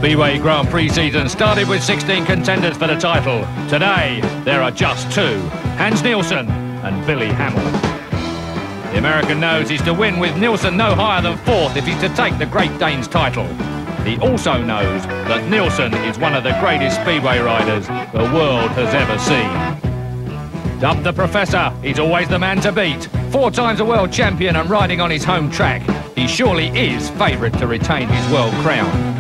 Speedway Grand Prix season started with 16 contenders for the title. Today, there are just two, Hans Nielsen and Billy Hamill. The American knows he's to win with Nielsen no higher than fourth if he's to take the Great Dane's title. He also knows that Nielsen is one of the greatest Speedway riders the world has ever seen. Dubbed the Professor, he's always the man to beat. 4 times a world champion and riding on his home track, he surely is favourite to retain his world crown.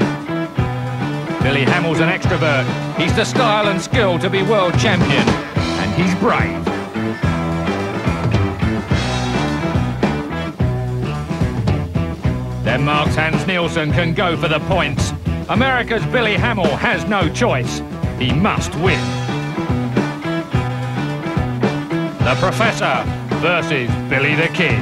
Billy Hamill's an extrovert. He's the style and skill to be world champion, and he's brave. Denmark's Hans Nielsen can go for the points. America's Billy Hamill has no choice. He must win. The Professor versus Billy the Kid.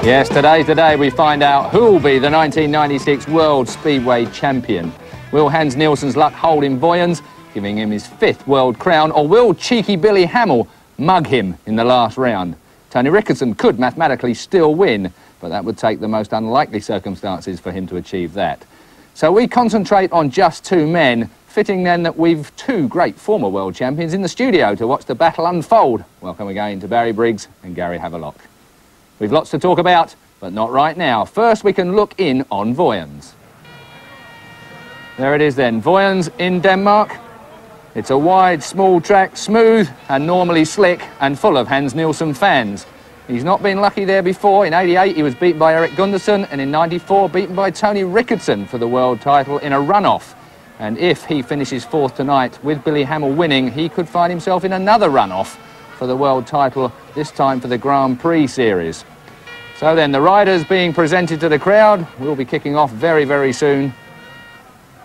Yes, today's the day we find out who will be the 1996 World Speedway Champion. Will Hans Nielsen's luck hold in Vojens, giving him his 5th world crown, or will cheeky Billy Hamill mug him in the last round? Tony Ricketson could mathematically still win, but that would take the most unlikely circumstances for him to achieve that. So we concentrate on just 2 men, fitting then that we've 2 great former world champions in the studio to watch the battle unfold. Welcome again to Barry Briggs and Gary Havelock. We've lots to talk about, but not right now. First, we can look in on Vojens. There it is then, Vojens in Denmark. It's a wide, small track, smooth and normally slick and full of Hans Nielsen fans. He's not been lucky there before. In '88, he was beaten by Erik Gundersen, and in '94, beaten by Tony Ricketson for the world title in a runoff. And if he finishes 4th tonight, with Billy Hamill winning, he could find himself in another runoff for the world title, this time for the Grand Prix series. So then, the riders being presented to the crowd will be kicking off very, very soon.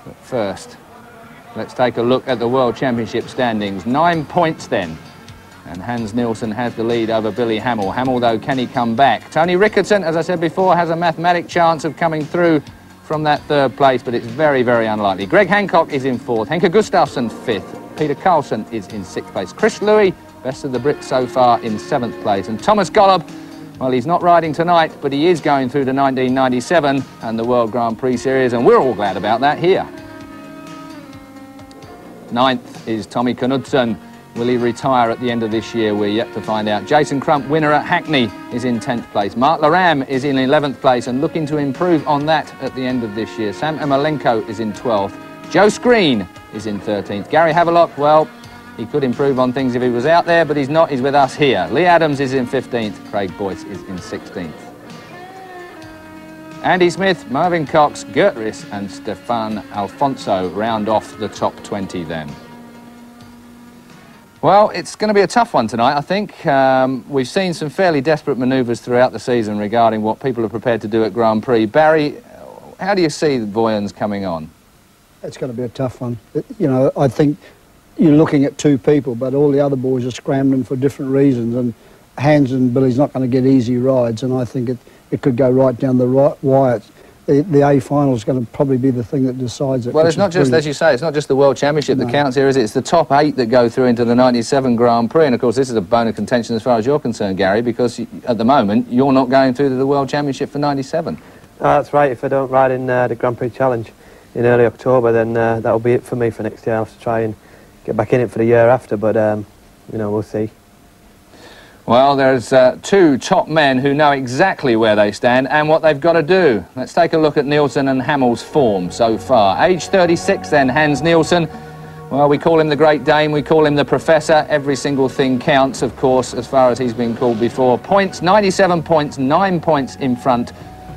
But first, let's take a look at the World Championship standings. 9 points then, and Hans Nielsen has the lead over Billy Hamill. Hamill, though, can he come back? Tony Ricketson, as I said before, has a mathematic chance of coming through from that 3rd place, but it's very, very unlikely. Greg Hancock is in 4th, Henke Gustafsson 5th, Peter Carlson is in 6th place, Chris Louis, best of the Brits so far, in 7th place, and Thomas Golub, well, he's not riding tonight, but he is going through to 1997 and the World Grand Prix Series, and we're all glad about that here. 9th is Tommy Knudsen. Will he retire at the end of this year? We're yet to find out. Jason Crump, winner at Hackney, is in 10th place. Mark Laram is in 11th place and looking to improve on that at the end of this year. Sam Ermolenko is in 12th. Joe Screen is in 13th. Gary Havelock, well, he could improve on things if he was out there, but he's not. He's with us here. Lee Adams is in 15th. Craig Boyce is in 16th. Andy Smith, Marvin Cox, Gert Riss and Stefan Alfonso round off the top 20 then. Well, it's going to be a tough one tonight, I think. We've seen some fairly desperate manoeuvres throughout the season regarding what people are prepared to do at Grand Prix. Barry, how do you see the Vojens coming on? It's going to be a tough one. You know, I think you're looking at 2 people, but all the other boys are scrambling for different reasons, and Hans and Billy's not going to get easy rides, and I think it could go right down the wire. The A final is going to probably be the thing that decides it. Well, it's not just, as you say, it's not just the World Championship that counts here, is it? It's the top 8 that go through into the 97 Grand Prix, and of course this is a bone of contention as far as you're concerned, Gary, because at the moment you're not going through to the World Championship for 97. That's right. If I don't ride in the Grand Prix Challenge in early October, then that'll be it for me for next year. I'll have to try and get back in it for the year after, but you know, we'll see. Well, there's 2 top men who know exactly where they stand and what they've got to do. Let's take a look at Nielsen and Hamill's form so far. Age 36 then, Hans Nielsen. Well, we call him the Great Dane, we call him the Professor. Every single thing counts, of course, as far as he's been called before. Points, 97 points, 9 points in front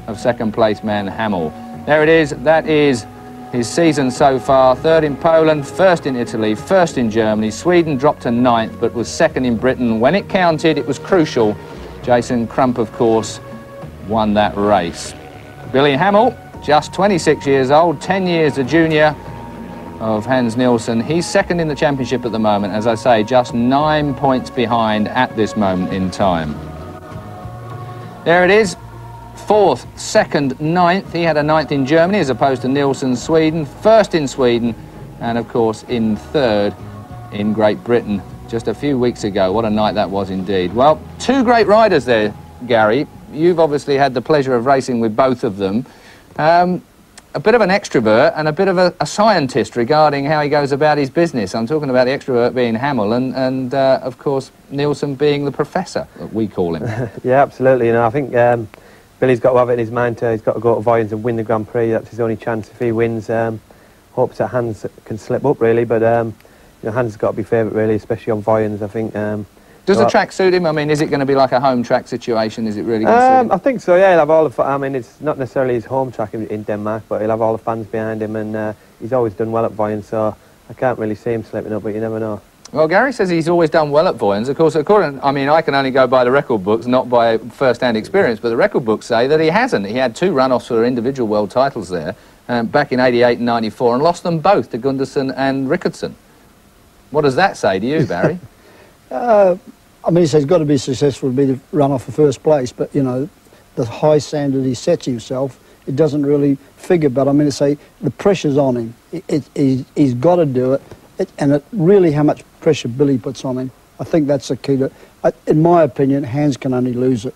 of 2nd place man Hamill. There it is, that is his season so far. 3rd in Poland, 1st in Italy, 1st in Germany. Sweden dropped to 9th, but was 2nd in Britain. When it counted, it was crucial. Jason Crump, of course, won that race. Billy Hamill, just 26 years old, 10 years a junior of Hans Nielsen. He's 2nd in the championship at the moment, as I say, just 9 points behind at this moment in time. There it is. 4th, 2nd, 9th. He had a 9th in Germany as opposed to Nielsen's Sweden. 1st in Sweden, and of course in third in Great Britain just a few weeks ago. What a night that was indeed. Well, two great riders there, Gary. You've obviously had the pleasure of racing with both of them. A bit of an extrovert and a bit of a scientist regarding how he goes about his business. I'm talking about the extrovert being Hamill and of course, Nielsen being the professor, that we call him. Yeah, absolutely. You know, I think Billy's got to have it in his mind. He's got to go to Vojens and win the Grand Prix. That's his only chance. If he wins, hopes that Hans can slip up, really. But, you know, Hans has got to be favourite, really, especially on Vojens, I think. Does the track suit him? I mean, is it going to be like a home track situation? Is it really going to suit him? I think so, yeah. He'll have all the... I mean, it's not necessarily his home track in Denmark, but he'll have all the fans behind him, and he's always done well at Vojens, so I can't really see him slipping up, but you never know. Well, Gary says he's always done well at Vojens. Of course, I mean, I can only go by the record books, not by first-hand experience, but the record books say that he hasn't. He had two run-offs for individual world titles there, back in '88 and '94, and lost them both to Gundersen and Rickardson. What does that say to you, Barry? I mean, he says he's got to be successful to be the run-off for first place, but, you know, the high standard he sets himself, it doesn't really figure. But I mean to say, the pressure's on him. He's got to do it, and really how much pressure Billy puts on him. I think that's the key to it. In my opinion, Hans can only lose it.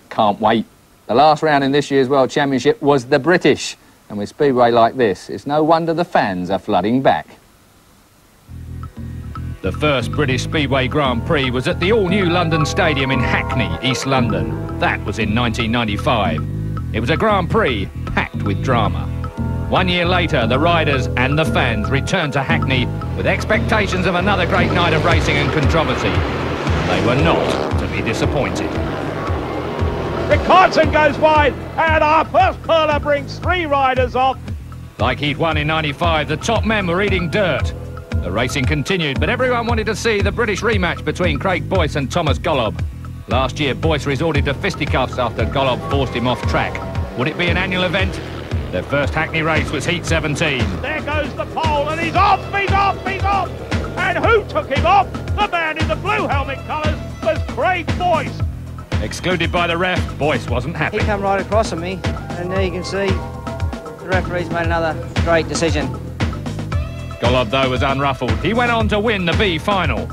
Can't wait. The last round in this year's World Championship was the British, and with Speedway like this, it's no wonder the fans are flooding back. The first British Speedway Grand Prix was at the all-new London Stadium in Hackney, East London. That was in 1995. It was a Grand Prix packed with drama. 1 year later, the riders and the fans returned to Hackney with expectations of another great night of racing and controversy. They were not to be disappointed. Rickardson goes wide, and our first perler brings three riders off. Like he'd won in '95, the top men were eating dirt. The racing continued, but everyone wanted to see the British rematch between Craig Boyce and Thomas Golob. Last year, Boyce resorted to fisticuffs after Golob forced him off track. Would it be an annual event? Their first Hackney race was Heat 17. There goes the pole, and he's off, he's off, he's off! And who took him off? The man in the blue helmet colours was Craig Boyce. Excluded by the ref, Boyce wasn't happy. He come right across on me, and there you can see the referee's made another great decision. Golob, though, was unruffled. He went on to win the B final.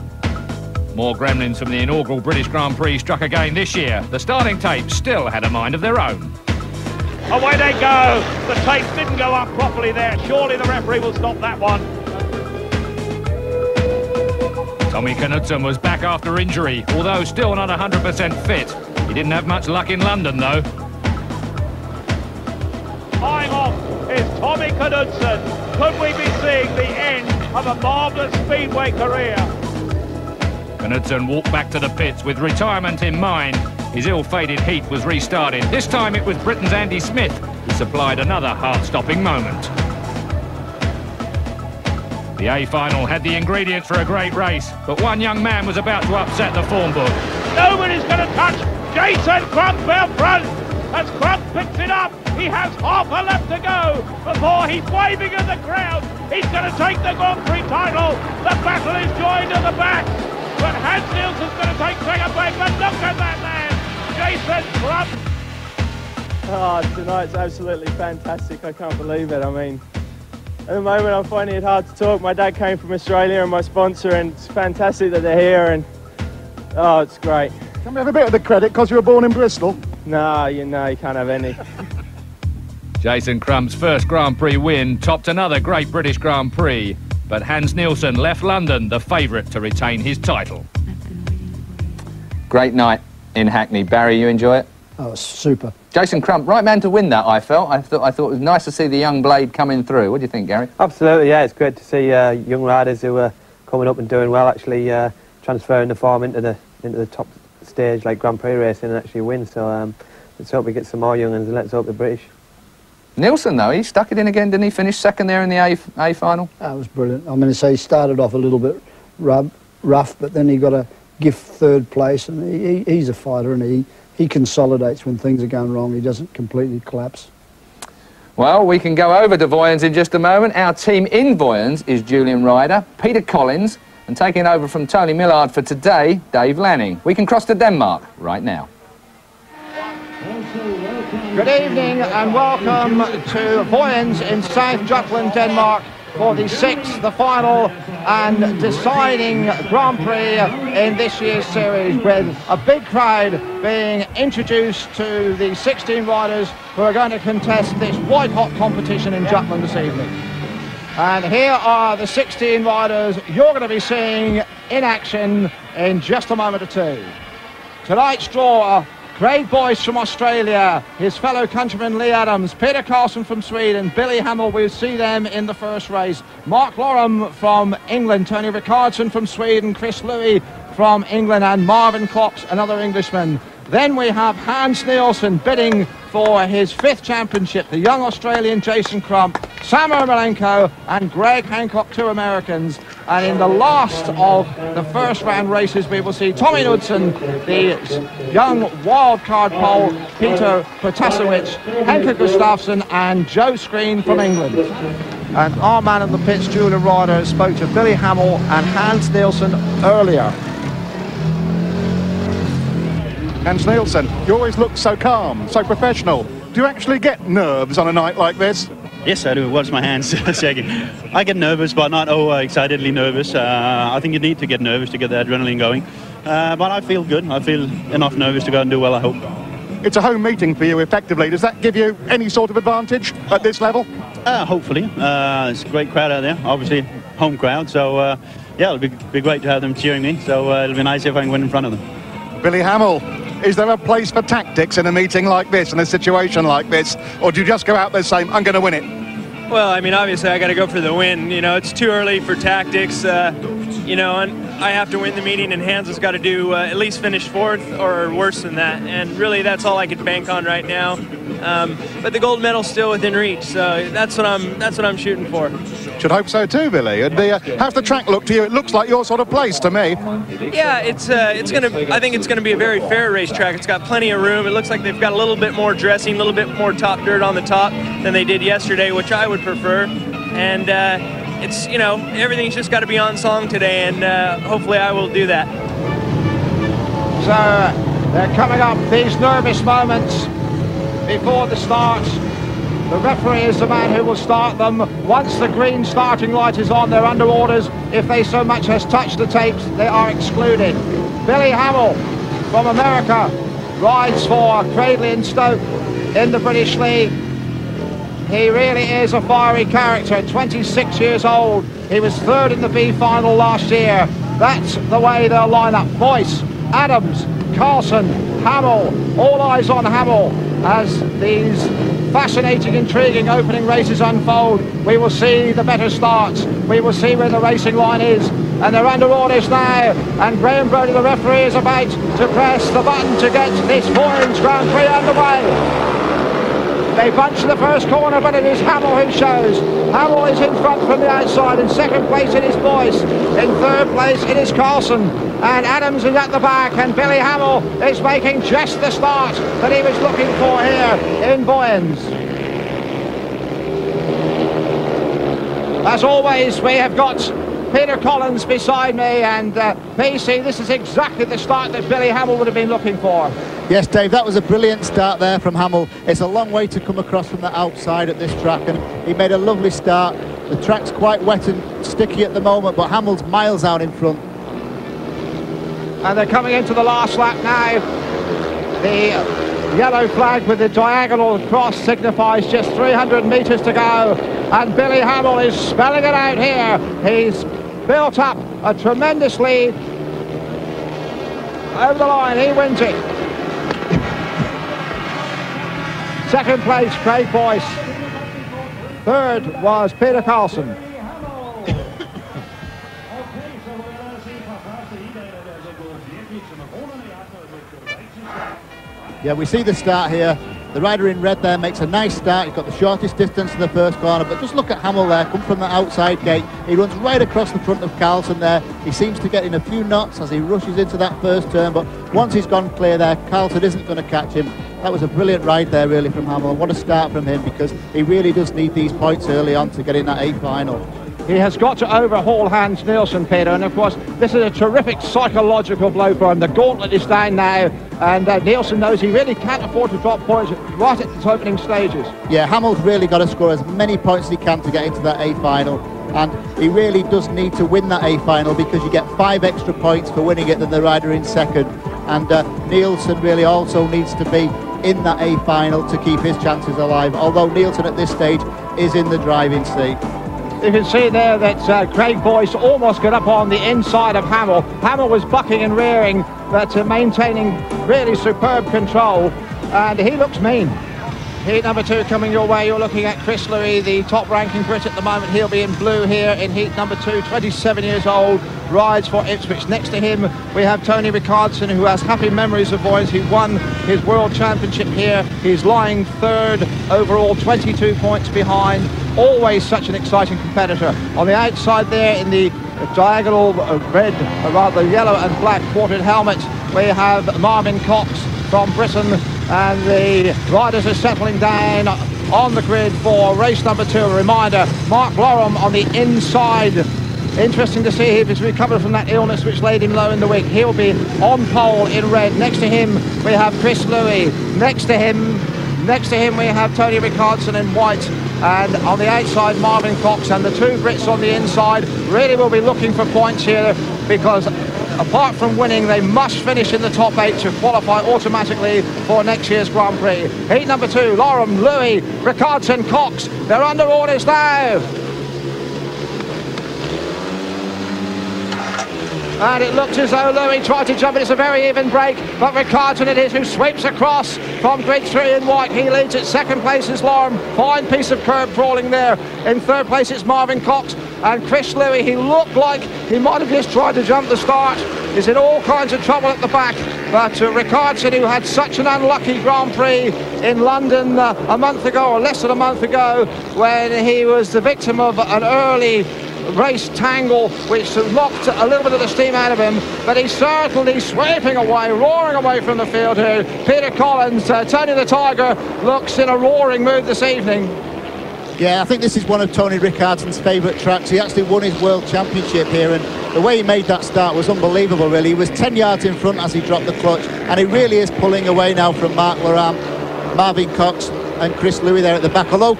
More gremlins from the inaugural British Grand Prix struck again this year. The starting tape still had a mind of their own. Away they go. The tape didn't go up properly there. Surely the referee will stop that one. Tommy Knudsen was back after injury, although still not 100% fit. He didn't have much luck in London, though. Flying off is Tommy Knudsen. Could we be seeing the end of a marvellous Speedway career? Knudsen walked back to the pits with retirement in mind. His ill-fated heat was restarted. This time it was Britain's Andy Smith who supplied another heart-stopping moment. The A final had the ingredients for a great race, but one young man was about to upset the form book. Nobody's going to touch Jason Crump out front. As Crump picks it up, he has half a lap to go before he's waving at the crowd. He's going to take the Grand Prix title. The battle is joined at the back. But Hans Nielsen's going to take second place. But look at that man, Jason Crump. Oh, tonight's absolutely fantastic. I can't believe it. I mean, at the moment I'm finding it hard to talk. My dad came from Australia and my sponsor, and it's fantastic that they're here, and oh, it's great. Can we have a bit of the credit because you were born in Bristol? No, you can't have any. Jason Crump's first Grand Prix win topped another great British Grand Prix, but Hans Nielsen left London the favourite to retain his title. Great night in Hackney. Barry, you enjoy it? Oh, super. Jason Crump, right man to win that, I felt. I thought it was nice to see the young blade coming through. What do you think, Gary? Absolutely, yeah. It's great to see young riders who are coming up and doing well, actually transferring the form into the top stage like Grand Prix racing and actually win. So let's hope we get some more young ones, and let's hope the British. Nielsen, though, he stuck it in again, didn't he? Finish second there in the A final. That was brilliant. I mean, to say he started off a little bit rough, but then he got a gift third place, and he's a fighter, and he consolidates when things are going wrong. He doesn't completely collapse. Well, we can go over to Vojens in just a moment. Our team in Vojens is Julian Ryder, Peter Collins, and taking over from Tony Millard for today, Dave Lanning. We can cross to Denmark right now. Good evening and welcome to Vojens in South Jutland, Denmark, for the 6th, the final and deciding Grand Prix in this year's series, with a big crowd being introduced to the 16 riders who are going to contest this white-hot competition in Jutland this evening. And here are the 16 riders you're going to be seeing in action in just a moment or two. Tonight's draw: Craig Boyce from Australia, his fellow countryman Lee Adams, Peter Carlson from Sweden, Billy Hamill, we'll see them in the first race, Mark Lorham from England, Tony Rickardson from Sweden, Chris Louis from England, and Marvin Klops, another Englishman. Then we have Hans Nielsen bidding for his 5th championship, the young Australian Jason Crump, Sam Ermolenko and Greg Hancock, 2 Americans. And in the last of the first round races, we will see Tommy Knudsen, the young wildcard pole, Peter Protasevich, Henke Gustafsson and Joe Screen from England. And our man in the pits, Julian Ryder, spoke to Billy Hamill and Hans Nielsen earlier. Hans Nielsen, you always look so calm, so professional. Do you actually get nerves on a night like this? Yes, I do. Watch my hands shaking. I get nervous, but not excitedly nervous. I think you need to get nervous to get the adrenaline going. But I feel good. I feel enough nervous to go and do well, I hope. It's a home meeting for you, effectively. Does that give you any sort of advantage at this level? Hopefully. It's a great crowd out there. Obviously, home crowd. So, yeah, it'll be great to have them cheering me. So it'll be nice if I can win in front of them. Billy Hamill, is there a place for tactics in a meeting like this, in a situation like this? Or do you just go out there saying, I'm going to win it? Well, I mean, obviously I got to go for the win. You know, it's too early for tactics, you know, and I have to win the meeting, and Hans has got to do at least finish 4th or worse than that. And really, that's all I could bank on right now. But the gold medal's still within reach, so that's what I'm shooting for. Should hope so too, Billy. How's the track look to you? It looks like your sort of place to me. Yeah, I think it's gonna be a very fair racetrack. It's got plenty of room. It looks like they've got a little bit more dressing, a little bit more top dirt on the top than they did yesterday, which I would prefer. And it's, you know, everything's just got to be on song today, and hopefully I will do that. So they're coming up, these nervous moments before the start. The referee is the man who will start them. Once the green starting light is on, they're under orders. If they so much as touch the tapes, they are excluded. Billy Hamill from America rides for Cradley and Stoke in the British League. He really is a fiery character, 26 years old. He was 3rd in the B final last year. That's the way they'll line up. Boyce, Adams, Carlson, Hamill, all eyes on Hamill as these fascinating, intriguing opening races unfold. We will see the better starts. We will see where the racing line is. And they're under orders now. And Graham Brodie, the referee, is about to press the button to get this Vojens Grand Prix underway. They bunch in the first corner, but it is Hamill who shows. Hamill is in front from the outside. In 2nd place it is Boyce. In 3rd place it is Carlson. And Adams is at the back, and Billy Hamill is making just the start that he was looking for here in Vojens. As always, we have got Peter Collins beside me, and PC, this is exactly the start that Billy Hamill would have been looking for. Yes, Dave, that was a brilliant start there from Hamill. It's a long way to come across from the outside at this track, and he made a lovely start. The track's quite wet and sticky at the moment, but Hamill's miles out in front. And they're coming into the last lap now. The yellow flag with the diagonal cross signifies just 300 metres to go. And Billy Hamill is spelling it out here. He's built up a tremendous lead. Over the line, he wins it. 2nd place, Craig Boyce. 3rd was Peter Carlson. Yeah, we see the start here. The rider in red there makes a nice start. He's got the shortest distance to the first corner, but just look at Hamill there, come from the outside gate. He runs right across the front of Carlson there. He seems to get in a few knots as he rushes into that first turn, but once he's gone clear there, Carlson isn't going to catch him. That was a brilliant ride there, really, from Hamill. And what a start from him, because he really does need these points early on to get in that A final. He has got to overhaul Hans Nielsen, Peter, and of course this is a terrific psychological blow for him. The gauntlet is down now, and Nielsen knows he really can't afford to drop points right at the opening stages. Yeah, Hamill's really got to score as many points as he can to get into that A final. and he really does need to win that A final, because you get 5 extra points for winning it than the rider in second. And Nielsen really also needs to be in that A final to keep his chances alive, although Nielsen at this stage is in the driving seat. You can see there that Craig Boyce almost got up on the inside of Hamill. Hamill was bucking and rearing, but maintaining really superb control, and he looks mean. Heat number 2 coming your way. You're looking at Chris Louis, the top-ranking Brit at the moment. He'll be in blue here in heat number 2, 27 years old, rides for Ipswich. Next to him, we have Tony Ricardson, who has happy memories of Vojens. He won his World Championship here. He's lying third overall, 22 points behind. Always such an exciting competitor. On the outside there, in the diagonal red, rather yellow and black quartered helmets, we have Marvin Cox from Britain. And the riders are settling down on the grid for race number 2. A reminder, Mark Loram on the inside. Interesting to see if he's recovered from that illness which laid him low in the week. He'll be on pole in red. Next to him, we have Chris Louis. Next to him, we have Tony Ricardson in white. And on the outside, Marvin Cox, and the 2 Brits on the inside really will be looking for points here, because apart from winning, they must finish in the top 8 to qualify automatically for next year's Grand Prix. Heat number 2, Loram, Louis, Ricardson, Cox. They're under orders now. And it looks as though Louis tried to jump in. It's a very even break, but Ricardson it is who sweeps across from grid 3 in white. He leads at second place is Loram. Fine piece of curb crawling there. In third place it's Marvin Cox. And Chris Louis, he looked like he might have just tried to jump the start, is in all kinds of trouble at the back. But Ricardson, who had such an unlucky Grand Prix in London a month ago, or less than a month ago, when he was the victim of an early race tangle which knocked a little bit of the steam out of him, but he's certainly sweeping away, roaring away from the field here. Peter Collins, Tony the Tiger, looks in a roaring mood this evening. Yeah, I think this is one of Tony Ricardson's favourite tracks. He actually won his World Championship here, and the way he made that start was unbelievable, really. He was 10 yards in front as he dropped the clutch, and he really is pulling away now from Mark Loram, Marvin Cox and Chris Louis there at the back, although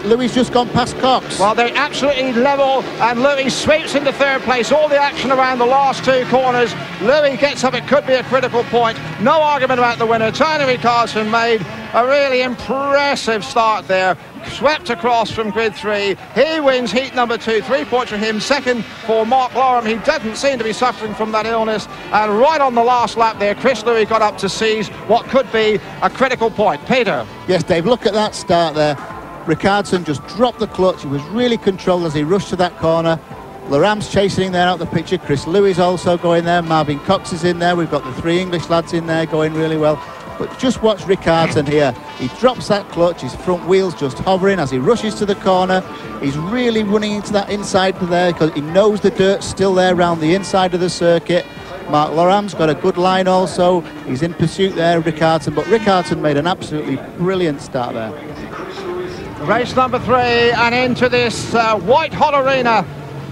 Louis just gone past Cox. Well, they're absolutely level, and Louis sweeps into third place. All the action around the last 2 corners. Louis gets up, it could be a critical point. No argument about the winner. Tony Ricardson made a really impressive start there. Swept across from grid 3. He wins heat number 2, 3 points for him. Second for Mark Loram. He doesn't seem to be suffering from that illness. And right on the last lap there, Chris Louis got up to seize what could be a critical point. Peter. Yes, Dave, look at that start there. Ricardson just dropped the clutch. He was really controlled as he rushed to that corner. Loram's chasing there out the picture. Chris Louis also going there. Marvin Cox is in there. We've got the 3 English lads in there going really well. But just watch Ricardson here. He drops that clutch, his front wheels just hovering as he rushes to the corner. He's really running into that inside there because he knows the dirt's still there around the inside of the circuit. Mark Loram's got a good line also. He's in pursuit there, Ricardson. But Ricardson made an absolutely brilliant start there. Race number 3, and into this white-hot arena.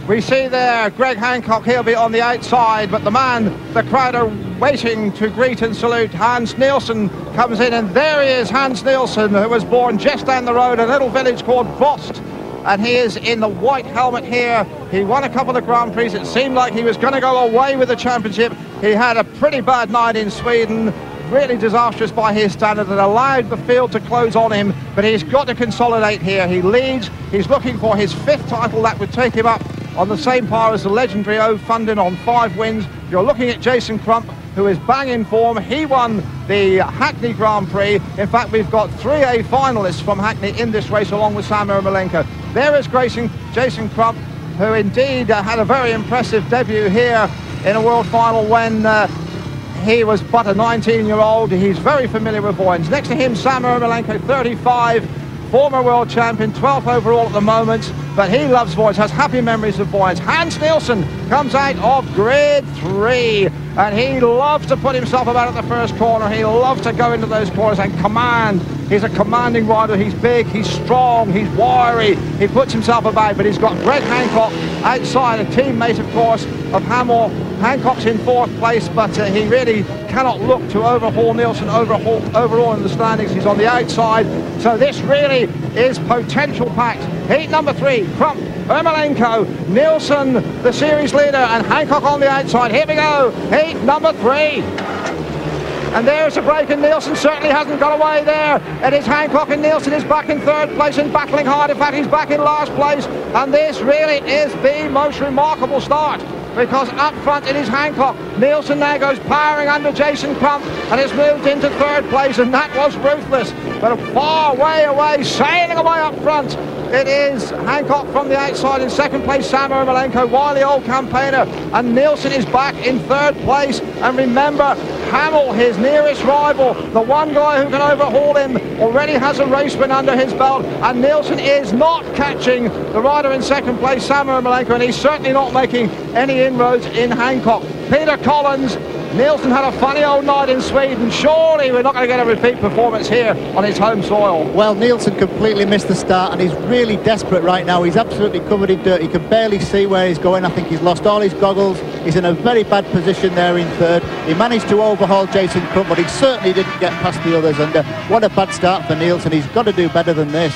We see there Greg Hancock. He'll be on the outside, but the man the crowd are waiting to greet and salute, Hans Nielsen, comes in, and there he is, Hans Nielsen, who was born just down the road in a little village called Vost, and he is in the white helmet here. He won a couple of Grand Prix. It seemed like he was going to go away with the championship. He had a pretty bad night in Sweden, really disastrous by his standard, that allowed the field to close on him, but he's got to consolidate here. He leads. He's looking for his 5th title. That would take him up on the same par as the legendary Ove Fundin on 5 wins. You're looking at Jason Crump, who is bang in form. He won the Hackney Grand Prix. In fact, we've got 3 A finalists from Hackney in this race, along with Sam Ermolenko. There is Jason Crump, who indeed had a very impressive debut here in a world final when he was but a 19-year-old. He's very familiar with Vojens. Next to him, Sam Ermolenko, 35, former world champion, 12th overall at the moment, but he loves Vojens, has happy memories of Vojens. Hans Nielsen comes out of grid 3, and he loves to put himself about at the first corner. He loves to go into those corners and command. He's a commanding rider. He's big, he's strong, he's wiry. He puts himself about, but he's got Greg Hancock outside, a teammate, of course, of Hamill. Hancock's in 4th place, but he really cannot look to overhaul Nielsen overall in the standings. He's on the outside, so this really is potential packed. Heat number 3, Crump Ermolenko, Nielsen, the series leader, and Hancock on the outside. Here we go, heat number 3. And there's a break, and Nielsen certainly hasn't got away there. It is Hancock, and Nielsen is back in 3rd place and battling hard. In fact, he's back in last place. And this really is the most remarkable start, because up front it is Hancock. Nielsen now goes powering under Jason Crump and has moved into 3rd place, and that was ruthless. But far way away, sailing away up front, it is Hancock from the outside. In 2nd place, Sam Ermolenko, wily old campaigner, and Nielsen is back in 3rd place. And remember, Hamill, his nearest rival, the one guy who can overhaul him, already has a race win under his belt, and Nielsen is not catching the rider in 2nd place, Sam Ermolenko, and he's certainly not making any inroads in Hancock. Peter Collins, Nielsen had a funny old night in Sweden. Surely we're not going to get a repeat performance here on his home soil. Well, Nielsen completely missed the start, and he's really desperate right now. He's absolutely covered in dirt. He can barely see where he's going. I think he's lost all his goggles. He's in a very bad position there in 3rd. He managed to overhaul Jason Crump, but he certainly didn't get past the others. And what a bad start for Nielsen. He's got to do better than this.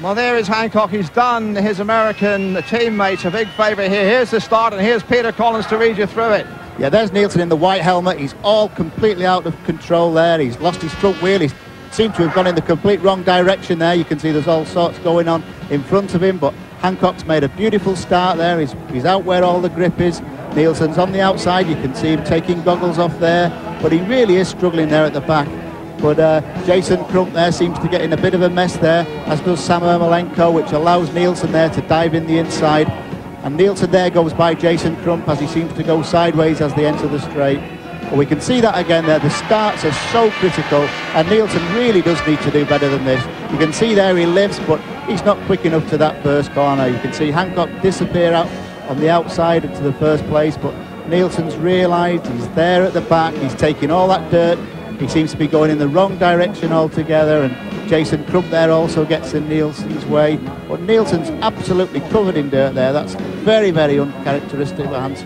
Well, there is Hancock. He's done his American teammate a big favour here. Here's the start, and here's Peter Collins to read you through it. Yeah, there's Nielsen in the white helmet. He's all completely out of control there. He's lost his front wheel. He seems to have gone in the complete wrong direction there. You can see there's all sorts going on in front of him, but Hancock's made a beautiful start there. He's out where all the grip is. Nielsen's on the outside. You can see him taking goggles off there, but he really is struggling there at the back. But Jason Crump there seems to get in a bit of a mess there, as does Sam Ermolenko, which allows Nielsen there to dive in the inside. And Nielsen there goes by Jason Crump as he seems to go sideways as they enter the straight. But we can see that again there. The starts are so critical, and Nielsen really does need to do better than this. You can see there he lives, but he's not quick enough to that first corner. You can see Hancock disappear out on the outside into the 1st place, but Nielsen's realised he's there at the back. He's taking all that dirt. He seems to be going in the wrong direction altogether, and Jason Crump there also gets in Nielsen's way. But Nielsen's absolutely covered in dirt there. That's very, very uncharacteristic of Hans.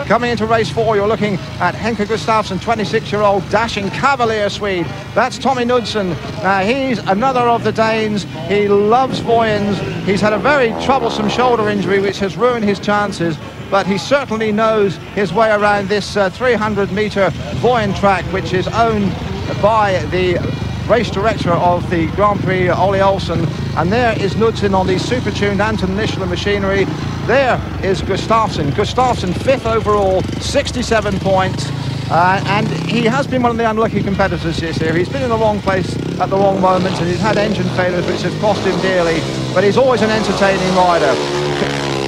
Coming into race 4, you're looking at Henke Gustafsson, 26-year-old dashing cavalier Swede. That's Tommy Knudsen. Now, he's another of the Danes. He loves Vojens. He's had a very troublesome shoulder injury which has ruined his chances, but he certainly knows his way around this 300-metre Vojens track, which is owned by the race director of the Grand Prix, Ole Olsen. And there is Knudsen on the super-tuned Anton Nischler machinery. There is Gustafsson. Gustafsson 5th overall, 67 points. And he has been one of the unlucky competitors this year. He's been in the wrong place at the wrong moment, and he's had engine failures which have cost him dearly. But he's always an entertaining rider.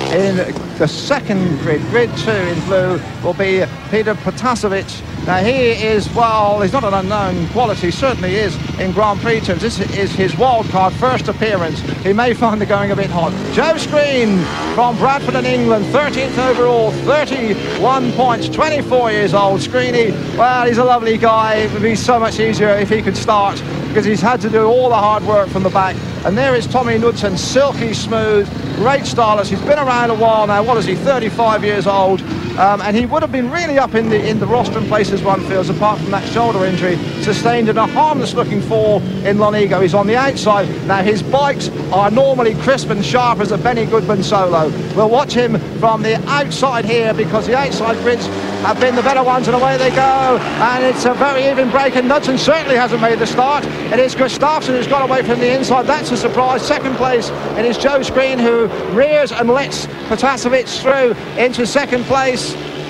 In the 2nd grid, grid 2 in blue, will be Peter Protasevich. Now he is, well, he's not an unknown quality, certainly is in Grand Prix terms. This is his wildcard first appearance. He may find the going a bit hot. Joe Screen from Bradford in England, 13th overall, 31 points, 24 years old. Screeny, well, he's a lovely guy. It would be so much easier if he could start, because he's had to do all the hard work from the back. And there is Tommy Knudsen, silky smooth, great stylist. He's been around a while now. What is he, 35 years old? And he would have been really up in the rostrum places, one feels, apart from that shoulder injury sustained in a harmless-looking fall in Lonigo. He's on the outside. Now, his bikes are normally crisp and sharp as a Benny Goodman solo. We'll watch him from the outside here, because the outside grids have been the better ones, and away they go. And it's a very even break, and Knudsen certainly hasn't made the start. It is Gustafsson who's got away from the inside. That's a surprise. 2nd place, it is Joe Screen who rears and lets Protasevich through into 2nd place.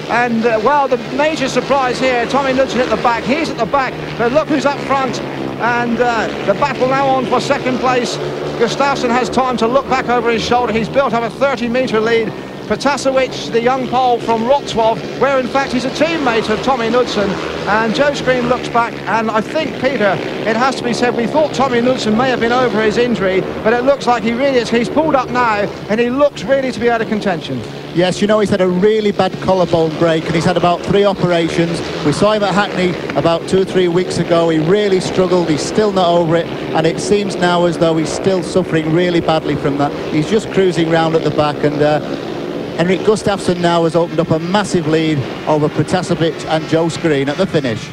And well, the major surprise here, Tommy Knudsen at the back. He's at the back, but look who's up front. And the battle now on for 2nd place. Gustafsson has time to look back over his shoulder. He's built up a 30-metre lead. Protasevich, the young Pole from Wrocław, where in fact he's a teammate of Tommy Knudsen. And Joe Screen looks back, and I think, Peter, it has to be said, we thought Tommy Knudsen may have been over his injury, but it looks like he really is. He's pulled up now, and he looks really to be out of contention. Yes, you know, he's had a really bad collarbone break, and he's had about 3 operations. We saw him at Hackney about 2 or 3 weeks ago. He really struggled. He's still not over it, and it seems now as though he's still suffering really badly from that. He's just cruising round at the back, and Henrik Gustafsson now has opened up a massive lead over Protasevich and Joe Screen at the finish.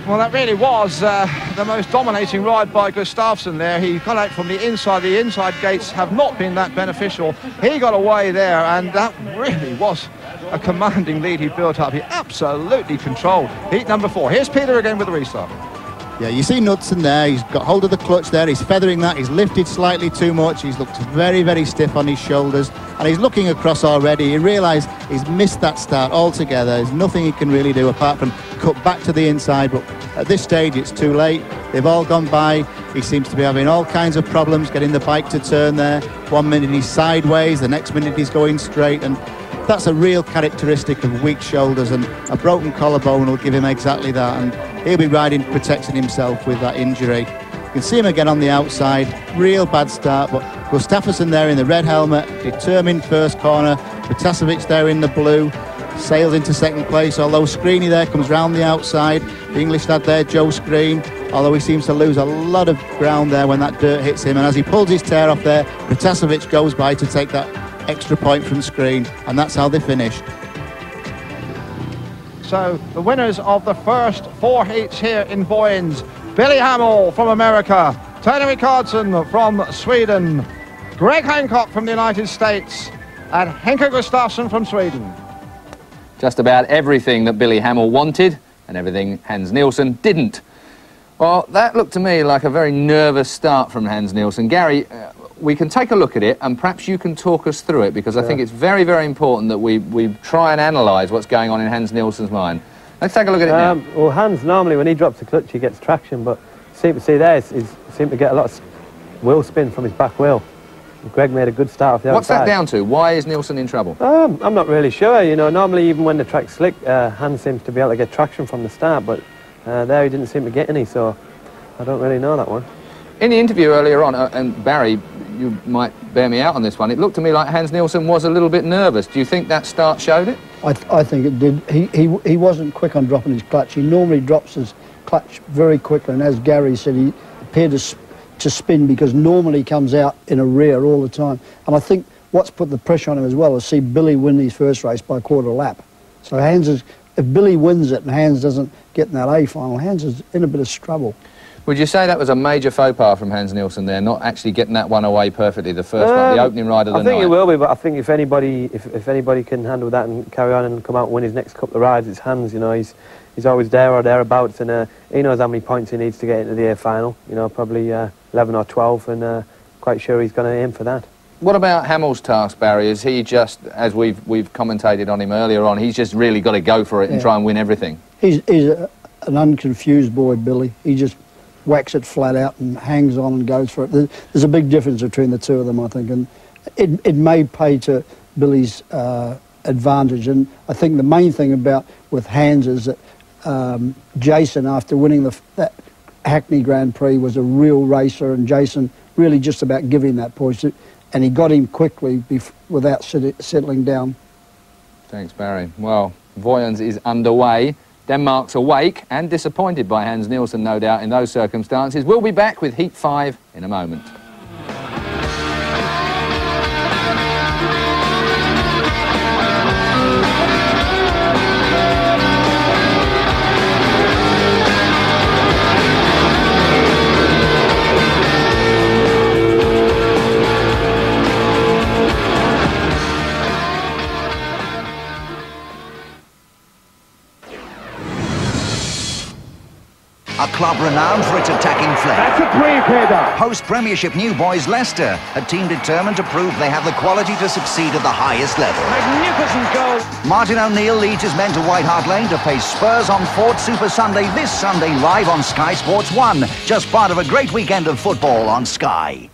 Well, that really was the most dominating ride by Gustafsson there. He got out from the inside. The inside gates have not been that beneficial. He got away there, and that really was a commanding lead he built up. He absolutely controlled heat number 4. Here's Peter again with the restart. Yeah, you see Knudsen there. He's got hold of the clutch there. He's feathering that. He's lifted slightly too much. He's looked very, very stiff on his shoulders. And he's looking across already. He realised he's missed that start altogether. There's nothing he can really do apart from cut back to the inside. But at this stage, it's too late. They've all gone by. He seems to be having all kinds of problems getting the bike to turn there. 1 minute he's sideways. The next minute he's going straight. And that's a real characteristic of weak shoulders. And a broken collarbone will give him exactly that. And he'll be riding, protecting himself with that injury. You can see him again on the outside. Real bad start, but Gustafsson there in the red helmet, determined first corner. Protasevich there in the blue, sails into second place, although Screeny there comes round the outside. The English lad there, Joe Screen, although he seems to lose a lot of ground there when that dirt hits him. And as he pulls his tail off there, Protasevich goes by to take that extra point from Screen, and that's how they finished. So the winners of the first 4 heats here in Vojens: Billy Hamill from America, Tony Rickardson from Sweden, Greg Hancock from the United States, and Henke Gustafsson from Sweden. Just about everything that Billy Hamill wanted and everything Hans Nielsen didn't. Well, that looked to me like a very nervous start from Hans Nielsen. Gary, we can take a look at it and perhaps you can talk us through it, because I think it's very, very important that we try and analyse what's going on in Hans Nielsen's mind. Let's take a look at it now. Well, Hans, normally when he drops the clutch he gets traction, but you seem to see there, he seemed to get a lot of wheel spin from his back wheel. Greg made a good start off the What's outside. that down to? Why is Nielsen in trouble? I'm not really sure. You know, normally even when the track's slick, Hans seems to be able to get traction from the start, but there he didn't seem to get any, so I don't really know that one. In the interview earlier on, and Barry, you might bear me out on this one, it looked to me like Hans Nielsen was a little bit nervous. Do you think that start showed it? I think it did. He wasn't quick on dropping his clutch. He normally drops his clutch very quickly, and as Gary said, he appeared to spin because normally he comes out in a rear all the time. And I think what's put the pressure on him as well is see Billy win his first race by a quarter lap. So Hans is, if Billy wins it and Hans doesn't get in that A final, Hans is in a bit of trouble. Would you say that was a major faux pas from Hans Nielsen there, not actually getting that one away perfectly, the first one, the opening ride of the night? I think it will be, but I think if anybody can handle that and carry on and come out and win his next couple of rides, it's Hans. You know, he's always there or thereabouts, and he knows how many points he needs to get into the A final. You know, probably 11 or 12, and quite sure he's going to aim for that. What about Hamill's task, Barry? Is he just, as we've commentated on him earlier on, he's just really got to go for it and try and win everything? He's an unconfused boy, Billy. He just whacks it flat out and hangs on and goes for it. There's a big difference between the two of them, I think, and it may pay to Billy's advantage. And I think the main thing with Hans is that Jason, after winning that Hackney Grand Prix, was a real racer, and Jason really just about giving that poise, and he got him quickly without settling down. Thanks, Barry. Well, Vojens is underway. Denmark's awake and disappointed by Hans Nielsen, no doubt, in those circumstances. We'll be back with Heat 5 in a moment. A club renowned for its attacking flair. That's a three-header. Post-Premiership new boys Leicester, a team determined to prove they have the quality to succeed at the highest level. Magnificent goal. Martin O'Neill leads his men to White Hart Lane to face Spurs on Ford Super Sunday this Sunday live on Sky Sports 1. Just part of a great weekend of football on Sky.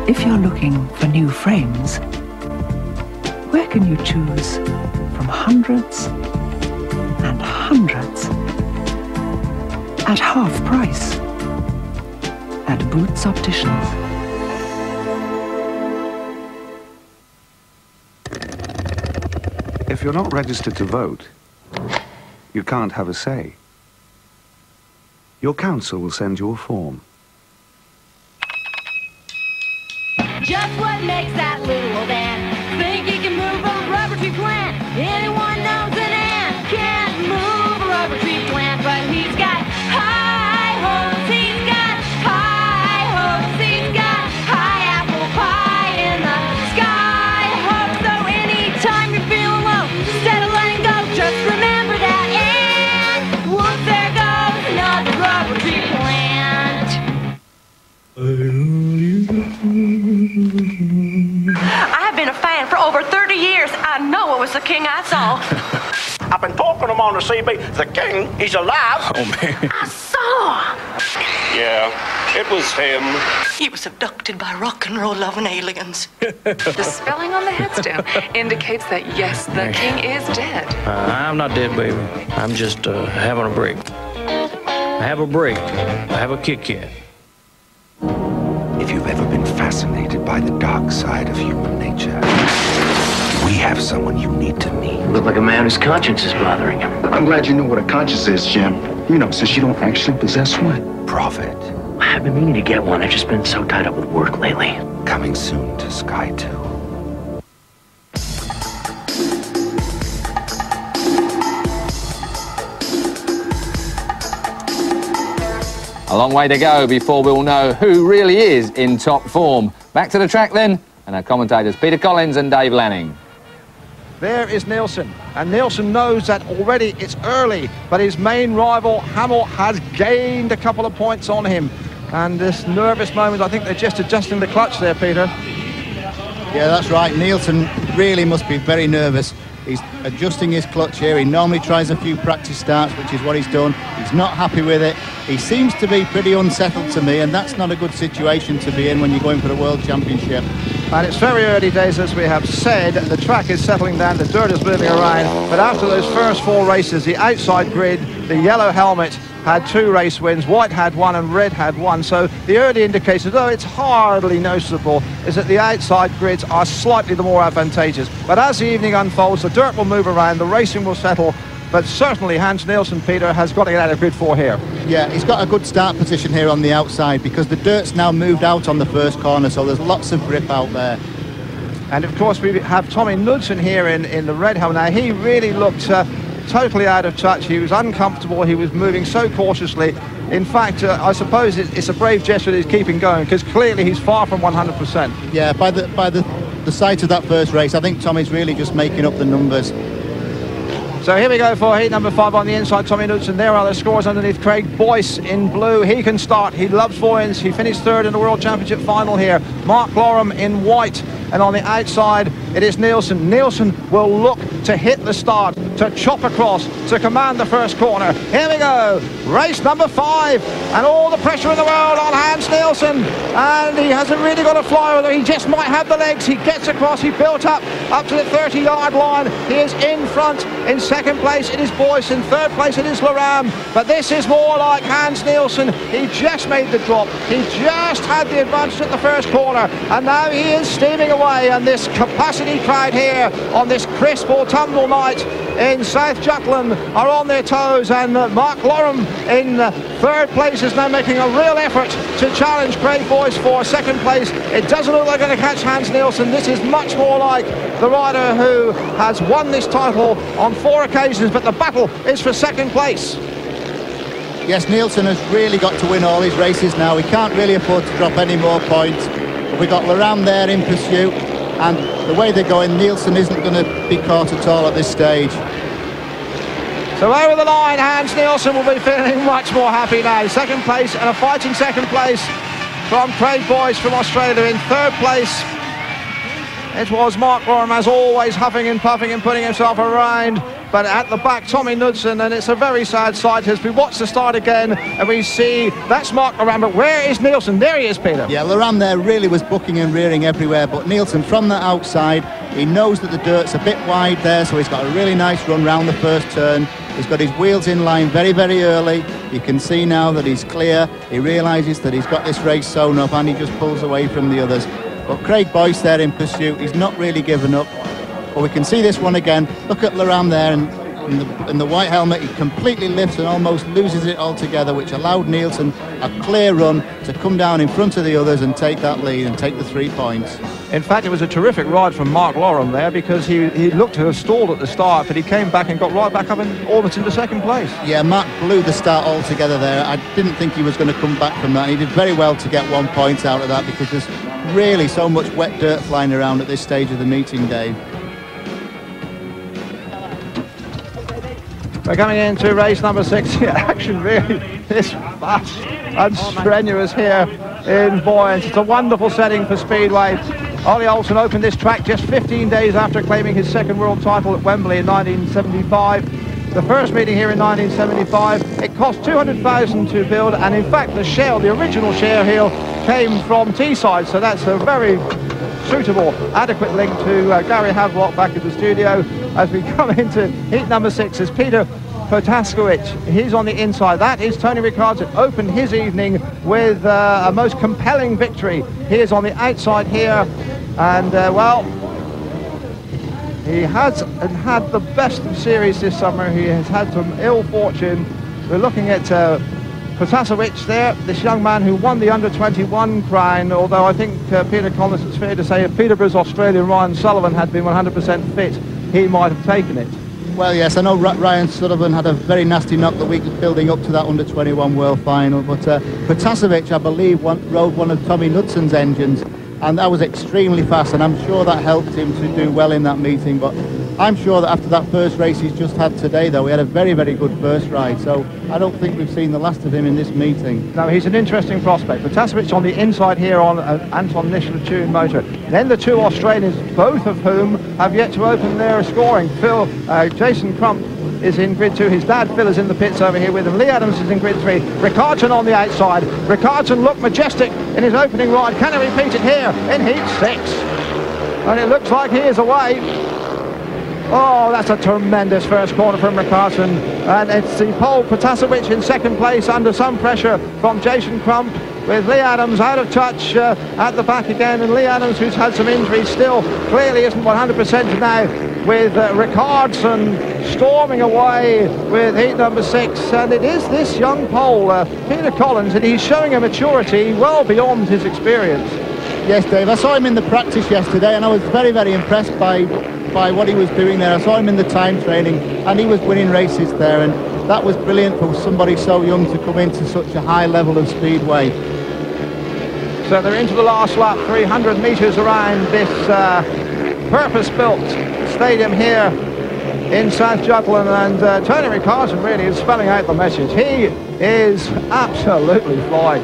If you're looking for new frames, where can you choose from hundreds and hundreds at half price at Boots Opticians? If you're not registered to vote, you can't have a say. Your council will send you a form. Just what makes that little old ant think he can move a rubber tree plant? Anyone knows an ant can't move a rubber tree plant, but he's got high hopes, he's got high hopes, he's got high apple pie in the sky hopes. So anytime you're feeling low, instead of letting go, just remember that ant. Whoop, there goes another rubber tree plant. I've been a fan for over 30 years. I know it was the king I saw. I've been talking to him on the CB. The king, he's alive. Oh, man. I saw. Yeah, it was him. He was abducted by rock and roll loving aliens. The spelling on the headstone indicates that, yes, the king is dead. I'm not dead, baby. I'm just having a break. I have a break. I have a Kit Kat. If you've ever been fascinated by the dark side of human nature, we have someone you need to meet. You look like a man whose conscience is bothering him. I'm glad you know what a conscience is, Jim. You know, since you don't actually possess one. Prophet. I've been meaning to get one. I've just been so tied up with work lately. Coming soon to Sky 2. A long way to go before we'll know who really is in top form. Back to the track then, and our commentators Peter Collins and Dave Lanning. There is Nielsen, and Nielsen knows that already it's early, but his main rival, Hamill, has gained a couple of points on him. And this nervous moment, I think they're just adjusting the clutch there, Peter. Yeah, that's right. Nielsen really must be very nervous. He's adjusting his clutch here. He normally tries a few practice starts, which is what he's done. He's not happy with it. He seems to be pretty unsettled to me, and that's not a good situation to be in when you're going for the World Championship. And it's very early days, as we have said. The track is settling down, the dirt is moving around. But after those first 4 races, the outside grid, the yellow helmet had 2 race wins, white had 1 and red had 1. So the early indications, though it's hardly noticeable, is that the outside grids are slightly the more advantageous. But as the evening unfolds, the dirt will move around, the racing will settle. But certainly Hans Nielsen, Peter, has got to get out of grid 4 here. Yeah, he's got a good start position here on the outside because the dirt's now moved out on the first corner, so there's lots of grip out there. And of course we have Tommy Knudsen here in the red helmet. Now he really looked totally out of touch. He was uncomfortable. He was moving so cautiously. In fact, I suppose it's a brave gesture that he's keeping going because clearly he's far from 100%. Yeah, by the sight of that first race, I think Tommy's really just making up the numbers. So here we go for heat number 5 on the inside. Tommy Knudsen. There are the scores underneath. Craig Boyce in blue. He can start. He loves Vojens. He finished 3rd in the World Championship final here. Mark Loram in white. And on the outside, it is Nielsen. Nielsen will look to hit the start, to chop across, to command the first corner. Here we go. Race number 5. And all the pressure in the world on Hans Nielsen. And he hasn't really got a flyer, although he just might have the legs. He gets across. He built up to the 30-yard line. He is in front. In second place, it is Boyce. In third place, it is Loram. But this is more like Hans Nielsen. He just made the drop. He just had the advantage at the first corner. And now he is steaming away. And this capacity crowd here on this crisp autumnal night in South Jutland are on their toes. And Mark Loram in third place is now making a real effort to challenge Craig Boyce for second place. It doesn't look like they're going to catch Hans Nielsen. This is much more like the rider who has won this title on 4 occasions, but the battle is for second place. Yes, Nielsen has really got to win all his races now. He can't really afford to drop any more points. But we've got Loram there in pursuit, and the way they're going, Nielsen isn't going to be caught at all at this stage. So over the line, Hans Nielsen will be feeling much more happy now. Second place and a fighting second place from Craig Boyce from Australia. In third place, it was Mark Loram, as always, huffing and puffing and putting himself around but at the back, Tommy Knudsen, and it's a very sad sight as we watch the start again, and we see that's Mark Laurent, but where is Nielsen? There he is, Peter. Yeah, Laurent there really was bucking and rearing everywhere, but Nielsen from the outside, he knows that the dirt's a bit wide there, so he's got a really nice run round the first turn. He's got his wheels in line very, very early. You can see now that he's clear. He realises that he's got this race sewn up, and he just pulls away from the others. But Craig Boyce there in pursuit, he's not really given up. But we can see this one again. Look at Laurent there, and in the white helmet, he completely lifts and almost loses it altogether, which allowed Nielsen a clear run to come down in front of the others and take that lead and take the 3 points. In fact, it was a terrific ride from Mark Laurent there, because he looked to have stalled at the start, but he came back and got right back up and almost into second place. Yeah, Mark blew the start altogether there. I didn't think he was going to come back from that. He did very well to get 1 point out of that, because there's really so much wet dirt flying around at this stage of the meeting, Dave. We're coming into race number 6. Action really is fast and strenuous here in Vojens. It's a wonderful setting for Speedway. Ollie Olsen opened this track just 15 days after claiming his second world title at Wembley in 1975. The first meeting here in 1975, it cost $200,000 to build, and in fact the original share hill came from Teesside, so that's a very suitable, adequate link to Gary Havelock back at the studio. As we come into heat number 6, is Peter Potaskowicz. He's on the inside. That is Tony Rickards. Opened his evening with a most compelling victory. He is on the outside here, and well, he has had the best of series this summer. He has had some ill fortune. We're looking at Potaskowicz there, this young man who won the under-21 crown, although I think Peter Collins, it's fair to say if Peterborough's Australian Ryan Sullivan had been 100% fit, he might have taken it. Well, yes, I know Ryan Sullivan had a very nasty knock the week building up to that under-21 World Final, but Potaskowicz, I believe, rode one of Tommy Knudsen's engines, and that was extremely fast, and I'm sure that helped him to do well in that meeting. But I'm sure that after that first race he's just had today, though, he had a very, very good first ride, so I don't think we've seen the last of him in this meeting. No, he's an interesting prospect. Potaskowicz on the inside here on an Anton Nielsen motor. Then the two Australians, both of whom have yet to open their scoring. Jason Crump is in grid 2. His dad, Phil, is in the pits over here with him. Lee Adams is in grid 3. Ricardson on the outside. Ricardson looked majestic in his opening ride. Can he repeat it here in heat 6? And it looks like he is away. Oh, that's a tremendous first corner from Ricardson. And it's the pole, Potaskowicz in second place under some pressure from Jason Crump, with Lee Adams out of touch at the back again. And Lee Adams, who's had some injuries, still clearly isn't 100% now, with Ricardson storming away with heat number 6. And it is this young pole, Peter Collins, and he's showing a maturity well beyond his experience. Yes, Dave, I saw him in the practice yesterday, and I was very, very impressed by what he was doing there. I saw him in the time training, and he was winning races there, and that was brilliant for somebody so young to come into such a high level of speedway. So they're into the last lap, 300 metres around this purpose-built stadium here in South Jutland, and Tony Ricardson really is spelling out the message. He is absolutely flying.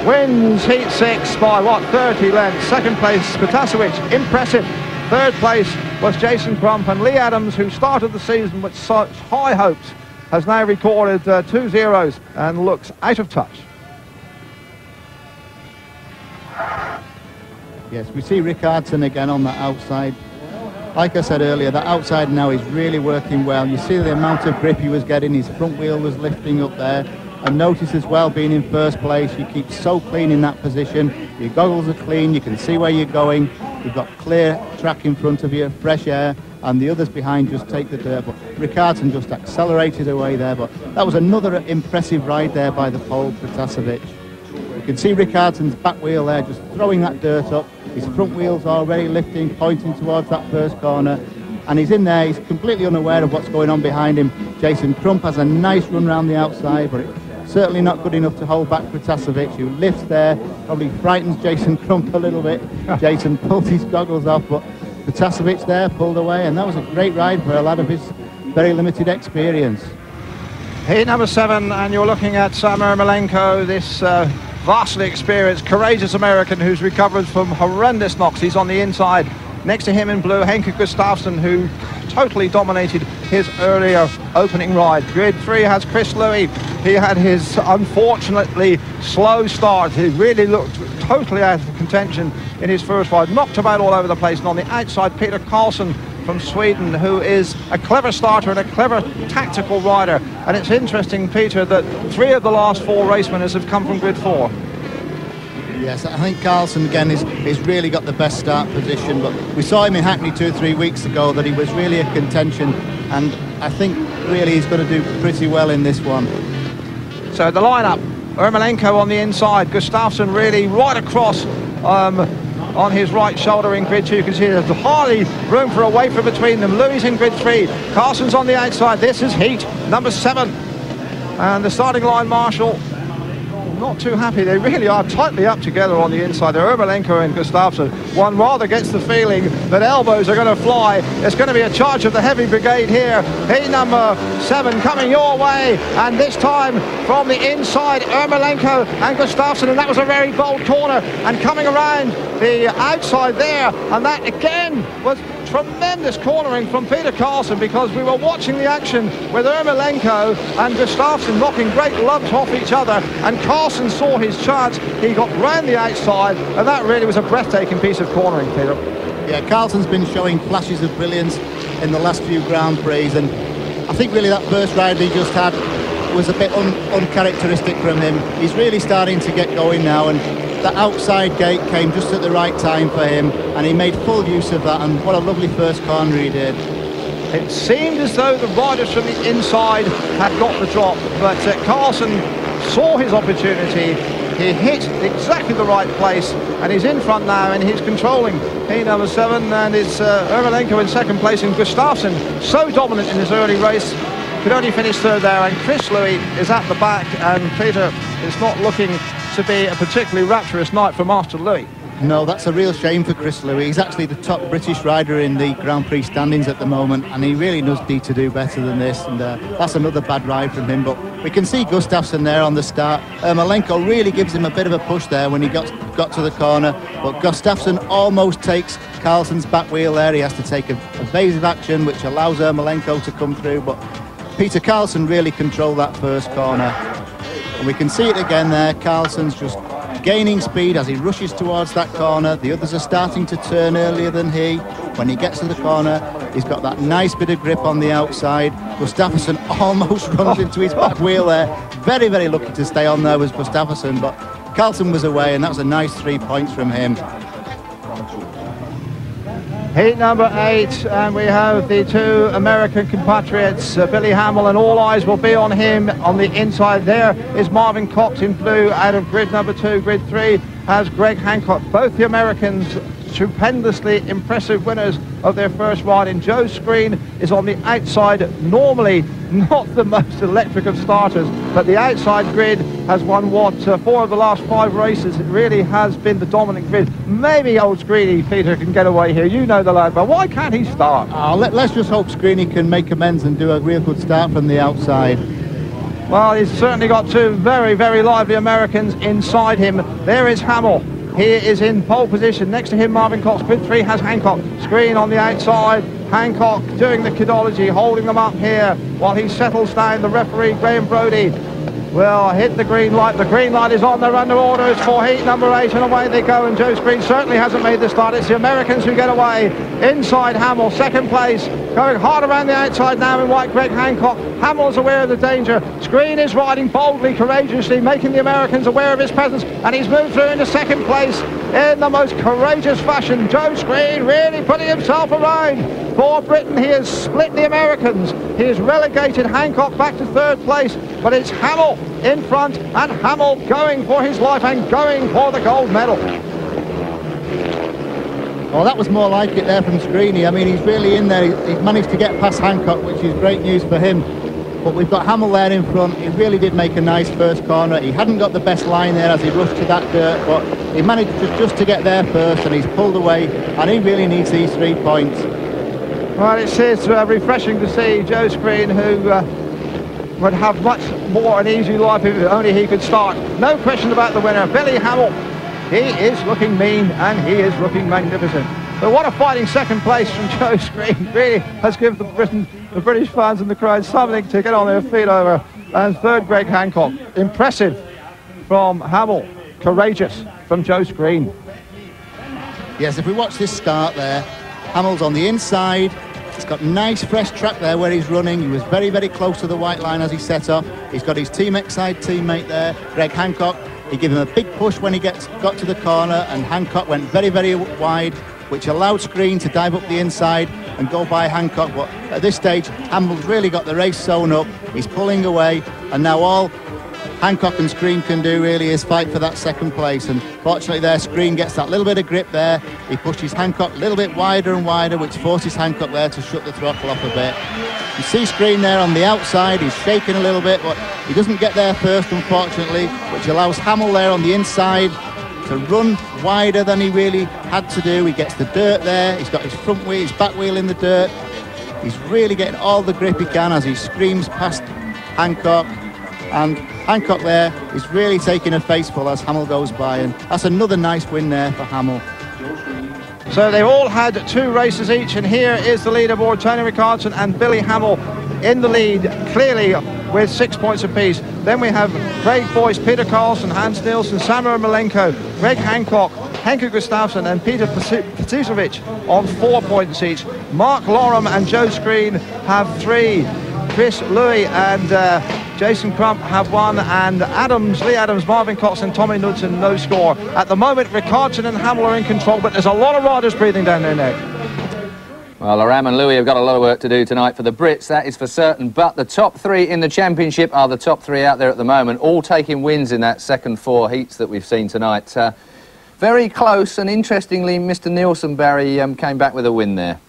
Wins heat 6 by, 30 lengths. Second place, Potaskowicz, impressive. Third place was Jason Crump, and Lee Adams, who started the season with such high hopes, has now recorded 2 zeros and looks out of touch. Yes, we see Ricardson again on the outside. Like I said earlier, that outside now is really working well. You see the amount of grip he was getting, his front wheel was lifting up there. And notice as well, being in first place, you keep so clean in that position. Your goggles are clean, you can see where you're going. You've got clear track in front of you, fresh air, and the others behind just take the dirt. But Ricardson just accelerated away there. But that was another impressive ride there by the pole, Potaskowicz. You can see Ricardson's back wheel there, just throwing that dirt up. His front wheel's already lifting, pointing towards that first corner. And he's in there, he's completely unaware of what's going on behind him. Jason Crump has a nice run round the outside, but it's certainly not good enough to hold back Potaskowicz, who lifts there, probably frightens Jason Crump a little bit. Jason pulled his goggles off, but Potaskowicz there pulled away, and that was a great ride for a lad of his very limited experience. Heat number 7, and you're looking at Sam Ermolenko, this vastly experienced, courageous American who's recovered from horrendous knocks. He's on the inside. Next to him in blue, Henke Gustafsson, who totally dominated his earlier opening ride. Grid 3 has Chris Louis. He had his unfortunately slow start. He really looked totally out of contention in his first ride, knocked about all over the place. And on the outside, Peter Karlsson from Sweden, who is a clever starter and a clever tactical rider. And it's interesting, Peter, that 3 of the last 4 race winners have come from Grid 4. Yes, I think Karlsson again is really got the best start position, but we saw him in Hackney 2 or 3 weeks ago that he was really a contention, and I think really he's going to do pretty well in this one. So the lineup, Ermolenko on the inside, Gustafsson really right across on his right shoulder in Grid 2. You can see there's hardly room for a wafer between them. Louis in Grid 3, Karlsson's on the outside. This is heat number 7, and the starting line marshal not too happy. They really are tightly up together on the inside. They're Ermolenko and Gustafsson. One rather gets the feeling that elbows are going to fly. It's going to be a charge of the heavy brigade here. Heat number 7 coming your way, and this time from the inside, Ermolenko and Gustafsson, and that was a very bold corner, and coming around the outside there, and that again was tremendous cornering from Peter Karlsson, because we were watching the action with Ermolenko and Gustafsson knocking great lumps off each other, and Karlsson saw his chance. He got round the outside, and that really was a breathtaking piece of cornering, Peter. Yeah, Karlsson's been showing flashes of brilliance in the last few Grand Prix, and I think really that first ride he just had was a bit uncharacteristic from him. He's really starting to get going now, and the outside gate came just at the right time for him, and he made full use of that, and what a lovely first corner he did. It seemed as though the riders from the inside had got the drop, but Karlsson saw his opportunity. He hit exactly the right place, and he's in front now, and he's controlling heat number 7, and it's Ermolenko in second place, and Gustafsson, so dominant in his early race, could only finish 3rd there, and Chris Louis is at the back, and Peter, it's not looking to be a particularly rapturous night for Master Louis. No, that's a real shame for Chris Louis. He's actually the top British rider in the Grand Prix standings at the moment, and he really does need to do better than this, and that's another bad ride from him. But we can see Gustafsson there on the start. Ermolenko really gives him a bit of a push there when he got to the corner, but Gustafsson almost takes Karlsson's back wheel there. He has to take evasive action, which allows Ermolenko to come through, but Peter Karlsson really controlled that first corner. And we can see it again there. Karlsson's just gaining speed as he rushes towards that corner. The others are starting to turn earlier than he. When he gets to the corner, he's got that nice bit of grip on the outside. Gustafsson almost runs into his back wheel there. Very, very lucky to stay on there was Gustafsson, but Karlsson was away, and that was a nice 3 points from him. Heat number 8, and we have the 2 American compatriots, Billy Hamill, and all eyes will be on him on the inside. There is Marvin Cox in blue out of grid number 2. Grid 3 has Greg Hancock. Both the Americans stupendously impressive winners of their first ride, and Joe Screen is on the outside, normally not the most electric of starters, but the outside grid has won 4 of the last 5 races. It really has been the dominant grid. Maybe old Screeny, Peter, can get away here. You know the lad, but why can't he start? Let's just hope Screeny can make amends and do a real good start from the outside. Well, he's certainly got 2 very, very lively Americans inside him. There is Hamill. He is in pole position. Next to him, Marvin Cox. Grid 3 has Hancock. Screen on the outside. Hancock doing the kidology, holding them up here while he settles down. The referee, Graham Brodie, will hit the green light. The green light is on. They're under orders for heat number 8, and away they go. And Joe Screen certainly hasn't made the start. It's the Americans who get away. Inside Hamill, second place. Going hard around the outside now in white, Greg Hancock. Hamill's aware of the danger. Screen is riding boldly, courageously, making the Americans aware of his presence, and he's moved through into second place in the most courageous fashion. Joe Screen really putting himself around. For Britain, he has split the Americans. He has relegated Hancock back to 3rd place, but it's Hamill in front, and Hamill going for his life and going for the gold medal. Well, that was more like it there from Screeny. I mean, he's really in there. He's managed to get past Hancock, which is great news for him. But we've got Hamill there in front. He really did make a nice first corner. He hadn't got the best line there as he rushed to that dirt, but he managed just to get there first, and he's pulled away, and he really needs these 3 points. Well, it's refreshing to see Joe Screen, who would have much more an easy life if only he could start. No question about the winner, Billy Hamill. He is looking mean, and he is looking magnificent. But what a fighting second place from Joe Screen. Really has given the British fans and the crowd something to get on their feet over. And third, Greg Hancock. Impressive from Hamill. Courageous from Joe Screen. Yes, if we watch this start there, Hamill's on the inside. He's got nice fresh track there where he's running. He was very, very close to the white line as he set off. He's got his Team Exide teammate there, Greg Hancock. He gave him a big push when he got to the corner, and Hancock went very, very wide, which allowed Screen to dive up the inside and go by Hancock. But at this stage, Hamill's really got the race sewn up. He's pulling away, and now all Hancock and Screen can do really is fight for that second place. And fortunately there, Screen gets that little bit of grip there. He pushes Hancock a little bit wider and wider, which forces Hancock there to shut the throttle off a bit. You see Screen there on the outside. He's shaking a little bit, but he doesn't get there first, unfortunately, which allows Hamill there on the inside to run wider than he really had to do. He gets the dirt there. He's got his front wheel, his back wheel in the dirt. He's really getting all the grip he can as he screams past Hancock. And Hancock there is really taking a faceful as Hamill goes by, and that's another nice win there for Hamill. So they've all had 2 races each, and here is the leaderboard. Tony Ricardson and Billy Hamill in the lead, clearly with 6 points apiece. Then we have Craig Boyce, Peter Carlson, Hans Nielsen, Sam Ermolenko, Greg Hancock, Henke Gustafsson and Peter Pasisovic on 4 points each. Mark Lorem and Joe Screen have 3. Chris Louis and Jason Crump have 1, and Lee Adams, Marvin Cox and Tommy Knudsen no score. At the moment, Ricardson and Hamill are in control, but there's a lot of riders breathing down their neck. Well, Loram and Louis have got a lot of work to do tonight for the Brits, that is for certain, but the top 3 in the championship are the top 3 out there at the moment, all taking wins in that second 4 heats that we've seen tonight. Very close, and interestingly, Mr. Nielsen, Barry, came back with a win there.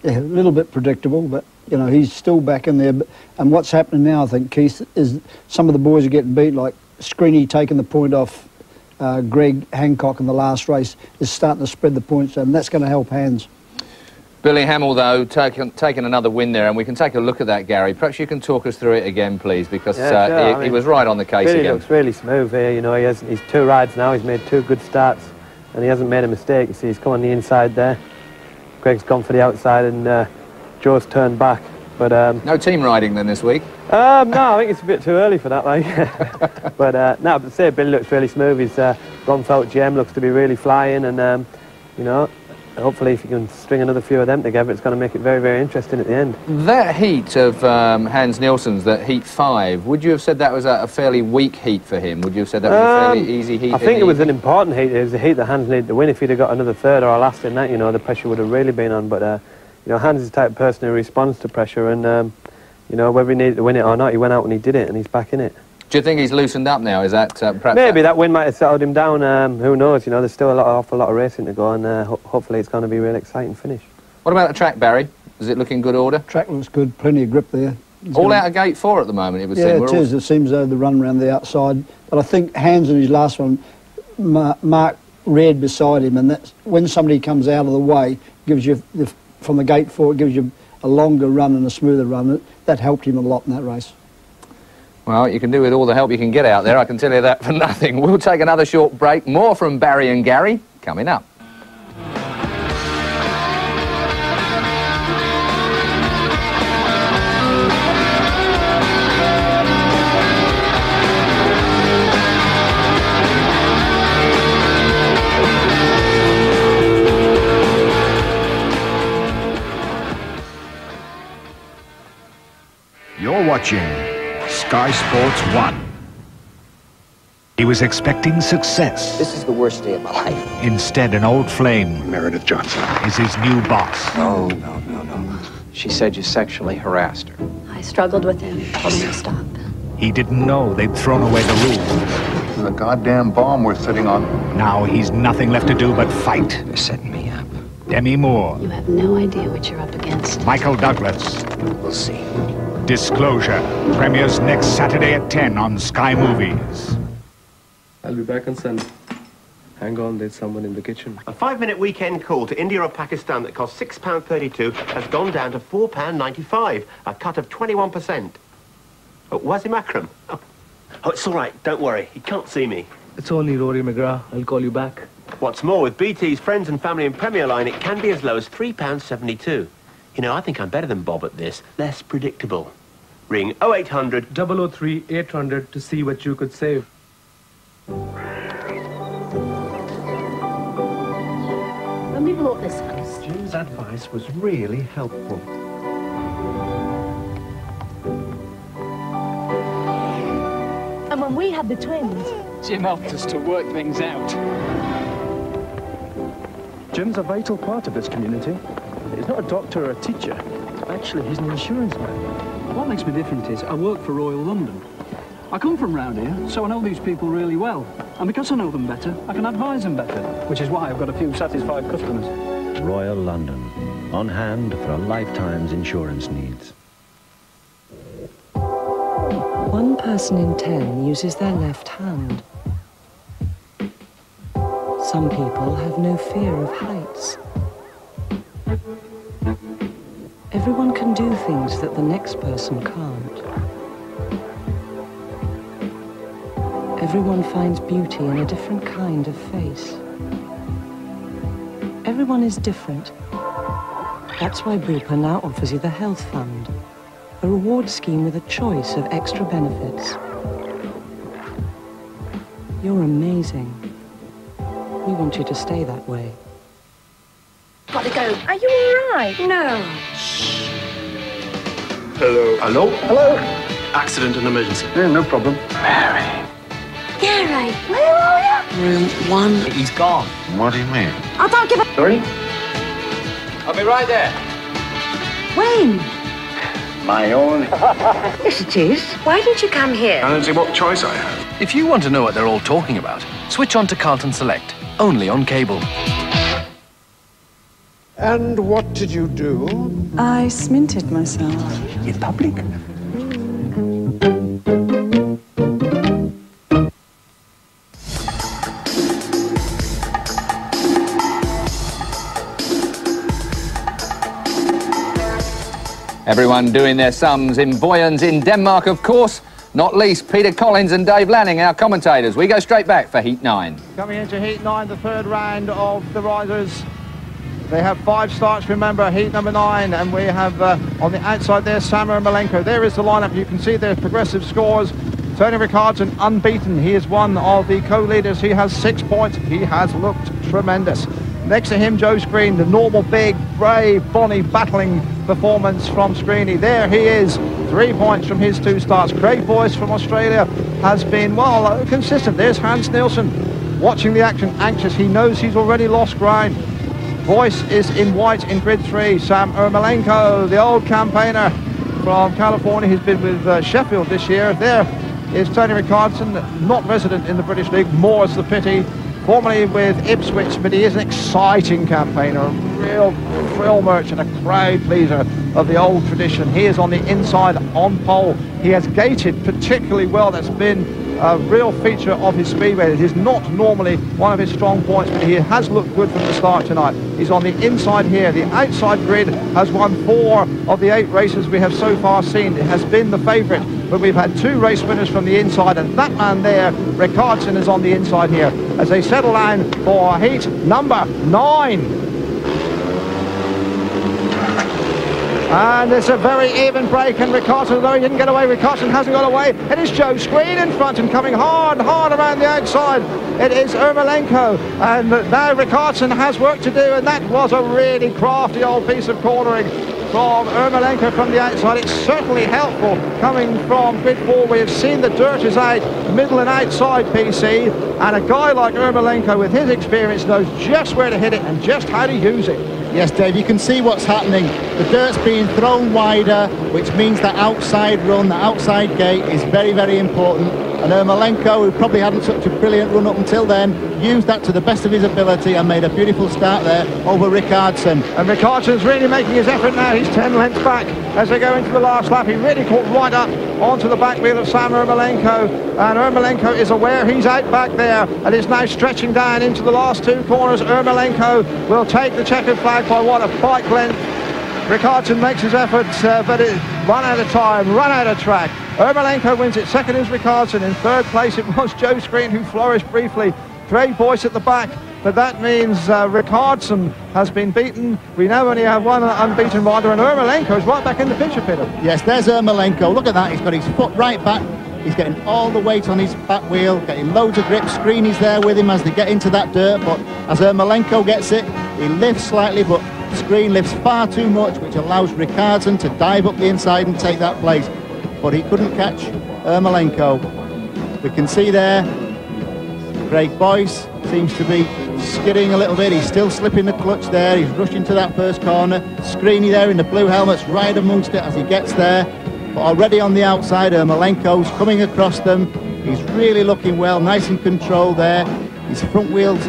Yeah, a little bit predictable, but you know, he's still back in there. And what's happening now, I think, Keith, is some of the boys are getting beat, like Screeny taking the point off Greg Hancock in the last race, is starting to spread the points, and that's going to help Hans. Billy Hamill, though, taking another win there, and we can take a look at that, Gary. Perhaps you can talk us through it again, please, because sure. He was right on the case Billy again. Looks really smooth here, you know, he's 2 rides now, he's made 2 good starts, and he hasn't made a mistake. You see, he's come on the inside there. Greg's gone for the outside, and Joe's turned back. But no team riding then this week? No, I think it's a bit too early for that, like. But no, but say Billy looks really smooth. His Ronfelt gem looks to be really flying, and you know, hopefully if you can string another few of them together, it's going to make it very, very interesting at the end. That heat of Hans Nielsen's, that heat 5, would you have said that was a fairly weak heat for him? Would you have said that was a fairly easy heat? I think it was an important heat. It was a heat that Hans needed to win. If he'd have got another 3rd or a last in that, you know, the pressure would have really been on. But you know, Hans is the type of person who responds to pressure, and you know, whether he needed to win it or not, he went out and he did it, and he's back in it. Do you think he's loosened up now? Is that perhaps... Maybe that win might have settled him down. Who knows? You know, there's still an awful lot of racing to go, and hopefully it's going to be a real exciting finish. What about the track, Barry? Is it looking good order? Track looks good, plenty of grip there. All out of gate 4 at the moment, it would seem. Yeah, it is. It seems though the run around the outside. But I think Hans in his last one, Mark reared beside him, and that's when somebody comes out of the way, gives you, from the gate 4, it gives you a longer run and a smoother run. That helped him a lot in that race. Well, you can do with all the help you can get out there, I can tell you that for nothing. We'll take another short break. More from Barry and Gary coming up. You're watching Sky Sports 1. He was expecting success. This is the worst day of my life. Instead, an old flame, Meredith Johnson, is his new boss. No. She said you sexually harassed her. I struggled with him, told him to stop. He didn't know they'd thrown away the rules. The goddamn bomb we're sitting on. Now he's nothing left to do but fight. They're setting me up. Demi Moore. You have no idea what you're up against. Michael Douglas. We'll see. Disclosure premieres next Saturday at 10 on Sky Movies. I'll be back on Sunday. Hang on, there's someone in the kitchen. A 5-minute weekend call to India or Pakistan that cost £6.32 has gone down to £4.95, a cut of 21%. Oh, Wazim Akram? Oh, it's all right, don't worry. He can't see me. It's only Rory McGrath. I'll call you back. What's more, with BT's Friends and Family and Premier line, it can be as low as £3.72. You know, I think I'm better than Bob at this. Less predictable. Ring 0800 003 800 to see what you could save. When we bought this house, Jim's advice was really helpful. and when we had the twins, Jim helped us to work things out. Jim's a vital part of this community. He's not a doctor or a teacher. Actually, he's an insurance man. What makes me different is I work for Royal London. I come from round here, so I know these people really well. And because I know them better, I can advise them better, which is why I've got a few satisfied customers. Royal London, on hand for a lifetime's insurance needs. 1 person in 10 uses their left hand. Some people have no fear of heights. Everyone can do things that the next person can't. Everyone finds beauty in a different kind of face. Everyone is different. That's why Bupa now offers you the Health Fund, a reward scheme with a choice of extra benefits. You're amazing. We want you to stay that way. gotta go. Are you all right? No. Hello. Hello? Hello. Accident and emergency. Yeah, no problem. Mary. Gary, where are you? Room 1. He's gone. What do you mean? I don't give a... Sorry? I'll be right there. When? My own. Yes, it is. Why didn't you come here? I don't see what choice I have. If you want to know what they're all talking about, switch on to Carlton Select, only on cable. And what did you do? I sminted myself. In public? Everyone doing their sums in Vojens in Denmark, of course. Not least Peter Collins and Dave Lanning, our commentators. We go straight back for Heat 9. Coming into Heat 9, the third round of the Risers. They have 5 starts, remember, Heat number 9, and we have on the outside there, Sam Ermolenko. There is the lineup. You can see their progressive scores. Tony Ricardson unbeaten. He is one of the co-leaders. He has 6 points. He has looked tremendous. Next to him, Joe Screen, the normal big, brave, bonny, battling performance from Screeny. There he is, 3 points from his 2 starts. Craig Boyce from Australia has been, well, consistent. There's Hans Nielsen, watching the action, anxious. He knows he's already lost ground. Boyce is in white in grid 3. Sam Ermolenko, the old campaigner from California, he's been with Sheffield this year. There is Tony Ricardson, not resident in the British League, more's the pity. Formerly with Ipswich, but he is an exciting campaigner, a real thrill merchant, a crowd pleaser of the old tradition. He is on the inside on pole. He has gated particularly well. That's been a real feature of his Speedway. It is not normally one of his strong points, but he has looked good from the start tonight. He's on the inside here. The outside grid has won 4 of the 8 races we have so far seen. It has been the favourite, but we've had 2 race winners from the inside, and that man there, Ricardson, is on the inside here as they settle down for heat number 9. And it's a very even break, and Ricardson, though he didn't get away, Ricardson hasn't got away. It is Joe Screen in front and coming hard around the outside. It is Ermolenko, and now Ricardson has work to do, and that was a really crafty old piece of cornering from Ermolenko from the outside. It's certainly helpful coming from grid 4. We have seen the dirt is out, middle and outside PC, and a guy like Ermolenko with his experience knows just where to hit it and just how to use it. Yes, Dave, you can see what's happening. The dirt's being thrown wider, which means that outside run, the outside gate is very, very important. And Ermolenko, who probably hadn't such a brilliant run up until then, used that to the best of his ability and made a beautiful start there over Ricardson. And Ricardson's really making his effort now. He's 10 lengths back as they go into the last lap. He really caught right up onto the back wheel of Sam Ermolenko. And Ermolenko is aware he's out back there and is now stretching down into the last 2 corners. Ermolenko will take the checkered flag by what, a bike length. Ricardson makes his efforts, but it run out of time, run out of track. Ermolenko wins it. Second is Ricardson. In third place it was Joe Screen, who flourished briefly. Craig Boyce at the back, but that means Ricardson has been beaten. We now only have one unbeaten rider, and Ermolenko is right back in the picture, Peter. Yes, there's Ermolenko. Look at that. He's got his foot right back. He's getting all the weight on his back wheel, getting loads of grip. Screeny's there with him as they get into that dirt, but as Ermolenko gets it, he lifts slightly, but Screen lifts far too much, which allows Ricardson to dive up the inside and take that place. But he couldn't catch Ermolenko. We can see there, Craig Boyce seems to be skidding a little bit. He's still slipping the clutch there. He's rushing to that first corner. Screeny there in the blue helmet's right amongst it as he gets there. But already on the outside, Ermolenko's coming across them. He's really looking well, nice and controlled there. His front wheels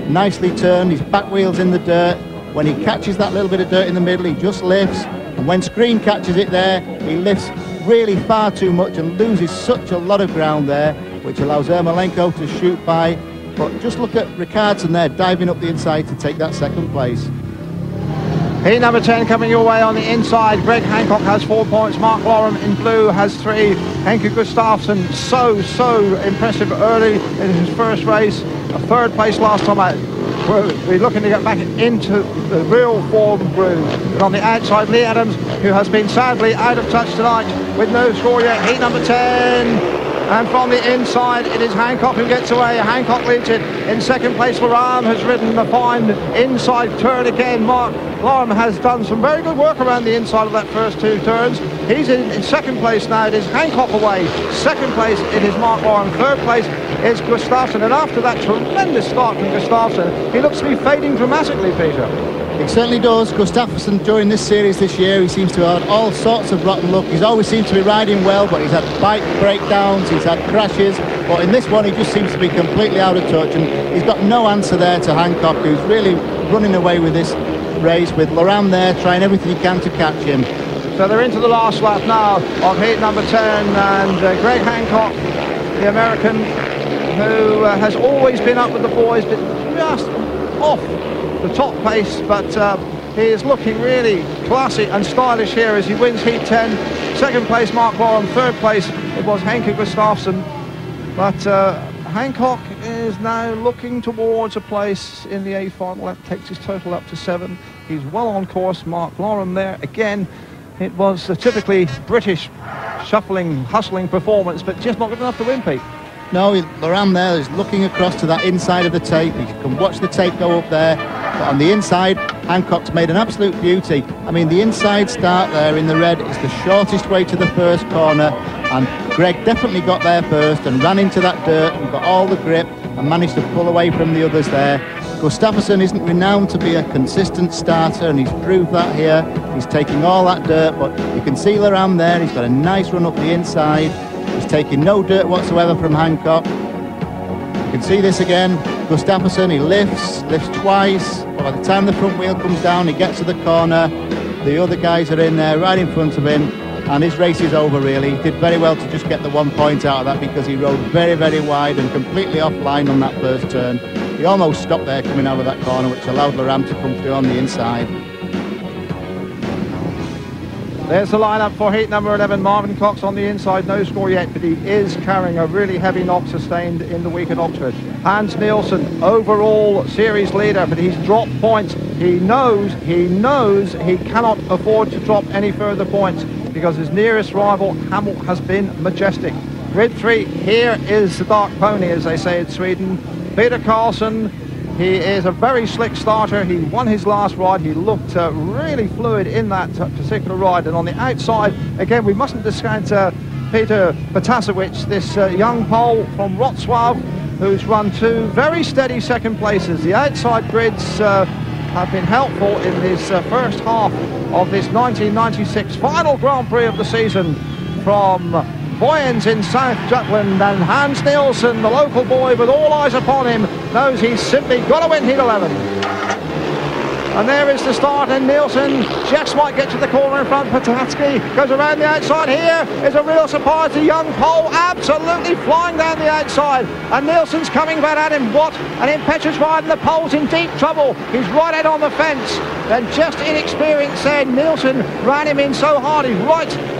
nicely turned, his back wheels in the dirt. When he catches that little bit of dirt in the middle, he just lifts. And when Screen catches it there, he lifts really far too much and loses such a lot of ground there, which allows Ermolenko to shoot by. But just look at Ricardson there, diving up the inside to take that second place. Heat number 10 coming your way on the inside. Greg Hancock has 4 points. Mark Loram in blue has 3. Henke Gustafsson so impressive early in his first race. A third place last time out. We're looking to get back into the real form groove. And on the outside, Lee Adams, who has been sadly out of touch tonight with no score yet. Heat number 10. And from the inside, it is Hancock who gets away. Hancock leads it. In second place, Loram has ridden a fine inside turn again. Mark Loram has done some very good work around the inside of that first 2 turns. He's in second place now. It is Hancock away. Second place, it is Mark Loram. Third place is Gustafsson. And after that tremendous start from Gustafsson, he looks to be fading dramatically, Peter. He certainly does. Gustafsson during this series this year, he seems to have had all sorts of rotten luck. He's always seemed to be riding well, but he's had bike breakdowns, he's had crashes. But in this one, he just seems to be completely out of touch, and he's got no answer there to Hancock, who's really running away with this race, with Loram there trying everything he can to catch him. So they're into the last lap now of heat number 10, and Greg Hancock, the American, who has always been up with the boys, but just off the top pace, but he is looking really classy and stylish here as he wins heat 10. Second place, Mark Loram. Third place, it was Henke Gustafsson. But Hancock is now looking towards a place in the A final. That takes his total up to 7. He's well on course. Mark Loram there again. It was a typically British shuffling, hustling performance, but just not good enough to win, Pete. No, Loram there is looking across to that inside of the tape. He can watch the tape go up there. But on the inside, Hancock's made an absolute beauty. I mean, the inside start there in the red is the shortest way to the first corner. And Greg definitely got there first and ran into that dirt and got all the grip and managed to pull away from the others there. Gustafsson isn't renowned to be a consistent starter, and he's proved that here. He's taking all that dirt, but you can see Loram there. He's got a nice run up the inside. He's taking no dirt whatsoever from Hancock. You can see this again. Gustafsson, he lifts twice. By the time the front wheel comes down, he gets to the corner. The other guys are in there right in front of him, and his race is over really. He did very well to just get the 1 point out of that, because he rode very wide and completely offline on that first turn. He almost stopped there coming out of that corner, which allowed Loram to come through on the inside. There's the lineup for heat number 11. Marvin Cox on the inside, no score yet, but he is carrying a really heavy knock sustained in the week at Oxford. Hans Nielsen, overall series leader, but he's dropped points. He knows he cannot afford to drop any further points, because his nearest rival, Hamill, has been majestic. Grid 3, here is the dark pony, as they say in Sweden. Peter Carlson, he is a very slick starter. He won his last ride. He looked really fluid in that particular ride. And on the outside, again, we mustn't discount Peter Potasewicz, this young Pole from Wrocław, who's run 2 very steady second places. The outside grids have been helpful in this first half of this 1996 final Grand Prix of the season, from Vojens in South Jutland, and Hans Nielsen, the local boy with all eyes upon him, knows he's simply got to win heat 11. And there is the start, and Nielsen just might get to the corner in front. Potasewicz goes around the outside. Here is a real surprise. The young Pole absolutely flying down the outside, and Nielsen's coming back at him. What an impetuous ride, and the Pole's in deep trouble. He's right out on the fence. Then just inexperienced there, Nielsen ran him in so hard. He's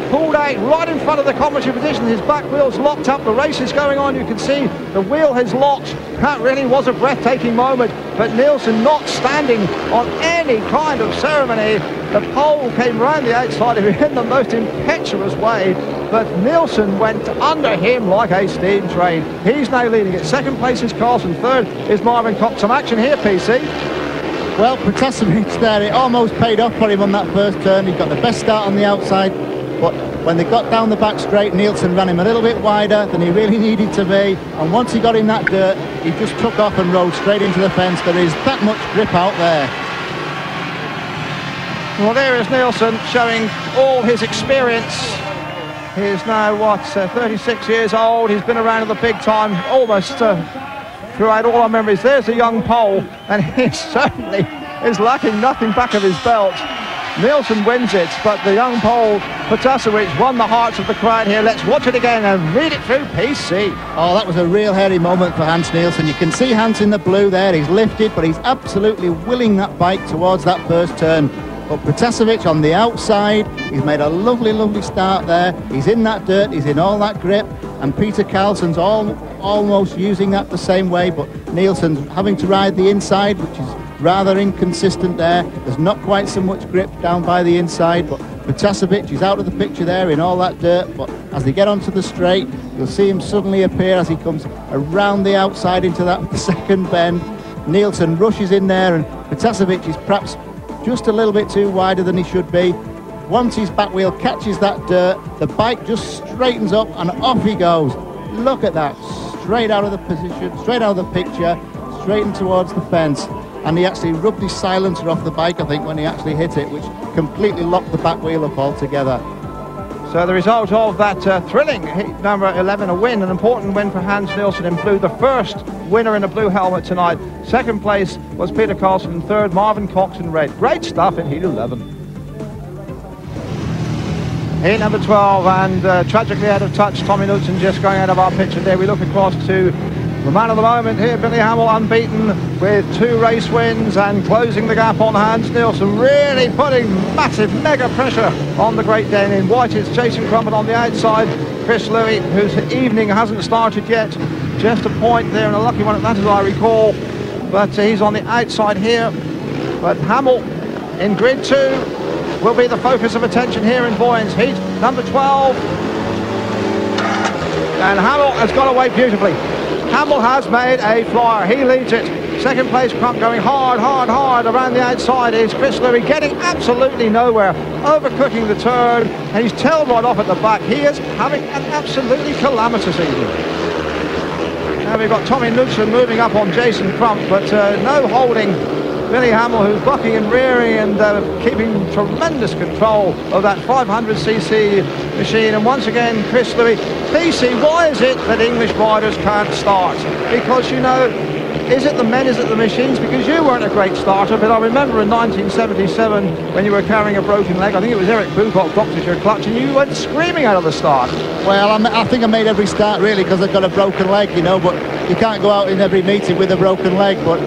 pulled out right in front of the commentary position. His back wheel's locked up. The race is going on. You can see the wheel has locked. That really was a breathtaking moment, but Nielsen not standing on any kind of ceremony. The pole came round the outside of him in the most impetuous way, but Nielsen went under him like a steam train. He's now leading it. Second place is Carlson, third is Marvin Cox. Some action here, PC. Well, Protasevich there, it almost paid off for him on that first turn. He got the best start on the outside, but when they got down the back straight, Nielsen ran him a little bit wider than he really needed to be, and once he got in that dirt, he just took off and rode straight into the fence. There is that much grip out there. Well, there is Nielsen showing all his experience. He is now, 36 years old. He's been around at the big time almost throughout all our memories. There's a young Pole, and he certainly is lacking nothing back of his belt. Nielsen wins it, but the young Pole, Protasevich, won the hearts of the crowd here. Let's watch it again and read it through PC. Oh, that was a real hairy moment for Hans Nielsen. You can see Hans in the blue there. He's lifted, but he's absolutely willing that bike towards that first turn. But Protasevich on the outside, he's made a lovely, lovely start there. He's in that dirt, he's in all that grip, and Peter Carlson's almost using that the same way, but Nielsen's having to ride the inside, which is rather inconsistent there. There's not quite so much grip down by the inside, but Protasevich is out of the picture there in all that dirt, but as they get onto the straight, you'll see him suddenly appear as he comes around the outside into that second bend. Nielsen rushes in there, and Protasevich is perhaps just a little bit too wider than he should be. Once his back wheel catches that dirt, the bike just straightens up and off he goes. Look at that, straight out of the position, straight out of the picture, straight in towards the fence. And he actually rubbed his silencer off the bike, I think, when he actually hit it, which completely locked the back wheel up altogether. So the result of that thrilling heat number 11, a win, an important win for Hans Nielsen in blue, the first winner in a blue helmet tonight. Second place was Peter Carlson, and third Marvin Cox in red. Great stuff in heat 11. Heat number 12, and tragically out of touch, Tommy Knudsen just going out of our picture there. We look across to the man of the moment here, Billy Hamill, unbeaten with 2 race wins and closing the gap on Hans Nielsen, really putting massive mega pressure on the Great Dane. In white it's Jason Crumpet on the outside, Chris Louis, whose evening hasn't started yet, just a point there and a lucky one at that as I recall, but he's on the outside here. But Hamill in grid 2 will be the focus of attention here in Vojens, heat number 12, and Hamill has got away beautifully. Hamill has made a flyer. He leads it. Second place, Crump going hard, hard, hard. Around the outside is Chris Louis, getting absolutely nowhere, overcooking the turn, and he's tailed right off at the back. He is having an absolutely calamitous evening. Now we've got Tommy Knudsen moving up on Jason Crump, but no holding Billy Hamill, who's bucking and rearing and keeping tremendous control of that 500cc machine. And once again, Chris Louis. PC, why is it that English riders can't start? Because, you know, is it the men, is it the machines? Because you weren't a great starter, but I remember in 1977 when you were carrying a broken leg, I think it was Eric Bucock doctored your clutch, and you went screaming out of the start. Well, I think I made every start really because I've got a broken leg, you know, but you can't go out in every meeting with a broken leg. But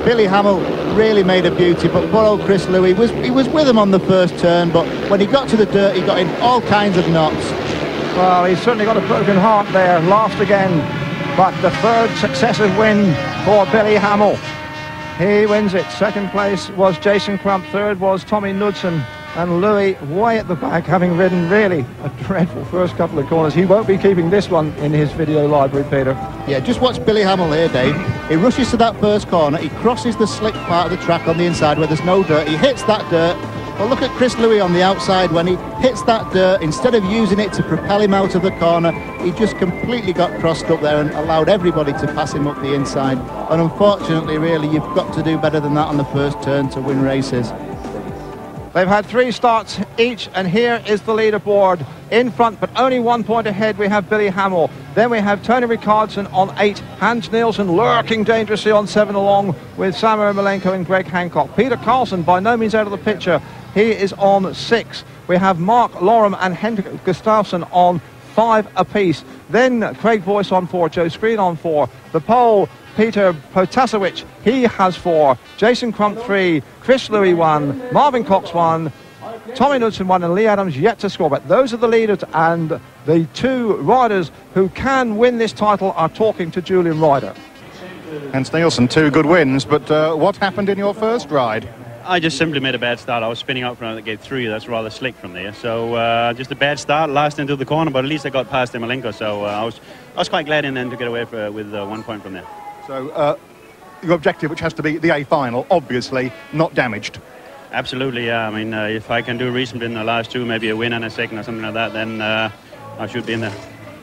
Billy Hamill really made a beauty, but poor old Chris Louis, he was with him on the first turn, but when he got to the dirt, he got in all kinds of knots. Well, he's certainly got a broken heart there, lost again, but the third successive win for Billy Hamill. He wins it. Second place was Jason Crump, third was Tommy Knudsen, and Louis way at the back, having ridden really a dreadful first couple of corners. He won't be keeping this one in his video library, Peter. Yeah, just watch Billy Hamill here, Dave. He rushes to that first corner, he crosses the slick part of the track on the inside where there's no dirt, he hits that dirt. Well, look at Chris Louis on the outside. When he hits that dirt, instead of using it to propel him out of the corner, he just completely got crossed up there and allowed everybody to pass him up the inside. And unfortunately, really, you've got to do better than that on the first turn to win races. They've had 3 starts each, and here is the leaderboard. In front, but only 1 point ahead, we have Billy Hamill. Then we have Tony Ricardson on 8. Hans Nielsen lurking dangerously on 7, along with Sam Ermolenko and Greg Hancock. Peter Carlson, by no means out of the picture. He is on 6. We have Mark Lorem and Henrik Gustafsson on 5 apiece. Then Craig Boyce on 4, Joe Screen on 4. The pole, Peter Protasevich, he has 4. Jason Crump 3, Chris Louis 1, Marvin Cox 1, Tommy Knudsen 1, and Lee Adams yet to score. But those are the leaders, and the 2 riders who can win this title are talking to Julian Ryder. Hans Nielsen, 2 good wins, but what happened in your first ride? I just simply made a bad start. I was spinning out from gate 3. That's rather slick from there. So just a bad start, last into the corner, but at least I got past Ermolenko. So I was quite glad in the end to get away with 1 point from there. So your objective, which has to be the A final, obviously not damaged. Absolutely, yeah. I mean, if I can do reasonably in the last 2, maybe a win and a second or something like that, then I should be in there.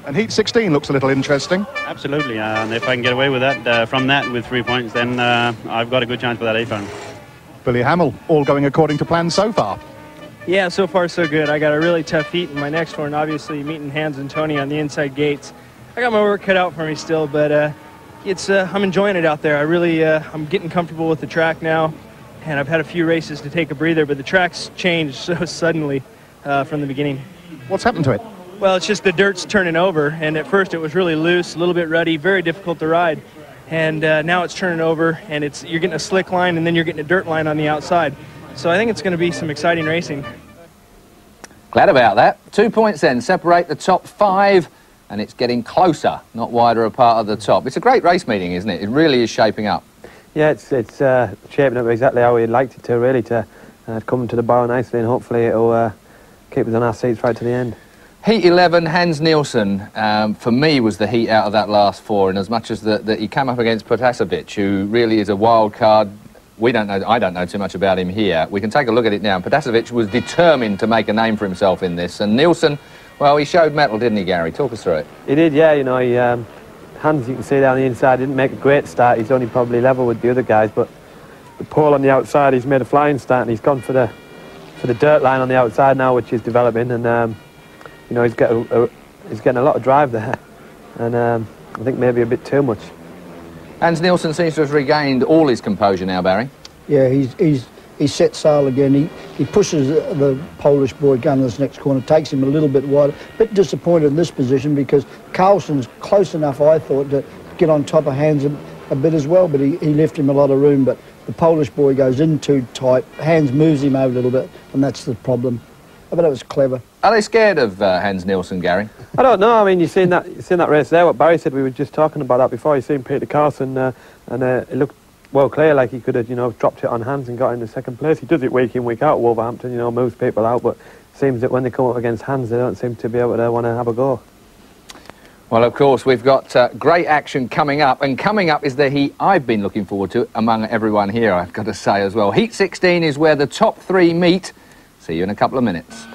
And Heat 16 looks a little interesting. Absolutely, and if I can get away with that, from that with 3 points, then I've got a good chance for that A final. Billy Hamill, all going according to plan so far. Yeah, so far so good. I got a really tough heat in my next one, obviously meeting Hans and Tony on the inside gates. I got my work cut out for me still, but I'm enjoying it out there. I really, I'm getting comfortable with the track now, and I've had a few races to take a breather, but the track's changed so suddenly from the beginning. What's happened to it? Well, it's just the dirt's turning over, and at first it was really loose, a little bit ruddy, very difficult to ride. And now it's turning over, and you're getting a slick line, and then you're getting a dirt line on the outside. So I think it's going to be some exciting racing. Glad about that. 2 points then separate the top 5, and it's getting closer, not wider apart of the top. It's a great race meeting, isn't it? It really is shaping up. Yeah, it's shaping up exactly how we liked it to, really, to come to the bar nicely, and hopefully it'll keep us on our seats right to the end. Heat 11, Hans Nielsen, for me, was the heat out of that last 4, and as much as that he came up against Protasevich, who really is a wild card. I don't know too much about him here. We can take a look at it now. Protasevich was determined to make a name for himself in this, and Nielsen, well, he showed mettle, didn't he, Gary? Talk us through it. He did, yeah. You know, Hans, you can see down the inside, didn't make a great start. He's only probably level with the other guys, but the Paul on the outside, he's made a flying start, and he's gone for the dirt line on the outside now, which is developing, and you know, he's getting a lot of drive there, and I think maybe a bit too much. Hans Nielsen seems to have regained all his composure now, Barry. Yeah, he's set sail again. He pushes the Polish boy going to this next corner, takes him a little bit wide. A bit disappointed in this position because Carlson's close enough, I thought, to get on top of Hans a bit as well, but he left him a lot of room. But the Polish boy goes in too tight. Hans moves him over a little bit, and that's the problem. But it was clever. Are they scared of Hans Nielsen, Gary? I don't know. I mean, you've seen that race there. What Barry said, we were just talking about that before. You've seen Peter Carlson, and it looked well clear, like he could have, you know, dropped it on Hans and got into second place. He does it week in, week out. Wolverhampton, you know, moves people out, but it seems that when they come up against Hans, they don't seem to be able to want to have a go. Well, of course, we've got great action coming up, and coming up is the heat I've been looking forward to among everyone here, I've got to say as well. Heat 16 is where the top 3 meet. See you in a couple of minutes.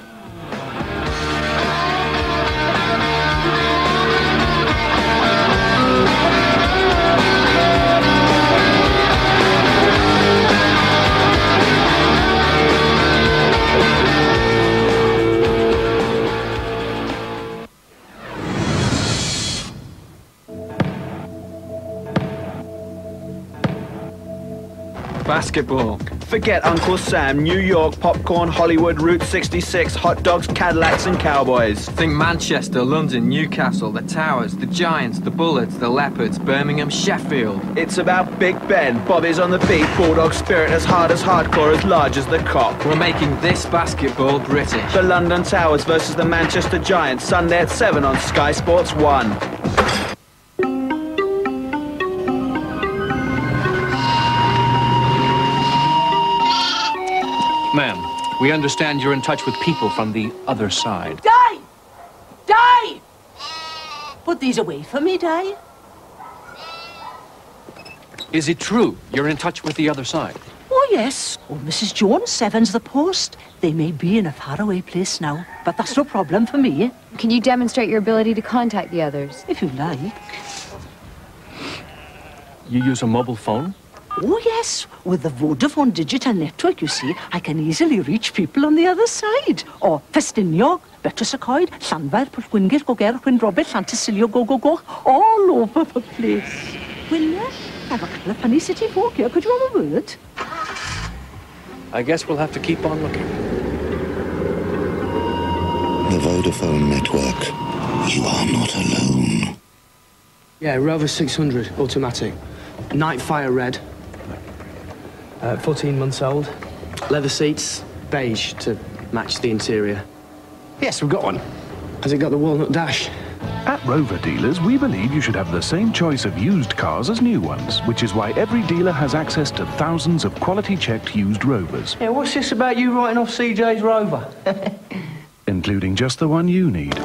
Basketball. Forget Uncle Sam, New York, popcorn, Hollywood, Route 66, hot dogs, Cadillacs and cowboys. Think Manchester, London, Newcastle, the Towers, the Giants, the Bullets, the Leopards, Birmingham, Sheffield. It's about Big Ben, Bobby's on the beat, Bulldog spirit as hard as hardcore, as large as the cock. We're making this basketball British. The London Towers versus the Manchester Giants, Sunday at 7 on Sky Sports 1. Ma'am, we understand you're in touch with people from the other side. Die! Die! Put these away for me, Die. Is it true you're in touch with the other side? Oh, yes. Oh, Mrs. Jones, 7's the post. They may be in a faraway place now, but that's no problem for me. Can you demonstrate your ability to contact the others? If you like. You use a mobile phone? Oh, yes. With the Vodafone digital network, you see, I can easily reach people on the other side. Or Festiniog, Betrasacoid, Llanfair, Pwllgwyngyll, Goger, Gwynrobert, Llantysilio, go, all over the place. Will you? I have a couple of funny city folk here. Could you have a word? I guess we'll have to keep on looking. The Vodafone network. You are not alone. Yeah, Rover 600, automatic. Nightfire red. 14 months old. Leather seats, beige to match the interior. Yes, we've got one. Has it got the walnut dash? At Rover dealers, we believe you should have the same choice of used cars as new ones, which is why every dealer has access to thousands of quality-checked used Rovers. Yeah, what's this about you writing off CJ's Rover? Including just the one you need.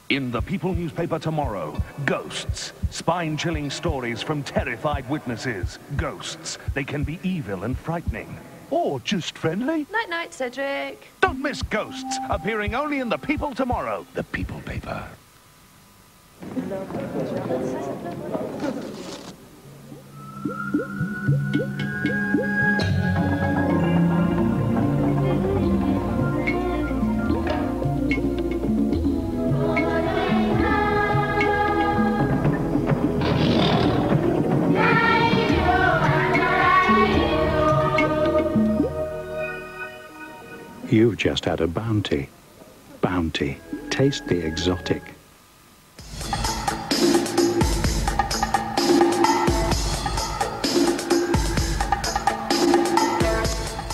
In the People newspaper tomorrow, ghosts. Spine-chilling stories from terrified witnesses. Ghosts. They can be evil and frightening. Or just friendly. Night-night, Cedric. Don't miss Ghosts, appearing only in the People tomorrow. The People paper. You've just had a bounty. Bounty. Taste the exotic.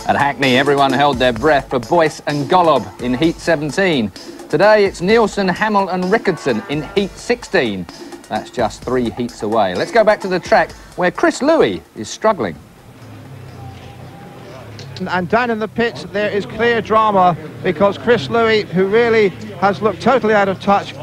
At Hackney, everyone held their breath for Boyce and Golob in Heat 17. Today, it's Nielsen, Hamill and Rickardson in Heat 16. That's just 3 heats away. Let's go back to the track where Chris Louis is struggling. And down in the pits there is clear drama because Chris Louis, who really has looked totally out of touch,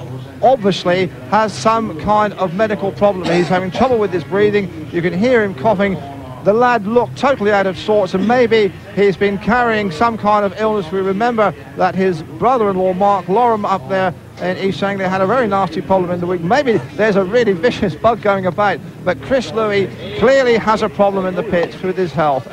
obviously has some kind of medical problem. He's having trouble with his breathing. You can hear him coughing. The lad looked totally out of sorts, and maybe he's been carrying some kind of illness. We remember that his brother-in-law Mark Lorham up there in East Anglia had a very nasty problem in the week. Maybe there's a really vicious bug going about, but Chris Louis clearly has a problem in the pits with his health.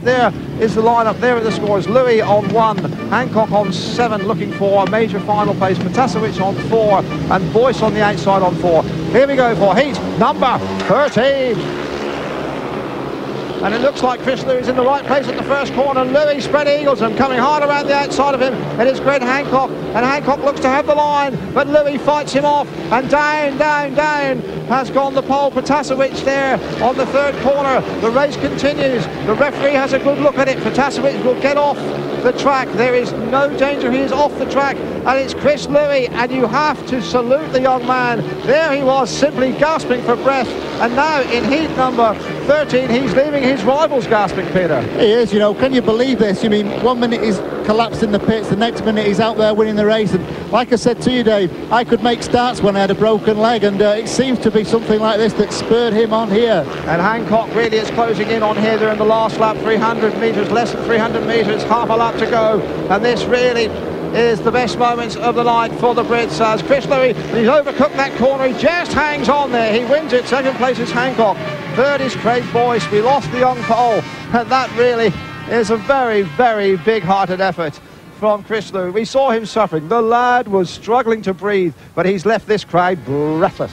There is the lineup. There are the scores. Louis on 1, Hancock on 7, looking for a major final place. Protasevich on 4, and Boyce on the outside on 4. Here we go for heat number 13. And it looks like Chris Louis is in the right place at the first corner. Louis spread eagles and coming hard around the outside of him. It is Greg Hancock, and Hancock looks to have the line, but Louis fights him off, and down has gone the pole. Protasevich there on the third corner. The race continues. The referee has a good look at it. Protasevich will get off the track. There is no danger. He is off the track, and it's Chris Louis, and you have to salute the young man. There he was, simply gasping for breath, and now in heat number 13 he's leaving his rivals gasping, Peter. He is, you know. Can you believe this? You mean, 1 minute he's collapsed in the pits, the next minute he's out there winning the race, and like I said to you, Dave, I could make starts when I had a broken leg, and it seems to be something like this that spurred him on here. And Hancock really is closing in on here. They're in the last lap, 300 metres, less than 300 metres, half a lap to go, and this really is the best moments of the night for the Brits as Chris Louis, he's overcooked that corner, he just hangs on there, he wins it. Second place is Hancock, third is Craig Boyce. We lost the young pole, and that really is a very, very big-hearted effort from Chris Louis. We saw him suffering. The lad was struggling to breathe, but he's left this crowd breathless.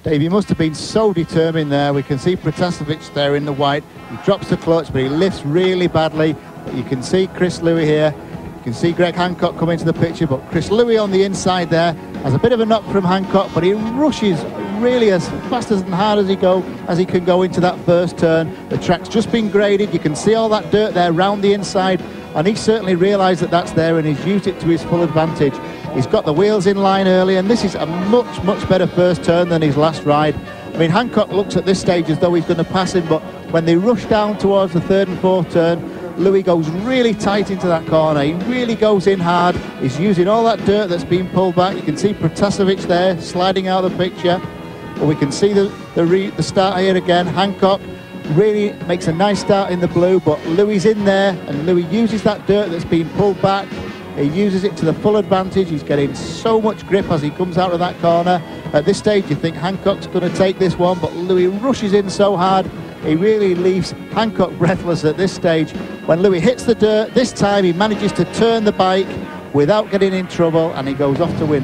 Dave, he must have been so determined there. We can see Protasevich there in the white. He drops the clutch, but he lifts really badly. But you can see Chris Louis here. You can see Greg Hancock come into the picture, but Chris Louis on the inside there has a bit of a knock from Hancock, but he rushes really as fast and hard as he can go into that first turn. The track's just been graded. You can see all that dirt there round the inside, and he certainly realised that that's there, and he's used it to his full advantage. He's got the wheels in line early, and this is a much, much better first turn than his last ride. I mean, Hancock looks at this stage as though he's going to pass him, but when they rush down towards the third and fourth turn, Louis goes really tight into that corner. He really goes in hard. He's using all that dirt that's been pulled back. You can see Protasevich there sliding out of the picture. But we can see the start here again. Hancock really makes a nice start in the blue, but Louis in there, and Louis uses that dirt that's been pulled back. He uses it to the full advantage. He's getting so much grip as he comes out of that corner. At this stage, you think Hancock's going to take this one, but Louis rushes in so hard, he really leaves Hancock breathless at this stage. When Louis hits the dirt, this time he manages to turn the bike without getting in trouble, and he goes off to win.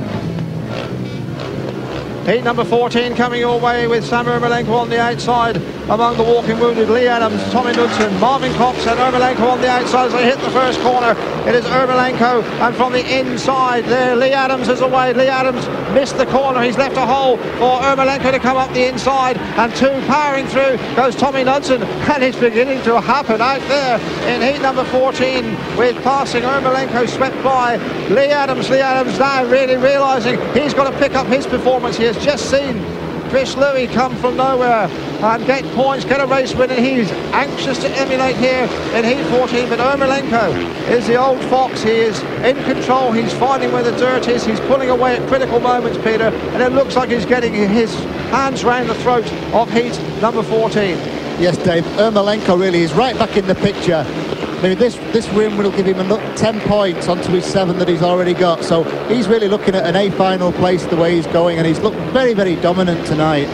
Heat number 14 coming your way with Ermolenko on the outside. among the walking wounded. Lee Adams, Tommy Knudsen, Marvin Cox and Ermolenko on the outside as they hit the first corner. It is Ermolenko, and from the inside there, Lee Adams is away. Lee Adams missed the corner. He's left a hole for Ermolenko to come up the inside, and powering through goes Tommy Knudsen, and it's beginning to happen out there in heat number 14 with passing Ermolenko swept by Lee Adams. Lee Adams now really realising he's got to pick up his performance. He has just seen Chris Louis come from nowhere and get points, get a race win, and he's anxious to emulate here in heat 14. But Ermolenko is the old fox. He is in control. He's finding where the dirt is. He's pulling away at critical moments, Peter, and it looks like he's getting his hands round the throat of heat number 14. Yes, Dave, Ermolenko really is right back in the picture. I mean, this win will give him another 10 points onto his 7 that he's already got. So he's really looking at an A final place the way he's going, and he's looked very, very dominant tonight.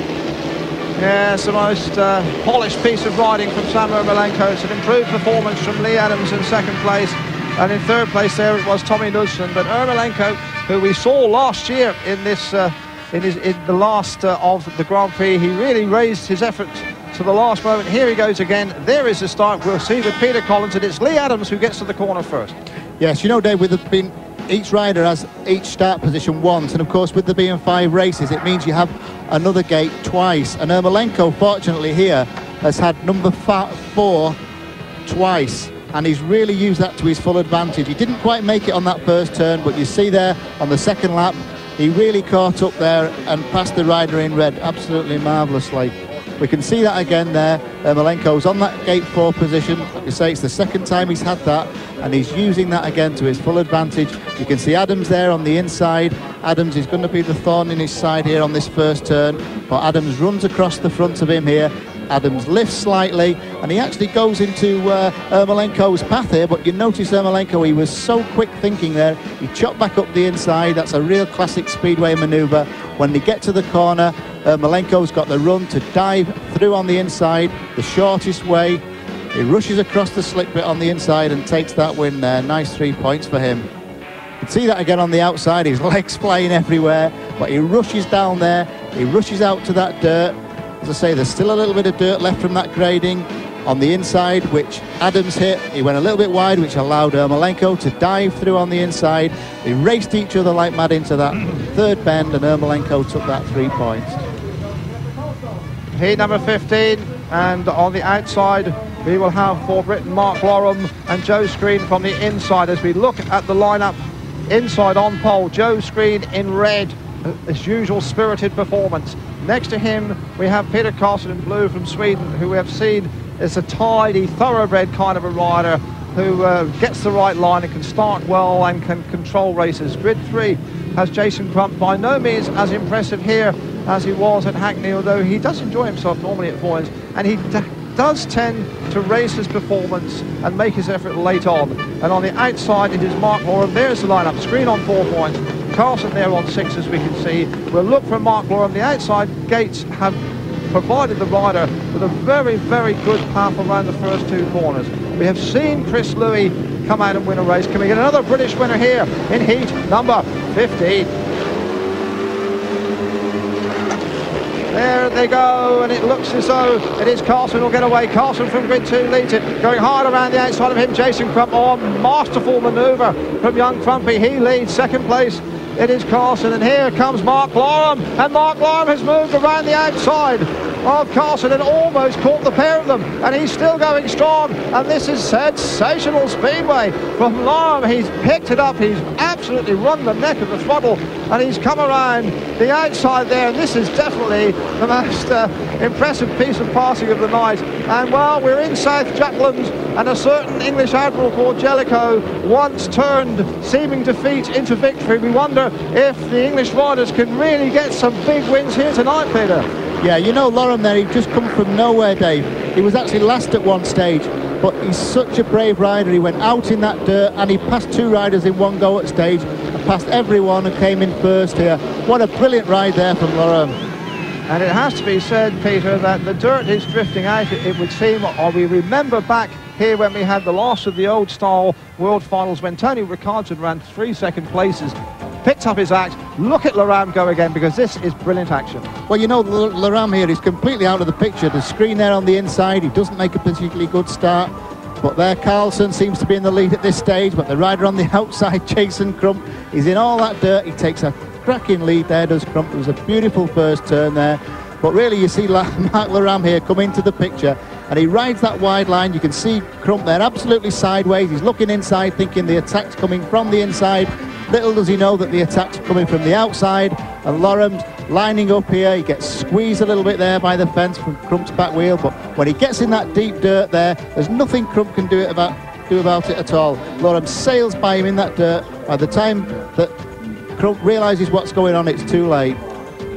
Yes, the most polished piece of riding from Sam Ermolenko. It's an improved performance from Lee Adams in second place, and in third place there it was Tommy Knudsen. But Ermolenko, who we saw last year in this in the last of the Grand Prix, he really raised his efforts to the last moment. Here he goes again. There is the start. We'll see with Peter Collins, and it's Lee Adams who gets to the corner first. Yes, you know, Dave, each rider has each start position once, and of course with there being 5 races, it means you have another gate twice, and Ermolenko fortunately here has had number 4 twice, and he's really used that to his full advantage. He didn't quite make it on that first turn, but you see there on the second lap he really caught up there and passed the rider in red absolutely marvellously. We can see that again there. Ermolenko's on that gate 4 position. Like you say, it's the second time he's had that, and he's using that again to his full advantage. You can see Adams there on the inside. Adams is going to be the thorn in his side here on this first turn, but Adams runs across the front of him here. Adams lifts slightly, and he actually goes into Ermolenko's path here, but you notice Ermolenko, he was so quick thinking there. He chopped back up the inside. That's a real classic Speedway manoeuvre. When they get to the corner, Ermolenko's got the run to dive through on the inside, the shortest way. He rushes across the slick bit on the inside and takes that win there. Nice 3 points for him. You can see that again on the outside. His legs flying everywhere, but he rushes down there. He rushes out to that dirt. As I say, there's still a little bit of dirt left from that grading on the inside, which Adams hit. He went a little bit wide, which allowed Ermolenko to dive through on the inside. They raced each other like mad into that third bend, and Ermolenko took that 3 points. Heat number 15, and on the outside we will have for Britain Mark Loram and Joe Screen from the inside. As we look at the lineup inside on pole, Joe Screen in red, as usual, spirited performance. Next to him we have Peter Carlson in blue from Sweden, who we have seen is a tidy, thoroughbred kind of a rider who gets the right line and can start well and can control races. Grid 3 has Jason Crump, by no means as impressive here as he was at Hackney, although he does enjoy himself normally at Vojens, and he does tend to raise his performance and make his effort late on. And on the outside it is Mark Loram. There's the lineup. Screen on 4 points, Carlson there on 6, as we can see. We'll look for Mark Loram. The outside gates have provided the rider with a very, very good path around the first 2 corners. We have seen Chris Louis come out and win a race. Can we get another British winner here in heat number 15? There they go, and it looks as though it is Carlson who'll get away. Carlson from grid 2 leads it, going hard around the outside of him. Jason Crump, oh, masterful manoeuvre from young Crumpy. He leads second place. It is Carlson, and here comes Mark Loram, and Mark Loram has moved around the outside of Carlson and almost caught the pair of them, and he's still going strong, and this is sensational Speedway from Loram. He's picked it up, he's absolutely run the neck of the throttle, and he's come around the outside there, and this is definitely the most impressive piece of passing of the night. And well, we're in South Jutland, and a certain English admiral called Jellicoe once turned seeming defeat into victory. We wonder if the English riders can really get some big wins here tonight, Peter. Yeah, you know, Loram there, he'd just come from nowhere, Dave. He was actually last at one stage, but he's such a brave rider. He went out in that dirt, and he passed 2 riders in one go at stage, and passed everyone and came in first here. What a brilliant ride there from Loram. And it has to be said, Peter, that the dirt is drifting out, it would seem, or we remember back here when we had the loss of the old style World Finals when Tony Ricardson ran 3 second places. picked up his act. Look at Laram go again, because this is brilliant action. Well, you know, Laram here is completely out of the picture. The screen there on the inside, he doesn't make a particularly good start. But there, Carlson seems to be in the lead at this stage, but the rider on the outside, Jason Crump, is in all that dirt. He takes a cracking lead there, does Crump. It was a beautiful first turn there. But really, you see Mark Laram here come into the picture, and he rides that wide line. You can see Crump there absolutely sideways. He's looking inside, thinking the attack's coming from the inside. Little does he know that the attack's coming from the outside, and Laram's lining up here. He gets squeezed a little bit there by the fence from Crump's back wheel, but when he gets in that deep dirt there, there's nothing Crump can do about it at all. Laram sails by him in that dirt. By the time that Crump realises what's going on, it's too late.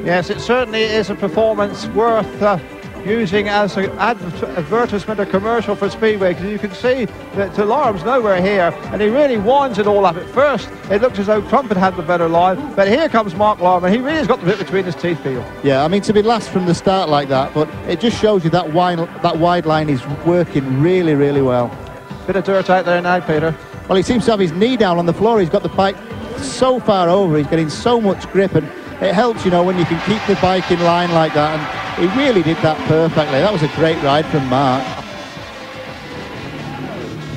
Yes, it certainly is a performance worth using as an advertisement or commercial for Speedway, because you can see that Laram's nowhere here, and he really winds it all up. At first, it looked as though Crump had the better line, but here comes Mark Laram, and he really has got the bit between his teeth, Peter. Yeah, I mean, to be last from the start like that, but it just shows you that wide line is working really, really well. Bit of dirt out there now, Peter. Well, he seems to have his knee down on the floor. He's got the bike so far over, he's getting so much grip, and it helps, you know, when you can keep the bike in line like that, and he really did that perfectly. That was a great ride from Mark.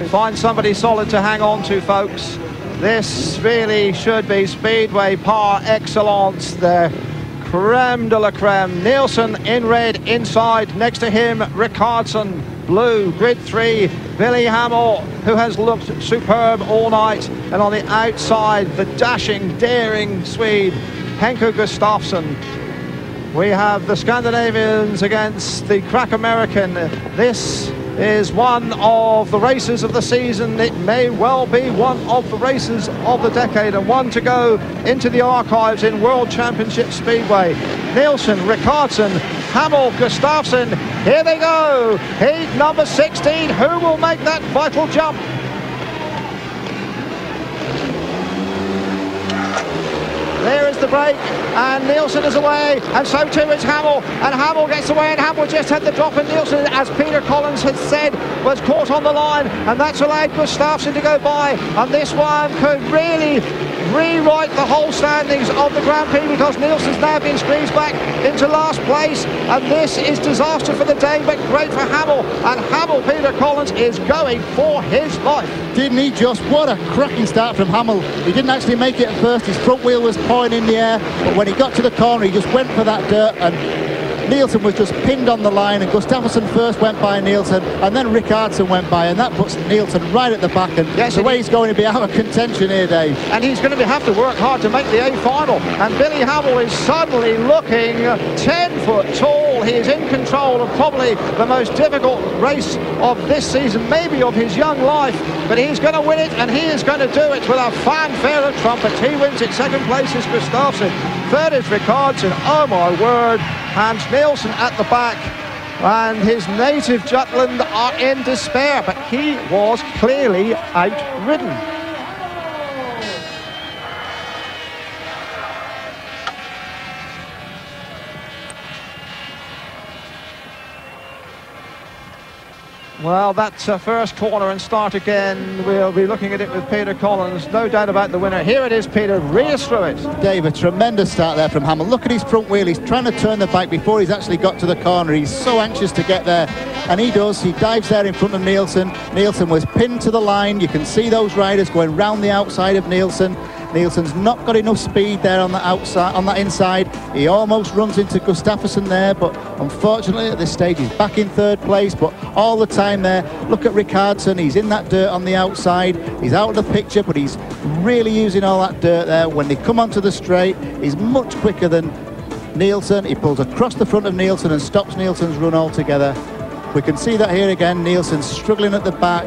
Find somebody solid to hang on to, folks. This really should be Speedway par excellence, the creme de la creme. Nielsen in red inside, next to him Rickardsson, blue, grid 3, Billy Hamill, who has looked superb all night, and on the outside the dashing, daring Swede Henko Gustafsson. We have the Scandinavians against the crack American. This is one of the races of the season. It may well be one of the races of the decade, and one to go into the archives in World Championship Speedway. Nielsen, Rickardsson, Hamill, Gustafsson, here they go. Heat number 16, who will make that vital jump? There is the break, and Nielsen is away, and so too is Hamill, and Hamill gets away, and Hamill just had the drop, and Nielsen, as Peter Collins had said, was caught on the line, and that's allowed Gustafsson to go by, and this one could really rewrite the whole standings of the Grand Prix, because Nielsen's now been squeezed back into last place, and this is disaster for the day, but great for Hamill, and Hamill, Peter Collins, is going for his life. Didn't he just? What a cracking start from Hamill. He didn't actually make it at first. His front wheel was pawing in the air, but when he got to the corner, he just went for that dirt, and Nielsen was just pinned on the line, and Gustafsson first went by Nielsen, and then Rickardsson went by, and that puts Nielsen right at the back, and yes, the way he's going to be out of contention here, Dave. And he's going to have to work hard to make the A final, and Billy Hamill is suddenly looking 10 foot tall. He is in control of probably the most difficult race of this season, maybe of his young life, but he's going to win it, and he is going to do it with a fanfare of trumpets. He wins it. Second place is Gustafsson, third is Rickardsson. Oh my word, Hans Nielsen at the back, and his native Jutland are in despair, but he was clearly outridden. Well, that's first corner and start again. We'll be looking at it with Peter Collins. No doubt about the winner. Here it is, Peter. Race through it. Dave, a tremendous start there from Hamill. Look at his front wheel. He's trying to turn the bike before he's actually got to the corner. He's so anxious to get there. And he does. He dives there in front of Nielsen. Nielsen was pinned to the line. You can see those riders going round the outside of Nielsen. Nielsen's not got enough speed there on the outside, on that inside. He almost runs into Gustafsson there, but unfortunately at this stage he's back in third place. But all the time there, look at Rickardsson. He's in that dirt on the outside. He's out of the picture, but he's really using all that dirt there. When they come onto the straight, he's much quicker than Nielsen. He pulls across the front of Nielsen and stops Nielsen's run altogether. We can see that here again. Nielsen's struggling at the back.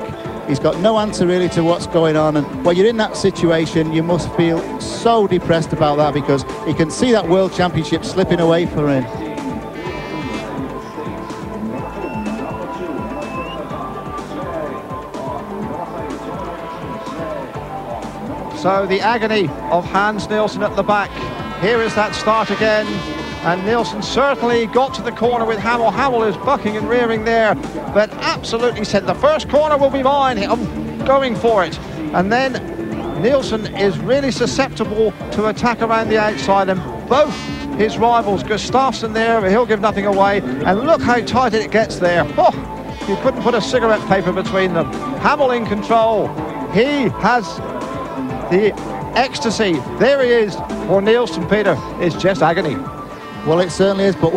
He's got no answer really to what's going on, and when you're in that situation, you must feel so depressed about that, because you can see that World Championship slipping away for him. So the agony of Hans Nielsen at the back. Here is that start again. And Nielsen certainly got to the corner with Hamill. Hamill is bucking and rearing there, but absolutely said, the first corner will be mine. I'm going for it. And then Nielsen is really susceptible to attack around the outside, and both his rivals, Gustafsson there, he'll give nothing away, and look how tight it gets there. Oh, you couldn't put a cigarette paper between them. Hamill in control. He has the ecstasy. There he is. For Nielsen, Peter, it's just agony. Well, it certainly is, but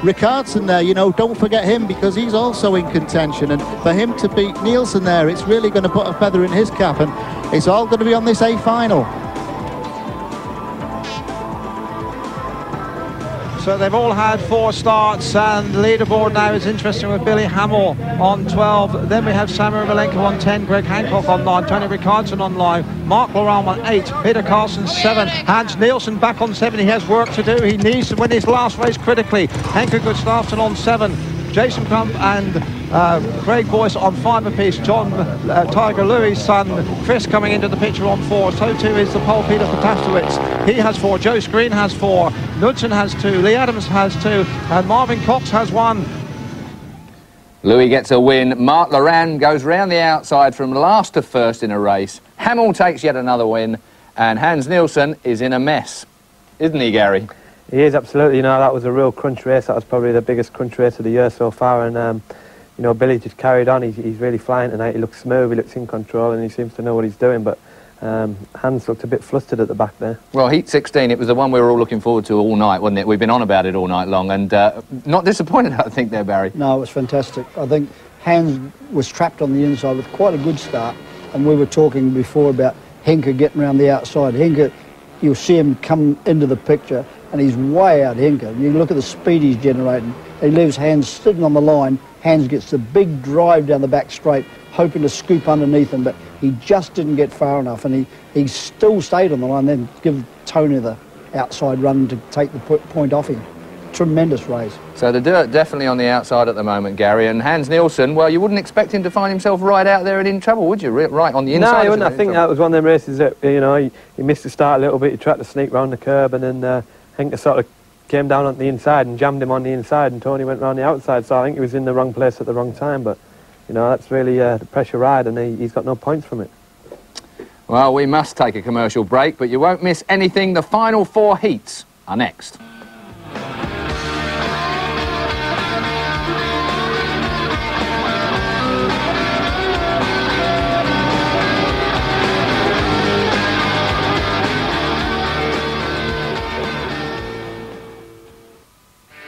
Ricardson there, you know, don't forget him, because he's also in contention, and for him to beat Nielsen there, it's really going to put a feather in his cap, and it's all going to be on this A final. So they've all had 4 starts, and the leaderboard now is interesting with Billy Hamill on 12. Then we have Sam Ermolenko on 10, Greg Hancock on 9, Tony Ricardson on 9, Mark Laurent on 8, Peter Carlson 7, Hans Nielsen back on 7. He has work to do. He needs to win his last race critically. Henke Gustafsson on 7, Jason Crump and Craig Boyce on 5 apiece. John Tiger Louis' son Chris coming into the picture on 4. So too is the pole Peter Potastowicz. He has 4. Joe Screen has 4. Knudsen has 2. Lee Adams has 2. And Marvin Cox has 1. Louis gets a win. Mark Laurent goes round the outside from last to first in a race. Hamill takes yet another win. And Hans Nielsen is in a mess. Isn't he, Gary? He is, absolutely. You know, that was a real crunch race. That was probably the biggest crunch race of the year so far. And, you know, Billy just carried on. He's really flying tonight. He looks smooth, he looks in control, and he seems to know what he's doing. But Hans looked a bit flustered at the back there. Well, Heat 16, it was the one we were all looking forward to all night, wasn't it? We've been on about it all night long, and not disappointed, I think, there, Barry. No, it was fantastic. I think Hans was trapped on the inside with quite a good start, and we were talking before about Henke getting around the outside. Henke, you'll see him come into the picture, and he's way out Henke. You look at the speed he's generating. He leaves Hans sitting on the line. Hans gets the big drive down the back straight, hoping to scoop underneath him, but he just didn't get far enough, and he still stayed on the line, then give Tony the outside run to take the point off him. Tremendous race. So the dirt definitely on the outside at the moment, Gary, and Hans Nielsen, well, you wouldn't expect him to find himself right out there and in trouble, would you? Right on the inside? No, you wouldn't. I think that was one of them races that, you know, he missed the start a little bit. He tried to sneak round the curb, and then Henke sort of came down on the inside and jammed him on the inside, and Tony went round the outside, so I think he was in the wrong place at the wrong time. But, you know, that's really the pressure ride, and he's got no points from it. Well, we must take a commercial break, but you won't miss anything. The final 4 heats are next.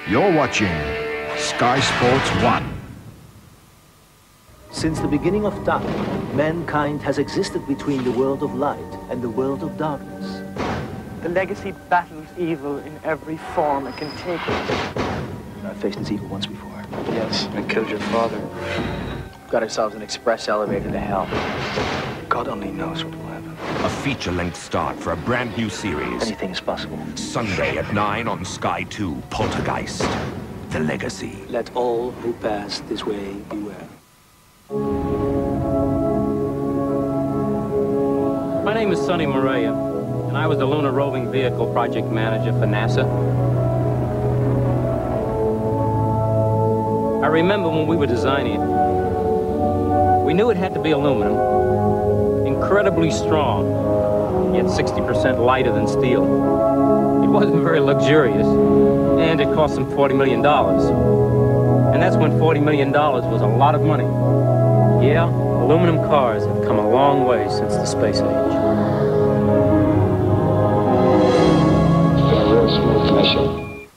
You're watching Sky Sports 1. Since the beginning of time, mankind has existed between the world of light and the world of darkness. The legacy battles evil in every form it can take. I've faced this evil once before. Yes, I killed your father. Got ourselves an express elevator to hell. God only knows what will happen. A feature-length start for a brand new series. Anything is possible. Sunday at 9 on Sky 2, Poltergeist, The Legacy. Let all who pass this way beware. My name is Sonny Moreira, and I was the Lunar Roving Vehicle Project Manager for NASA. I remember when we were designing it, we knew it had to be aluminum, incredibly strong, yet 60% lighter than steel. It wasn't very luxurious, and it cost them $40 million. And that's when $40 million was a lot of money. Yeah, aluminum cars have come a long way since the space age. Real smooth mission.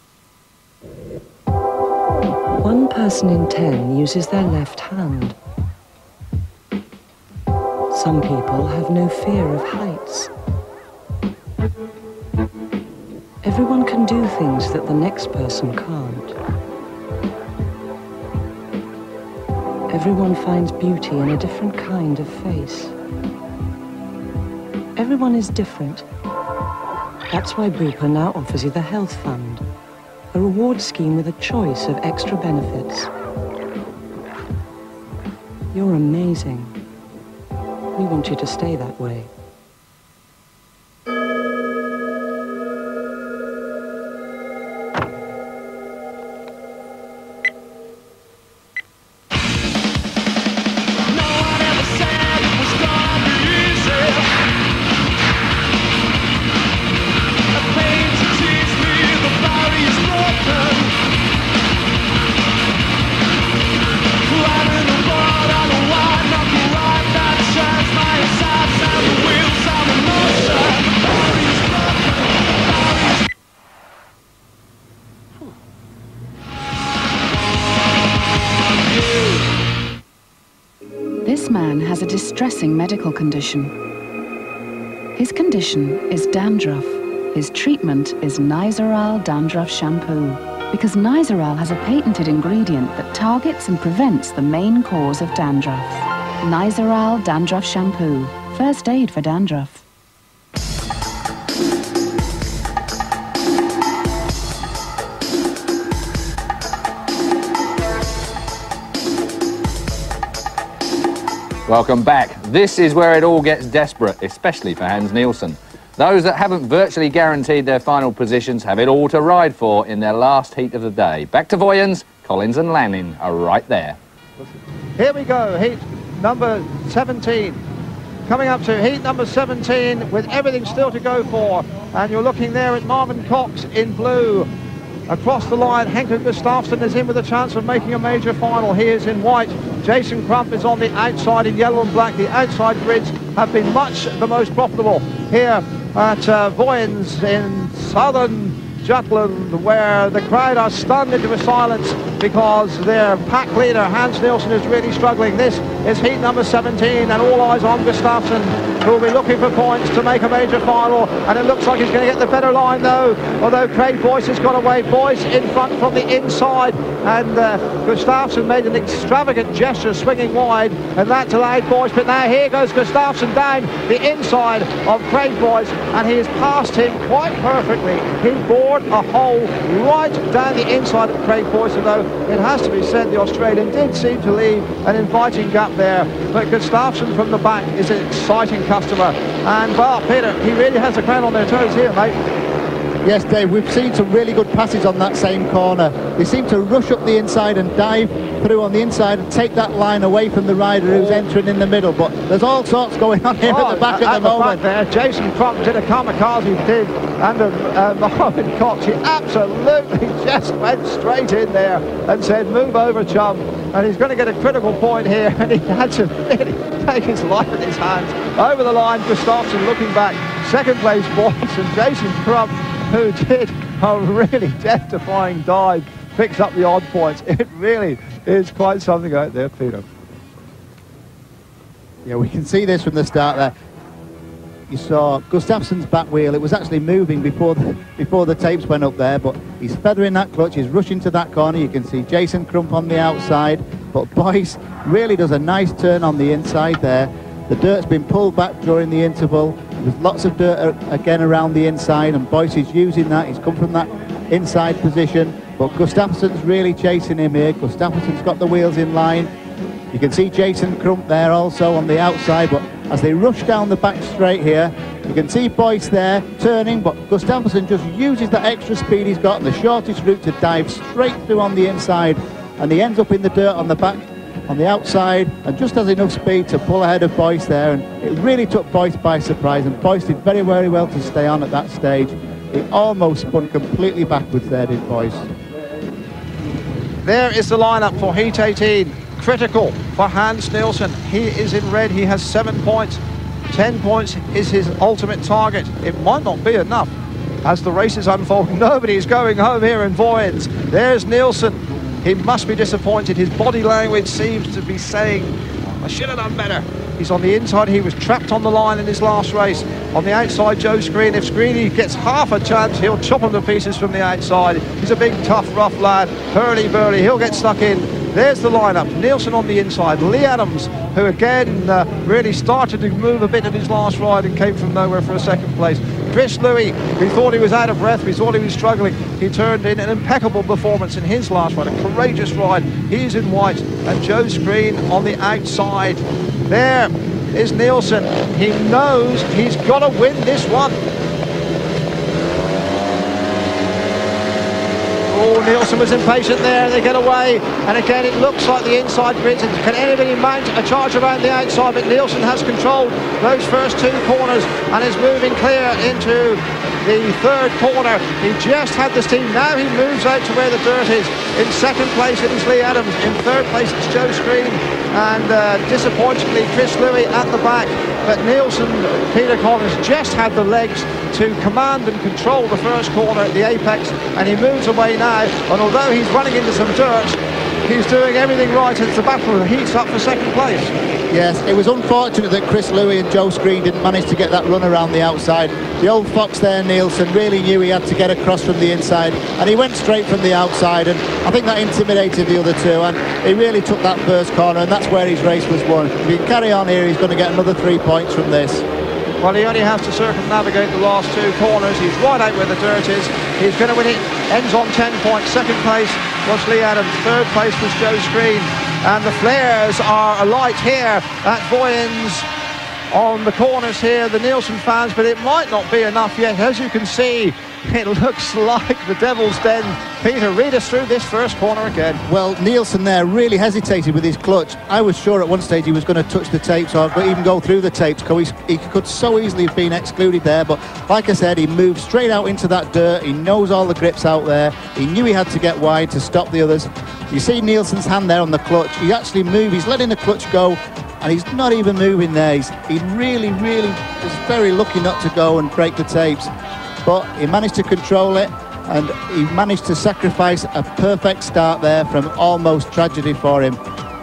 1 person in 10 uses their left hand. Some people have no fear of heights. Everyone can do things that the next person can't. Everyone finds beauty in a different kind of face. Everyone is different. That's why Bupa now offers you the Health Fund, a reward scheme with a choice of extra benefits. You're amazing. We want you to stay that way. man has a distressing medical condition. His condition is dandruff. His treatment is Nizoral dandruff shampoo, because Nizoral has a patented ingredient that targets and prevents the main cause of dandruff. Nizoral dandruff shampoo, first aid for dandruff. Welcome back. This is where it all gets desperate, especially for Hans Nielsen. Those that haven't virtually guaranteed their final positions have it all to ride for in their last heat of the day. Back to Vojens, Collins and Lanning are right there. Here we go, heat number 17. Coming up to heat number 17 with everything still to go for. And you're looking there at Marvin Cox in blue. Across the line, Hancock Gustafsson is in with a chance of making a major final. He is in white. Jason Crump is on the outside in yellow and black. The outside grids have been much the most profitable here at Vojens in southern Jutland, where the crowd are stunned into a silence because their pack leader, Hans Nielsen, is really struggling. This is heat number 17, and all eyes on Gustafsson, who will be looking for points to make a major final, and it looks like he's going to get the better line though, although Craig Boyce has got away. Boyce in front from the inside, and Gustafsson made an extravagant gesture swinging wide, and that allowed Boyce, but now here goes Gustafsson down the inside of Craig Boyce, and he has passed him quite perfectly. He bored a hole right down the inside of Craig Boyce, although it has to be said the Australian did seem to leave an inviting gap there, but Gustafsson from the back is an exciting customer. And well, Peter, he really has the crowd on their toes here, mate. Yes, Dave, we've seen some really good passes on that same corner. They seem to rush up the inside and dive through on the inside and take that line away from the rider who's entering in the middle, but there's all sorts going on here at the back at the moment. There, Jason Crump did a kamikaze dig under Marvin Cox. He absolutely just went straight in there and said, move over, chum. And he's going to get a critical point here, and he had to really take his life in his hands. Over the line, Gustafsson looking back. Second place, Boyce, and Jason Crump, who did a really death-defying dive, picks up the odd points. It really is quite something out there, Peter. Yeah, we can see this from the start there. You saw Gustafsson's back wheel. It was actually moving before the tapes went up there, but he's feathering that clutch. He's rushing to that corner. You can see Jason Crump on the outside, but Boyce really does a nice turn on the inside there. The dirt's been pulled back during the interval. There's lots of dirt again around the inside, and Boyce is using that. He's come from that inside position, but Gustafsson's really chasing him here. Gustafsson's got the wheels in line. You can see Jason Crump there also on the outside, but as they rush down the back straight here, you can see Boyce there turning, but Gustafsson just uses that extra speed he's got and the shortest route to dive straight through on the inside, and he ends up in the dirt on the back, on the outside, and just has enough speed to pull ahead of Boyce there, and it really took Boyce by surprise, and Boyce did very, very well to stay on at that stage. He almost spun completely backwards there, did Boyce. There is the lineup for Heat 18. Critical for Hans Nielsen. He is in red. He has 7 points. 10 points is his ultimate target. It might not be enough as the race is unfolding. Nobody's going home here in Vojens. There's Nielsen. He must be disappointed. His body language seems to be saying, I should have done better. He's on the inside. He was trapped on the line in his last race. On the outside, Joe Screen. If Screeny gets half a chance, he'll chop him to pieces from the outside. He's a big, tough, rough lad. Hurly-burly. He'll get stuck in. There's the lineup. Nielsen on the inside. Lee Adams, who again really started to move a bit in his last ride and came from nowhere for a second place. Chris Louis, we thought he was out of breath. We thought he was struggling. He turned in an impeccable performance in his last ride. A courageous ride. He's in white. And Joe Screen on the outside. There is Nielsen. He knows he's got to win this one. Oh, Nielsen was impatient there. They get away, and again it looks like the inside grids. Can anybody mount a charge around the outside? But Nielsen has controlled those first two corners and is moving clear into the third corner. He just had the steam. Now he moves out to where the dirt is. In second place it is Lee Adams. In third place it's Joe Screen, and disappointingly Chris Louis at the back. But Nielsen, Peter Collins, just had the legs to command and control the first corner at the apex, and he moves away now. And although he's running into some dirt, he's doing everything right as the battle heats up for second place. Yes, it was unfortunate that Chris Louis and Joe Screen didn't manage to get that run around the outside. The old fox there, Nielsen, really knew he had to get across from the inside, and he went straight from the outside, and I think that intimidated the other two, and he really took that first corner, and that's where his race was won. If he can carry on here, he's going to get another 3 points from this. Well, he only has to circumnavigate the last two corners. He's right out where the dirt is. He's going to win it. Ends on 10 points. Second place was Lee Adams. Third place was Joe Screen. And the flares are alight here at Vojens on the corners here, the Nielsen fans, but it might not be enough yet. As you can see, it looks like the Devil's Den. Peter, read us through this first corner again. Well, Nielsen there really hesitated with his clutch. I was sure at one stage he was going to touch the tapes or even go through the tapes, because he could so easily have been excluded there. But like I said, he moved straight out into that dirt. He knows all the grips out there. He knew he had to get wide to stop the others. You see Nielsen's hand there on the clutch. He actually moved. He's letting the clutch go, and he's not even moving there. He really was very lucky not to go and break the tapes. But he managed to control it, and he managed to sacrifice a perfect start there from almost tragedy for him.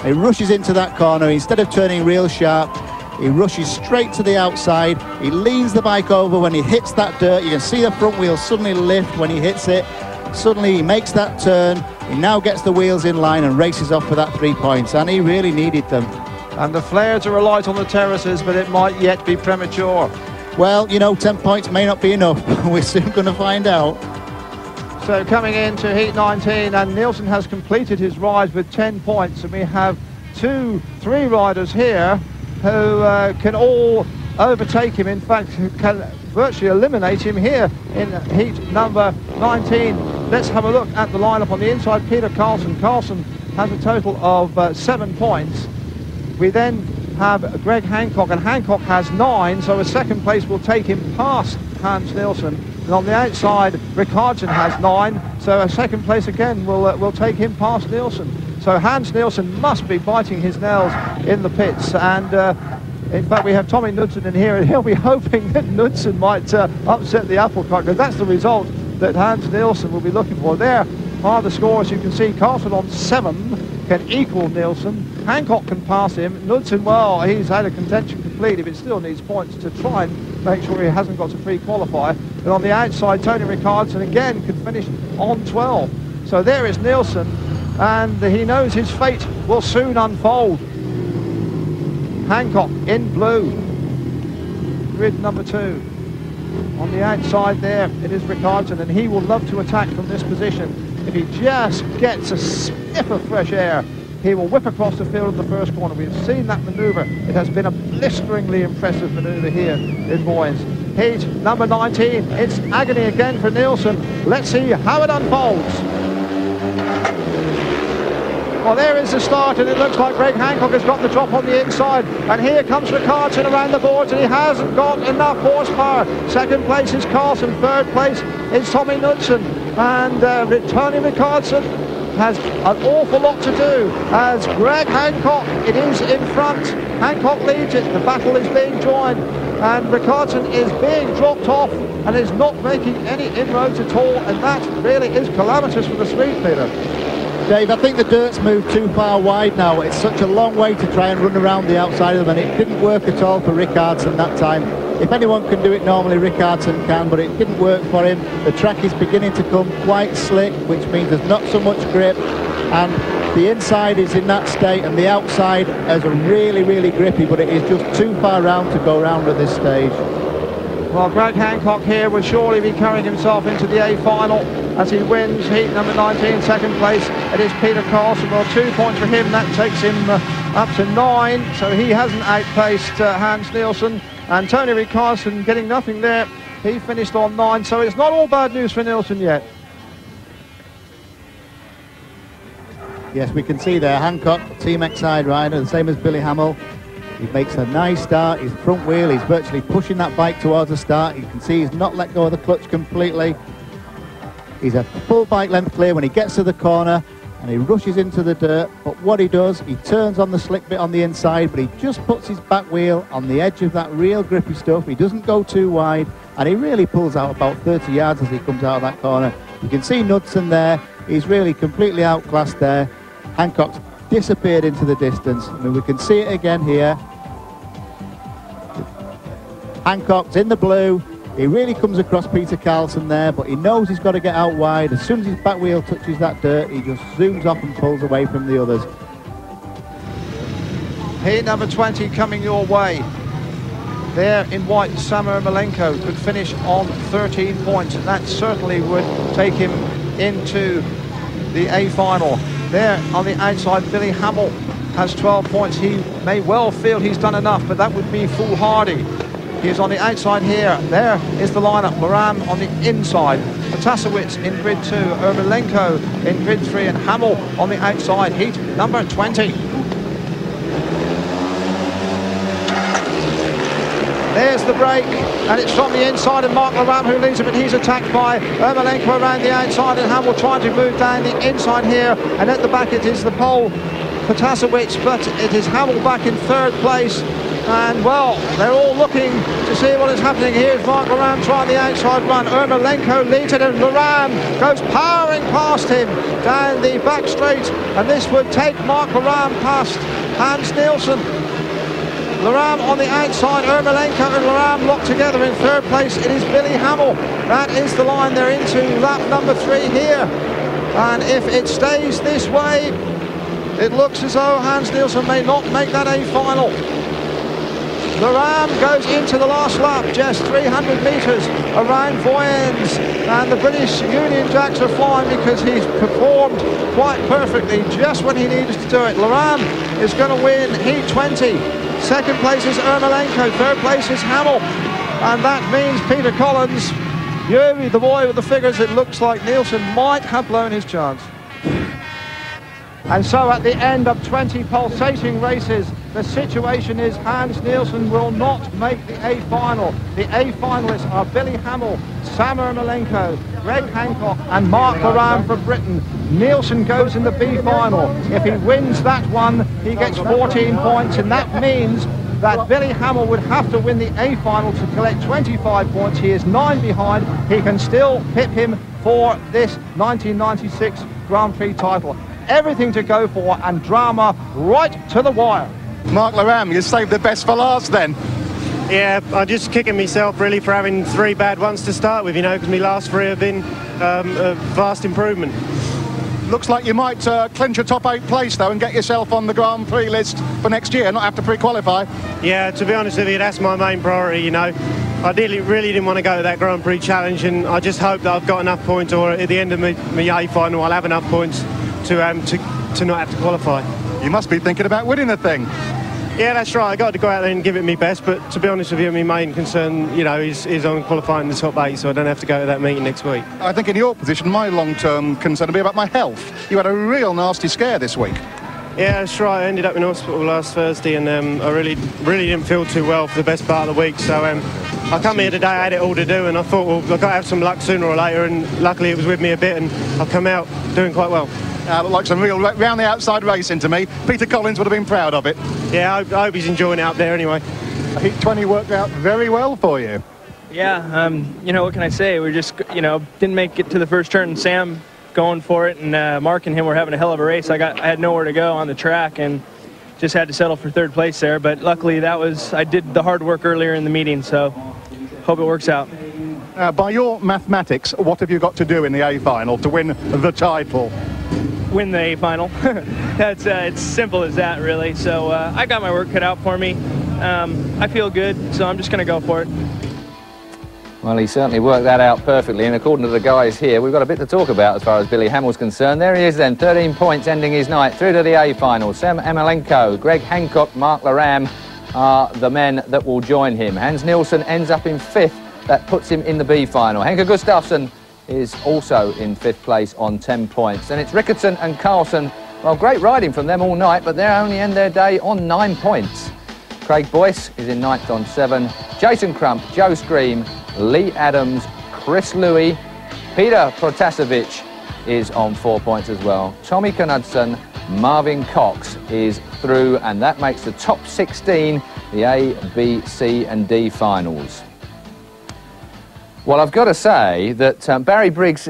He rushes into that corner. Instead of turning real sharp, he rushes straight to the outside. He leans the bike over. When he hits that dirt, you can see the front wheel suddenly lift when he hits it. Suddenly he makes that turn. He now gets the wheels in line and races off for that 3 points, and he really needed them. And the flares are alight on the terraces, but it might yet be premature. Well, you know, 10 points may not be enough. We're soon going to find out. So coming into heat 19, and Nielsen has completed his ride with 10 points, and we have three riders here who can all overtake him. In fact, can virtually eliminate him here in heat number 19. Let's have a look at the lineup. On the inside, Peter Carlson. Carlson has a total of 7 points. We then have Greg Hancock, and Hancock has 9, so a second place will take him past Hans Nielsen. And on the outside, Ricardson has 9, so a second place again will take him past Nielsen. So Hans Nielsen must be biting his nails in the pits, and in fact we have Tommy Knudsen in here, and he'll be hoping that Knudsen might upset the apple cart, because that's the result that Hans Nielsen will be looking for. There are the scores. You can see Carlson on 7 can equal Nielsen. Hancock can pass him. Knudsen, well, he's had a contention complete if it still needs points to try and make sure he hasn't got to pre-qualify. And on the outside, Tony Ricardson again can finish on 12. So there is Nielsen, and he knows his fate will soon unfold. Hancock in blue, grid number 2. On the outside there, it is Ricardson, and he will love to attack from this position. If he just gets a sniff of fresh air, he will whip across the field in the first corner. We've seen that manoeuvre. It has been a blisteringly impressive manoeuvre here in Vojens. Heat number 19. It's agony again for Nielsen. Let's see how it unfolds. Well, there is the start, and it looks like Greg Hancock has got the drop on the inside. And here comes Ricardson around the boards, and he hasn't got enough horsepower. Second place is Carlson. Third place is Tommy Knudsen. And Tony Ricardson has an awful lot to do, as Greg Hancock, it is in front. Hancock leads it. The battle is being joined, and Ricardson is being dropped off and is not making any inroads at all, and that really is calamitous for the speed, Peter. Dave, I think the dirt's moved too far wide now. It's such a long way to try and run around the outside of them, and it didn't work at all for Ricardson that time. If anyone can do it normally, Ricardson can, but it didn't work for him. The track is beginning to come quite slick, which means there's not so much grip, and the inside is in that state, and the outside is really grippy, but it is just too far round to go round at this stage. Well, Greg Hancock here will surely be carrying himself into the A final as he wins heat number 19. Second place, it is Peter Carlson. Well, 2 points for him. That takes him up to 9, so he hasn't outpaced Hans Nielsen. And Tony Ricardson getting nothing there. He finished on 9, so it's not all bad news for Nielsen yet. Yes, we can see there, Hancock, Team X-Side rider, the same as Billy Hamill. He makes a nice start. His front wheel, he's virtually pushing that bike towards the start. You can see he's not let go of the clutch completely. He's a full bike length clear when he gets to the corner, and he rushes into the dirt. But what he does, he turns on the slick bit on the inside, but he just puts his back wheel on the edge of that real grippy stuff. He doesn't go too wide, and he really pulls out about 30 yards as he comes out of that corner. You can see Knudsen there. He's really completely outclassed there. Hancock's disappeared into the distance. I mean, we can see it again here. Hancock's in the blue. He really comes across Peter Carlson there, but he knows he's got to get out wide. As soon as his back wheel touches that dirt, he just zooms off and pulls away from the others. Heat number 20 coming your way. There in white, Sam Ermolenko could finish on 13 points, and that certainly would take him into the A final. There on the outside, Billy Hamill has 12 points. He may well feel he's done enough, but that would be foolhardy. He's on the outside here. There is the lineup. Moran on the inside. Potasowicz in grid 2. Ermolenko in grid 3. And Hamill on the outside. Heat number 20. There's the break, and it's from the inside of Mark Laram who leads him, and he's attacked by Ermolenko around the outside, and Hamill trying to move down the inside here, and at the back it is the Pole Potasowicz, but it is Hamill back in third place. And well, they're all looking to see what is happening. Here's Mark Laram trying the outside run. Ermolenko leads it, and Laram goes powering past him down the back straight, and this would take Mark Laram past Hans Nielsen. Laram on the outside, Ermolenko and Laram locked together in third place. It is Billy Hamill. That is the line they're into, lap number 3 here. And if it stays this way, it looks as though Hans Nielsen may not make that A final. Laram goes into the last lap, just 300 metres around Vojens, and the British Union Jacks are flying because he's performed quite perfectly just when he needed to do it. Laram is going to win Heat 20. Second place is Ermolenko, third place is Hamill, and that means Peter Collins, you, the boy with the figures, it looks like Nielsen might have blown his chance. And so at the end of 20 pulsating races, the situation is Hans Nielsen will not make the A final. The A finalists are Billy Hamill, Sam Ermolenko, Greg Hancock and Mark Laram for Britain. Nielsen goes in the B final. If he wins that one, he gets 14 points, and that means that Billy Hamill would have to win the A final to collect 25 points. He is 9 behind. He can still pip him for this 1996 Grand Prix title. Everything to go for, and drama right to the wire. Mark Laram, you saved the best for last then. Yeah, I'm just kicking myself really for having 3 bad ones to start with, you know, because my last 3 have been a vast improvement. Looks like you might clinch a top 8 place though and get yourself on the Grand Prix list for next year, not have to pre-qualify. Yeah, to be honest with you, that's my main priority, you know. I really didn't want to go to that Grand Prix challenge, and I just hope that I've got enough points, or at the end of my A final I'll have enough points to not have to qualify. You must be thinking about winning the thing. Yeah, that's right. I got to go out there and give it my best, but to be honest with you, my main concern, you know, is on qualifying the top 8, so I don't have to go to that meeting next week. I think in your position, my long-term concern would be about my health. You had a real nasty scare this week. Yeah, that's right. I ended up in hospital last Thursday, and I really didn't feel too well for the best part of the week, so I come here today, I had it all to do, and I thought, well, I've got to have some luck sooner or later, and luckily it was with me a bit, and I've come out doing quite well. Looked like some real round the outside racing to me. Peter Collins would have been proud of it. Yeah, I hope he's enjoying it out there anyway. Heat 20 worked out very well for you. Yeah, you know, what can I say? We just, you know, didn't make it to the first turn. Sam going for it, and Mark and him were having a hell of a race. I had nowhere to go on the track, and just had to settle for third place there. But luckily, I did the hard work earlier in the meeting, so hope it works out. By your mathematics, what have you got to do in the A final to win the title? Win the A final. That's it's simple as that, really. So I got my work cut out for me. I feel good, so I'm just going to go for it. Well, he certainly worked that out perfectly, and according to the guys here, we've got a bit to talk about as far as Billy Hamill's concerned. There he is then, 13 points ending his night, through to the A final. Sam Ermolenko, Greg Hancock, Mark Laram are the men that will join him. Hans Nielsen ends up in 5th. That puts him in the B final. Henke Gustafsson is also in 5th place on 10 points. Then it's Rickardson and Carlson. Well, great riding from them all night, but they only end their day on 9 points. Craig Boyce is in 9th on 7. Jason Crump, Joe Scream, Lee Adams, Chris Louis, Peter Protasevich is on 4 points as well. Tommy Knudsen, Marvin Cox is through, and that makes the top 16 the A, B, C and D finals. Well, I've got to say that Barry Briggs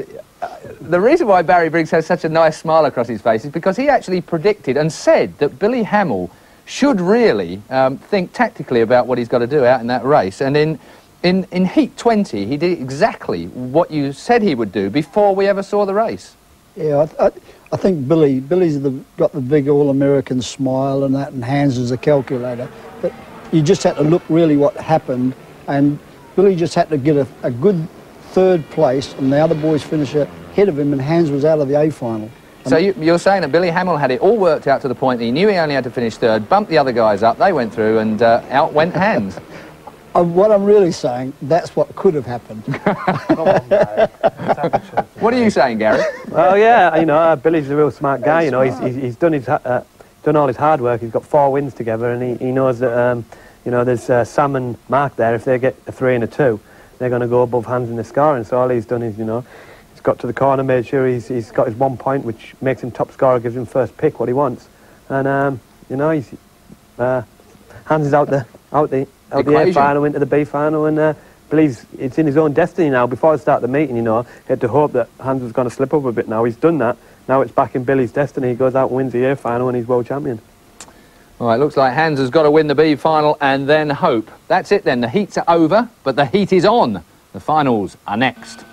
The reason why Barry Briggs has such a nice smile across his face is because he actually predicted and said that Billy Hamill should really think tactically about what he's got to do out in that race. And in Heat 20, he did exactly what you said he would do before we ever saw the race. Yeah, I think Billy's got the big all-American smile and that, and Hans is a calculator. But you just had to look really what happened, and Billy just had to get a good third place, and the other boys finished ahead of him, and Hans was out of the A final. So you're saying that Billy Hamill had it all worked out to the point that he knew he only had to finish third, bumped the other guys up, they went through, and out went Hans. What I'm really saying, that's what could have happened. What are you saying, Gary? Well, yeah, you know, Billy's a real smart guy. You know, he's done all his hard work. He's got 4 wins together, and he knows that you know, there's Sam and Mark there. If they get a 3 and a 2, they're going to go above Hans in the scoring. So all he's done is, you know, he's got to the corner, made sure he's got his 1 point, which makes him top scorer, gives him first pick, what he wants. And you know, Hans is out the A final into the B final, and Billy's, it's in his own destiny now. Before I start the meeting, you know, he had to hope that Hans was going to slip up a bit. Now he's done that. Now it's back in Billy's destiny. He goes out and wins the A final, and he's world champion. All right, looks like Hans has got to win the B final and then hope. That's it then. The heats are over, but the heat is on. The finals are next.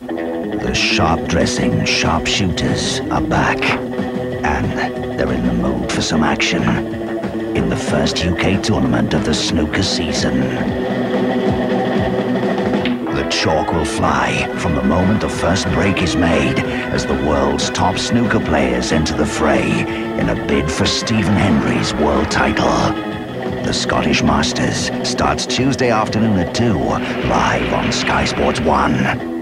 The sharp-dressing sharpshooters are back, and they're in the mood for some action in the first UK tournament of the snooker season. The chalk will fly from the moment the first break is made as the world's top snooker players enter the fray in a bid for Stephen Hendry's world title. The Scottish Masters starts Tuesday afternoon at 2, live on Sky Sports 1.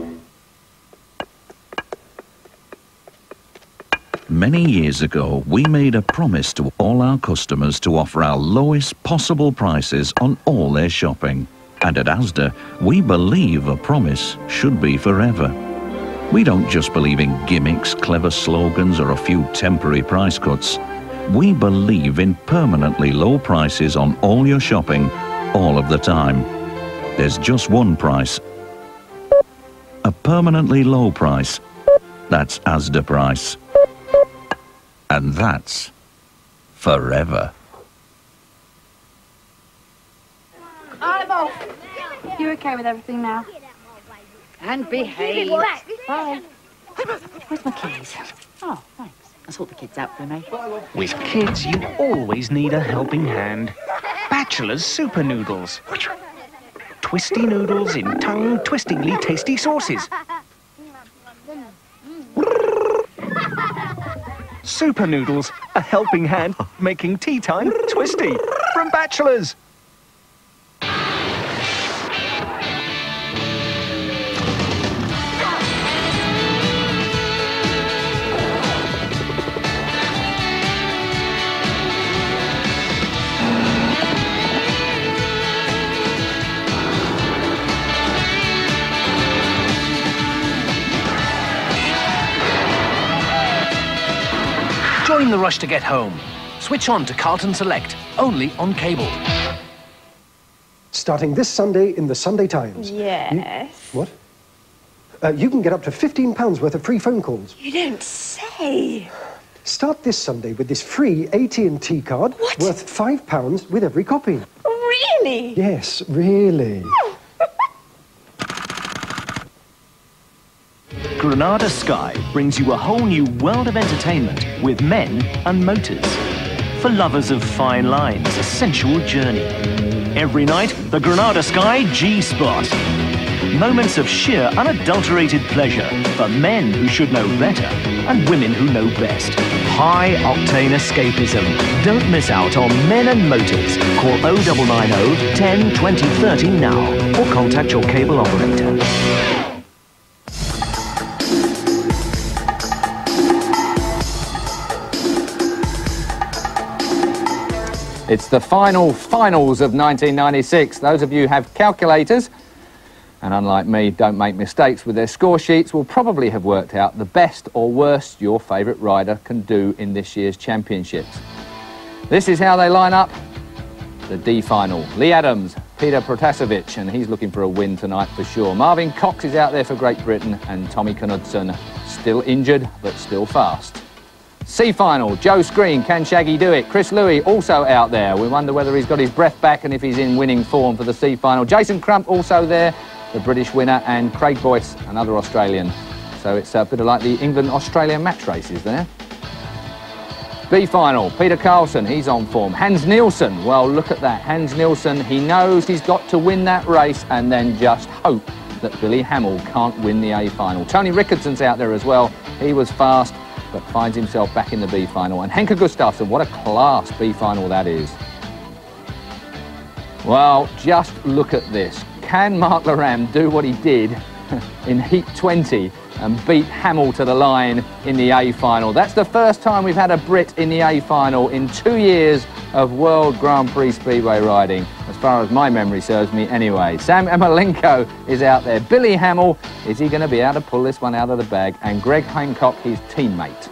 Many years ago, we made a promise to all our customers to offer our lowest possible prices on all their shopping. And at Asda, we believe a promise should be forever. We don't just believe in gimmicks, clever slogans, or a few temporary price cuts. We believe in permanently low prices on all your shopping, all of the time. There's just one price. A permanently low price. That's Asda price. And that's forever. I'm off. You okay with everything now? And behave. Bye. Where's my keys? Oh, thanks. I sort the kids out for me. With kids, you always need a helping hand. Bachelor's Super Noodles. Twisty noodles in tongue-twistingly tasty sauces. Super Noodles, a helping hand making tea time twisty from Bachelor's. Join the rush to get home. Switch on to Carlton Select, only on cable. Starting this Sunday in the Sunday Times. Yes. What? You can get up to £15 worth of free phone calls. You don't say. Start this Sunday with this free AT&T card worth £5 with every copy. Really? Yes, really. Granada Sky brings you a whole new world of entertainment with men and motors. For lovers of fine lines, a sensual journey. Every night, the Granada Sky G-Spot. Moments of sheer, unadulterated pleasure for men who should know better and women who know best. High-octane escapism. Don't miss out on Men and Motors. Call 0990 10 20 30 now or contact your cable operator. It's the finals of 1996. Those of you who have calculators, and unlike me, don't make mistakes with their score sheets, will probably have worked out the best or worst your favourite rider can do in this year's championships. This is how they line up. The D final. Lee Adams, Peter Protasevich, and he's looking for a win tonight for sure. Marvin Cox is out there for Great Britain, and Tommy Knudsen, still injured but still fast. C final, Joe Screen, can Shaggy do it? Chris Louis also out there. We wonder whether he's got his breath back and if he's in winning form for the C final. Jason Crump also there, the British winner, and Craig Boyce, another Australian. So it's a bit of like the England-Australia match races there. B final, Peter Carlson, he's on form. Hans Nielsen, well, look at that. Hans Nielsen, he knows he's got to win that race and then just hope that Billy Hamill can't win the A final. Tony Rickardson's out there as well. He was fast, but finds himself back in the B final. And Henke Gustafsson, what a class B final that is. Well, just look at this. Can Mark Laram do what he did in Heat 20 and beat Hamill to the line in the A final? That's the first time we've had a Brit in the A final in 2 years of World Grand Prix Speedway riding, as far as my memory serves me anyway. Sam Ermolenko is out there. Billy Hamill, is he going to be able to pull this one out of the bag? And Greg Hancock, his teammate.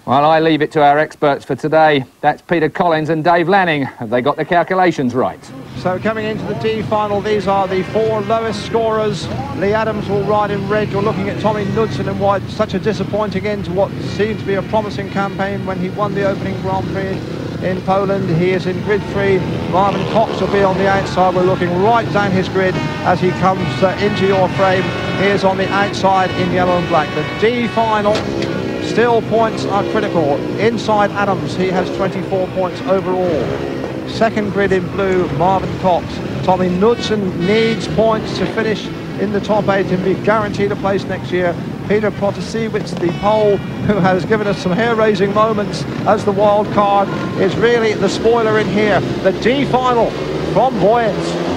Well, I leave it to our experts for today. That's Peter Collins and Dave Lanning. Have they got the calculations right? So coming into the D final, these are the 4 lowest scorers. Lee Adams will ride in red. You're looking at Tommy Knudsen in white. Such a disappointing end to what seemed to be a promising campaign when he won the opening Grand Prix in Poland. He is in grid 3. Marvin Cox will be on the outside. We're looking right down his grid as he comes into your frame. He is on the outside in yellow and black. The D final. Still points are critical. Inside Adams, he has 24 points overall. Second grid in blue, Marvin Cox. Tommy Knudsen needs points to finish in the top 8 and be guaranteed a place next year. Peter Protasevich, the Pole, who has given us some hair-raising moments as the wild card, is really the spoiler in here. The D final from Vojens.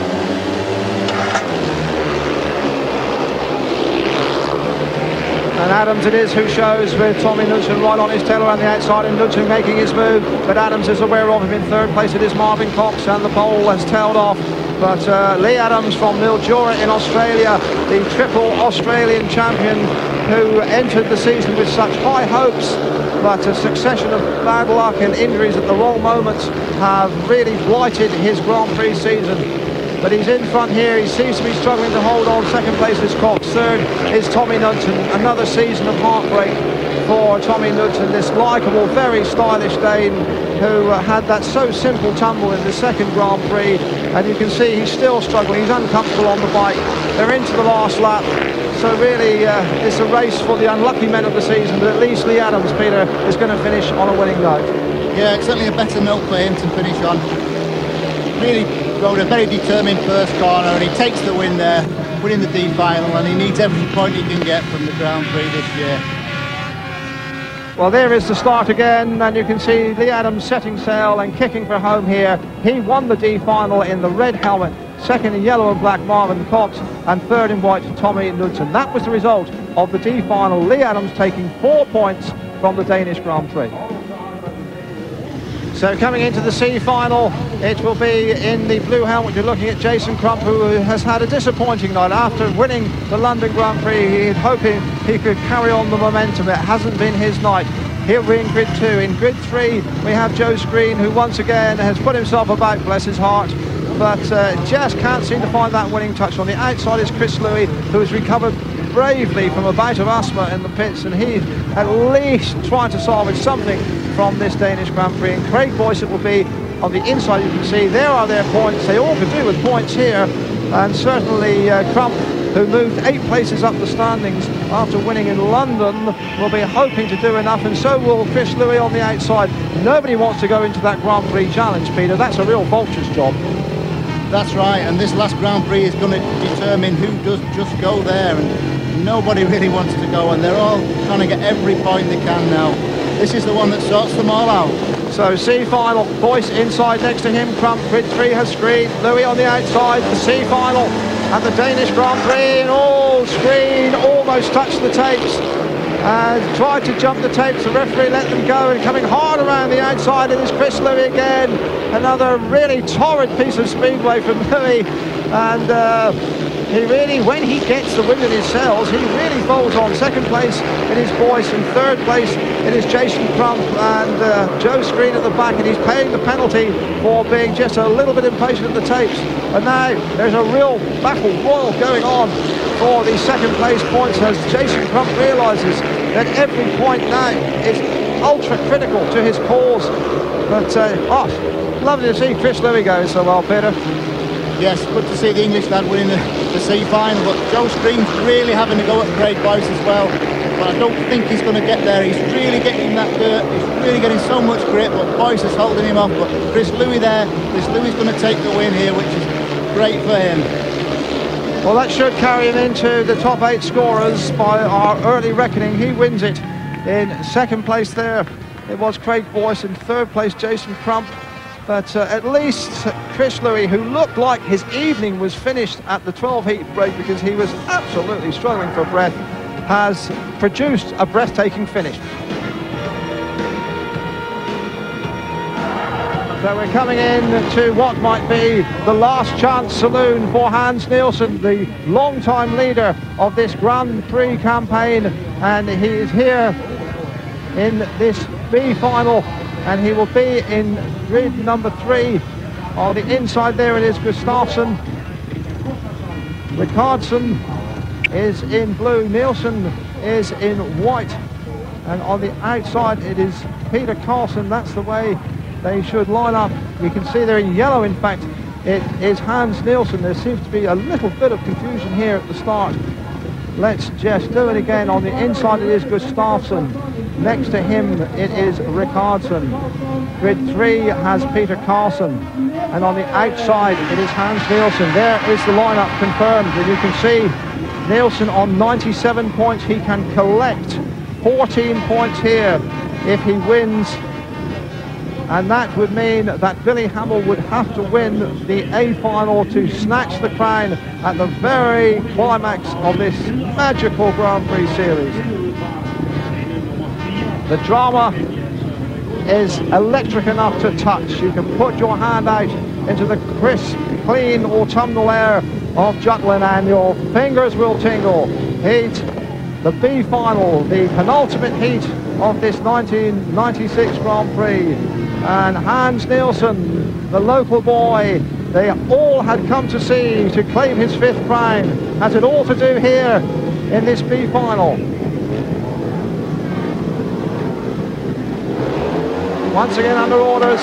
And Adams it is who shows, with Tommy Knudsen right on his tail around the outside and Knudsen making his move. But Adams is aware of him in third place. It is Marvin Cox, and the pole has tailed off. But Lee Adams from Mildura in Australia, the triple Australian champion who entered the season with such high hopes, but a succession of bad luck and injuries at the wrong moments have really blighted his Grand Prix season. But he's in front here. He seems to be struggling to hold on. Second place is Cox. Third is Tommy Knudsen. Another season of heartbreak for Tommy Knudsen, this likeable, very stylish Dane who had that so simple tumble in the second Grand Prix. And you can see he's still struggling. He's uncomfortable on the bike. They're into the last lap. So really, it's a race for the unlucky men of the season. But at least Lee Adams, Peter, is going to finish on a winning note. Yeah, it's certainly a better note for him to finish on. Really rode a very determined first corner, and he takes the win there, winning the D final, and he needs every point he can get from the Grand Prix this year. Well, there is the start again, and you can see Lee Adams setting sail and kicking for home here. He won the D final in the red helmet, second in yellow and black Marvin Cox, and third in white Tommy Knudsen. That was the result of the D final. Lee Adams taking 4 points from the Danish Grand Prix. So coming into the C final, it will be in the blue helmet. You're looking at Jason Crump, who has had a disappointing night. After winning the London Grand Prix, he's hoping he could carry on the momentum. It hasn't been his night. Here we're in grid 2. In grid 3, we have Joe Screen, who once again has put himself about, bless his heart, but just can't seem to find that winning touch. On the outside is Chris Louis, who has recovered bravely from a bout of asthma in the pits, and he's at least trying to salvage something from this Danish Grand Prix. And Craig Boyce, it will be on the inside. You can see there are their points. They all could do with points here, and certainly Crump, who moved 8 places up the standings after winning in London, will be hoping to do enough, and so will Chris Louis on the outside. Nobody wants to go into that Grand Prix challenge, Peter. That's a real vulture's job. That's right, and this last Grand Prix is going to determine who does just go there, and nobody really wants to go, and they're all trying to get every point they can now. This is the one that sorts them all out. So C final, Boyce inside next to him, Crump, grid 3 has Screen, Louis on the outside, the C final at the Danish Grand Prix, and all Screen almost touched the tapes and tried to jump the tapes. The referee let them go, and coming hard around the outside it is Chris Louis again. Another really torrid piece of speedway from Louis, And he really, when he gets the wind in his sails, he really folds on. Second place it is Boyce, and third place it is Jason Crump, and Joe Screen at the back, and he's paying the penalty for being just a little bit impatient at the tapes. And now there's a real battle royal going on for the second place points, as Jason Crump realises that every point now is ultra critical to his cause. But lovely to see Chris Louis going so well, Peter. Yes, good to see the English lad winning the C final, but Joe Screen's really having to go at Craig Boyce as well. But I don't think he's going to get there. He's really getting that dirt. He's really getting so much grip, but Boyce is holding him off. But Chris Louis there. Chris Louis is going to take the win here, which is great for him. Well, that should carry him into the top 8 scorers by our early reckoning. He wins it. In second place there, it was Craig Boyce. In third place, Jason Crump. But at least Chris Louis, who looked like his evening was finished at the 12-heat break because he was absolutely struggling for breath, has produced a breathtaking finish. So we're coming in to what might be the last chance saloon for Hans Nielsen, the long-time leader of this Grand Prix campaign, and he is here in this B final, and he will be in grid number 3. On the inside there it is Gustafsson. Ricardson is in blue, Nielsen is in white, and on the outside it is Peter Carlson. That's the way they should line up. You can see they're in yellow. In fact, it is Hans Nielsen. There seems to be a little bit of confusion here at the start. Let's just do it again. On the inside it is Gustafsson. Next to him it is Ricardson. Grid 3 has Peter Carlson, and on the outside it is Hans Nielsen. There is the lineup confirmed, and you can see Nielsen on 97 points. He can collect 14 points here if he wins, and that would mean that Billy Hamill would have to win the A final to snatch the crown at the very climax of this magical Grand Prix series. The drama is electric enough to touch. You can put your hand out into the crisp, clean autumnal air of Jutland and your fingers will tingle. Heat the B final, the penultimate heat of this 1996 Grand Prix. And Hans Nielsen, the local boy they all had come to see to claim his 5th crown, has it all to do here in this B final. Once again under orders,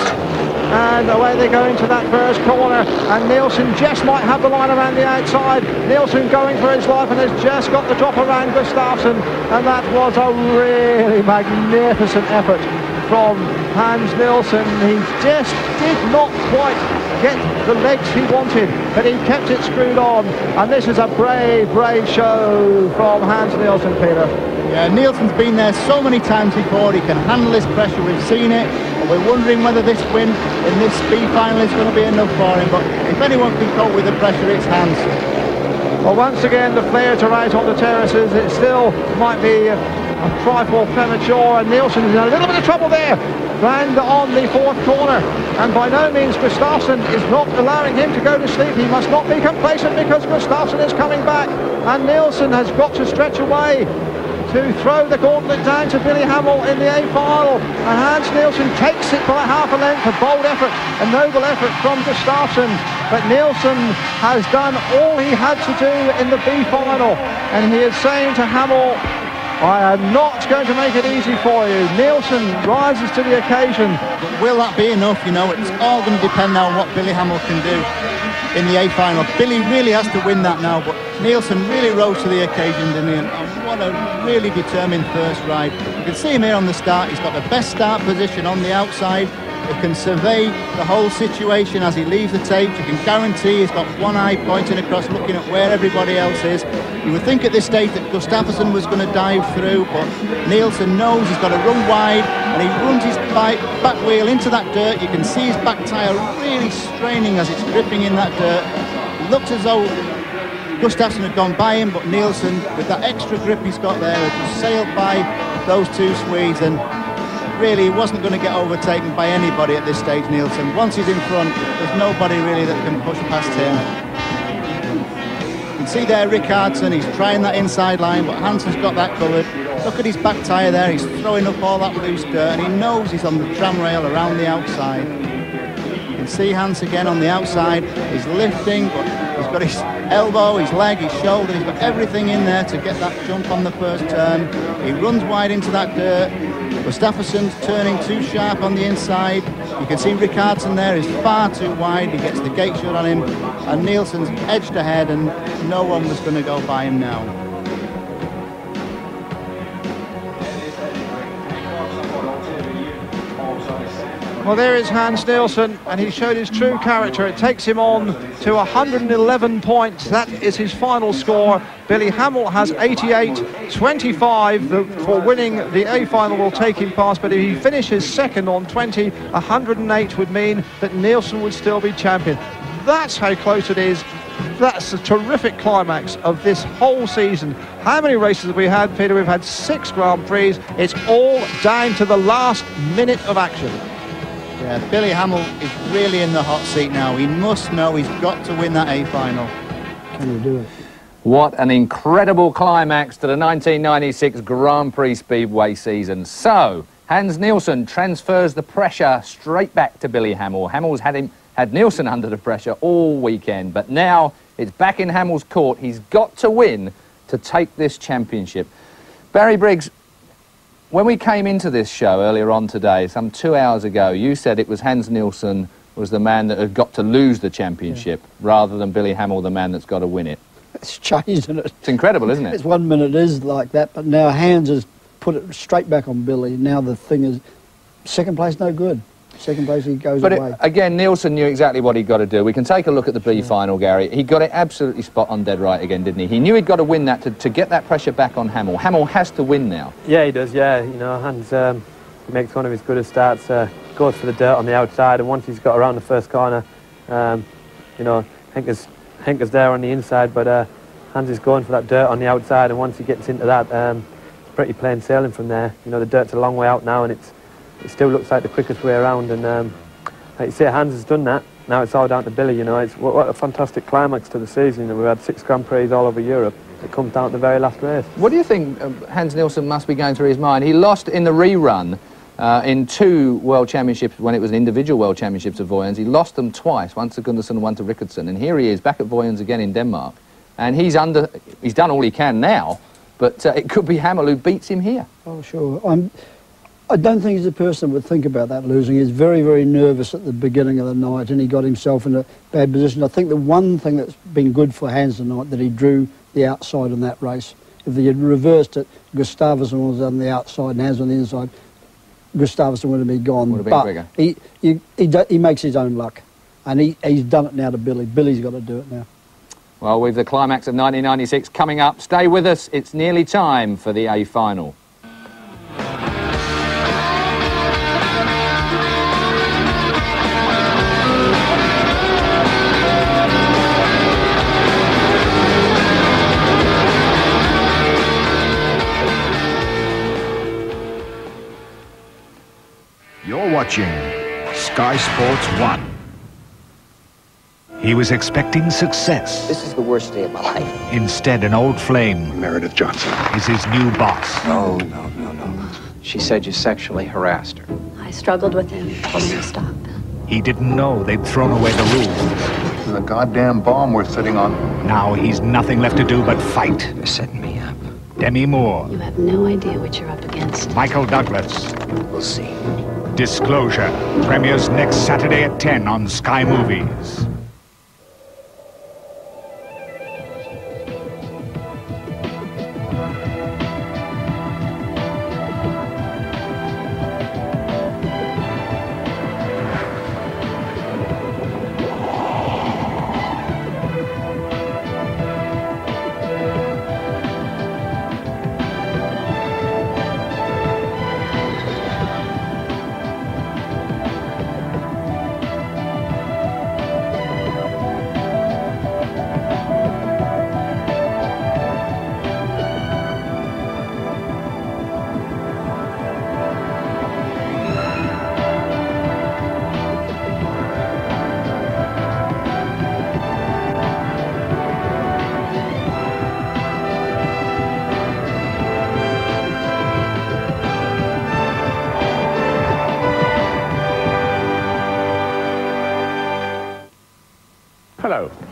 and away they go into that first corner, and Nielsen just might have the line around the outside. Nielsen going for his life and has just got the drop around Gustafsson, and that was a really magnificent effort from Hans Nielsen. He just did not quite get the legs he wanted, but he kept it screwed on, and this is a brave, brave show from Hans Nielsen, Peter. Yeah, Nielsen's been there so many times before. He can handle this pressure. We've seen it, and we're wondering whether this win in this speed final is going to be enough for him. But if anyone can cope with the pressure, it's Hans. Well, once again, the flares are out on the terraces. It still might be a trifle premature, and Nielsen is in a little bit of trouble there. Round on the 4th corner, and by no means Gustafsson is not allowing him to go to sleep. He must not be complacent because Gustafsson is coming back, and Nielsen has got to stretch away to throw the gauntlet down to Billy Hamill in the A final, and Hans Nielsen takes it by half a length. A bold effort, a noble effort from Gustafsson, but Nielsen has done all he had to do in the B final, and he is saying to Hamill, I am not going to make it easy for you. Nielsen rises to the occasion. But will that be enough? You know, it's all going to depend now on what Billy Hamill can do in the A final. Billy really has to win that now, but Nielsen really rose to the occasion, didn't he? And what a really determined first ride. You can see him here on the start. He's got the best start position on the outside. He can survey the whole situation as he leaves the tape. You can guarantee he's got one eye pointing across, looking at where everybody else is. You would think at this stage that Gustafsson was going to dive through, but Nielsen knows he's got to run wide, and he runs his back wheel into that dirt. You can see his back tyre really straining as it's gripping in that dirt. It looks as though Gustafsson had gone by him, but Nielsen, with that extra grip he's got there, had just sailed by those two Swedes, and really he wasn't going to get overtaken by anybody at this stage, Nielsen. Once he's in front, there's nobody really that can push past him. see there Rickardsson, he's trying that inside line, but Hansen's got that covered. Look at his back tyre there, he's throwing up all that loose dirt, and he knows he's on the tram rail around the outside. You can see Hans again on the outside, he's lifting, but he's got his elbow, his leg, his shoulder, he's got everything in there to get that jump on the first turn. He runs wide into that dirt. Gustafsson's turning too sharp on the inside. You can see Rickardsson there is far too wide. He gets the gate shut on him, and Nielsen's edged ahead, and no one was going to go by him now. Well, there is Hans Nielsen, and he showed his true character. It takes him on to 111 points. That is his final score. Billy Hamill has 88.25 for winning the A final will take him past, but if he finishes second on 20, 108 would mean that Nielsen would still be champion. That's how close it is. That's a terrific climax of this whole season. How many races have we had, Peter? We've had 6 Grand Prix. It's all down to the last minute of action. Yeah, Billy Hamill is really in the hot seat now. He must know he's got to win that A final. Can he do it? What an incredible climax to the 1996 Grand Prix Speedway season. So, Hans Nielsen transfers the pressure straight back to Billy Hamill. Hamill's had Nielsen under the pressure all weekend, but now it's back in Hamill's court. He's got to win to take this championship. Barry Briggs, when we came into this show earlier on today, some 2 hours ago, you said it was Hans Nielsen was the man that had got to lose the championship rather than Billy Hamill, the man that's got to win it. It's changed, isn't it? It's incredible, isn't it? It's 1 minute it is like that, but now Hans has put it straight back on Billy. Now the thing is, second place no good. Second place he goes away. Again, Nielsen knew exactly what he'd got to do. We can take a look at the B final, Gary. He got it absolutely spot on dead right again, didn't he? He knew he'd got to win that to get that pressure back on Hamill. Hamill has to win now. Yeah, he does, yeah. You know, Hans he makes one of his goodest starts, goes for the dirt on the outside, and once he's got around the first corner, you know, Henker's there on the inside, but Hans is going for that dirt on the outside, and once he gets into that, it's pretty plain sailing from there. You know, the dirt's a long way out now, and it still looks like the quickest way around, and like you say, Hans has done that. Now it's all down to Billy, you know. It's what a fantastic climax to the season. You know, we've had 6 Grand Prix all over Europe. It comes down to the very last race. What do you think Hans Nielsen must be going through his mind? He lost in the rerun in 2 World Championships when it was an individual World Championships of Vojens. He lost them twice, once to Gundersen and one to Rickardsson, and here he is back at Vojens again in Denmark, and he's done all he can now, but it could be Hamill who beats him here. Oh, sure. I don't think he's a person that would think about that losing. He's very, very nervous at the beginning of the night, and he got himself in a bad position. I think the one thing that's been good for Hans tonight, that he drew the outside in that race. If he had reversed it, Gustafsson was on the outside and Hans on the inside, Gustafsson would have been gone. Would have been but he makes his own luck, and he's done it now to Billy. Billy's got to do it now. Well, with the climax of 1996 coming up, stay with us. It's nearly time for the A final. You're watching Sky Sports 1. He was expecting success. This is the worst day of my life. Instead, an old flame, Meredith Johnson, is his new boss. No. She said you sexually harassed her. I struggled with him, told him to stop. He didn't know they'd thrown away the rules. The goddamn bomb we're sitting on. Now he's nothing left to do but fight. They're setting me up. Demi Moore. You have no idea what you're up against. Michael Douglas. We'll see. Disclosure premieres next Saturday at 10 on Sky Movies.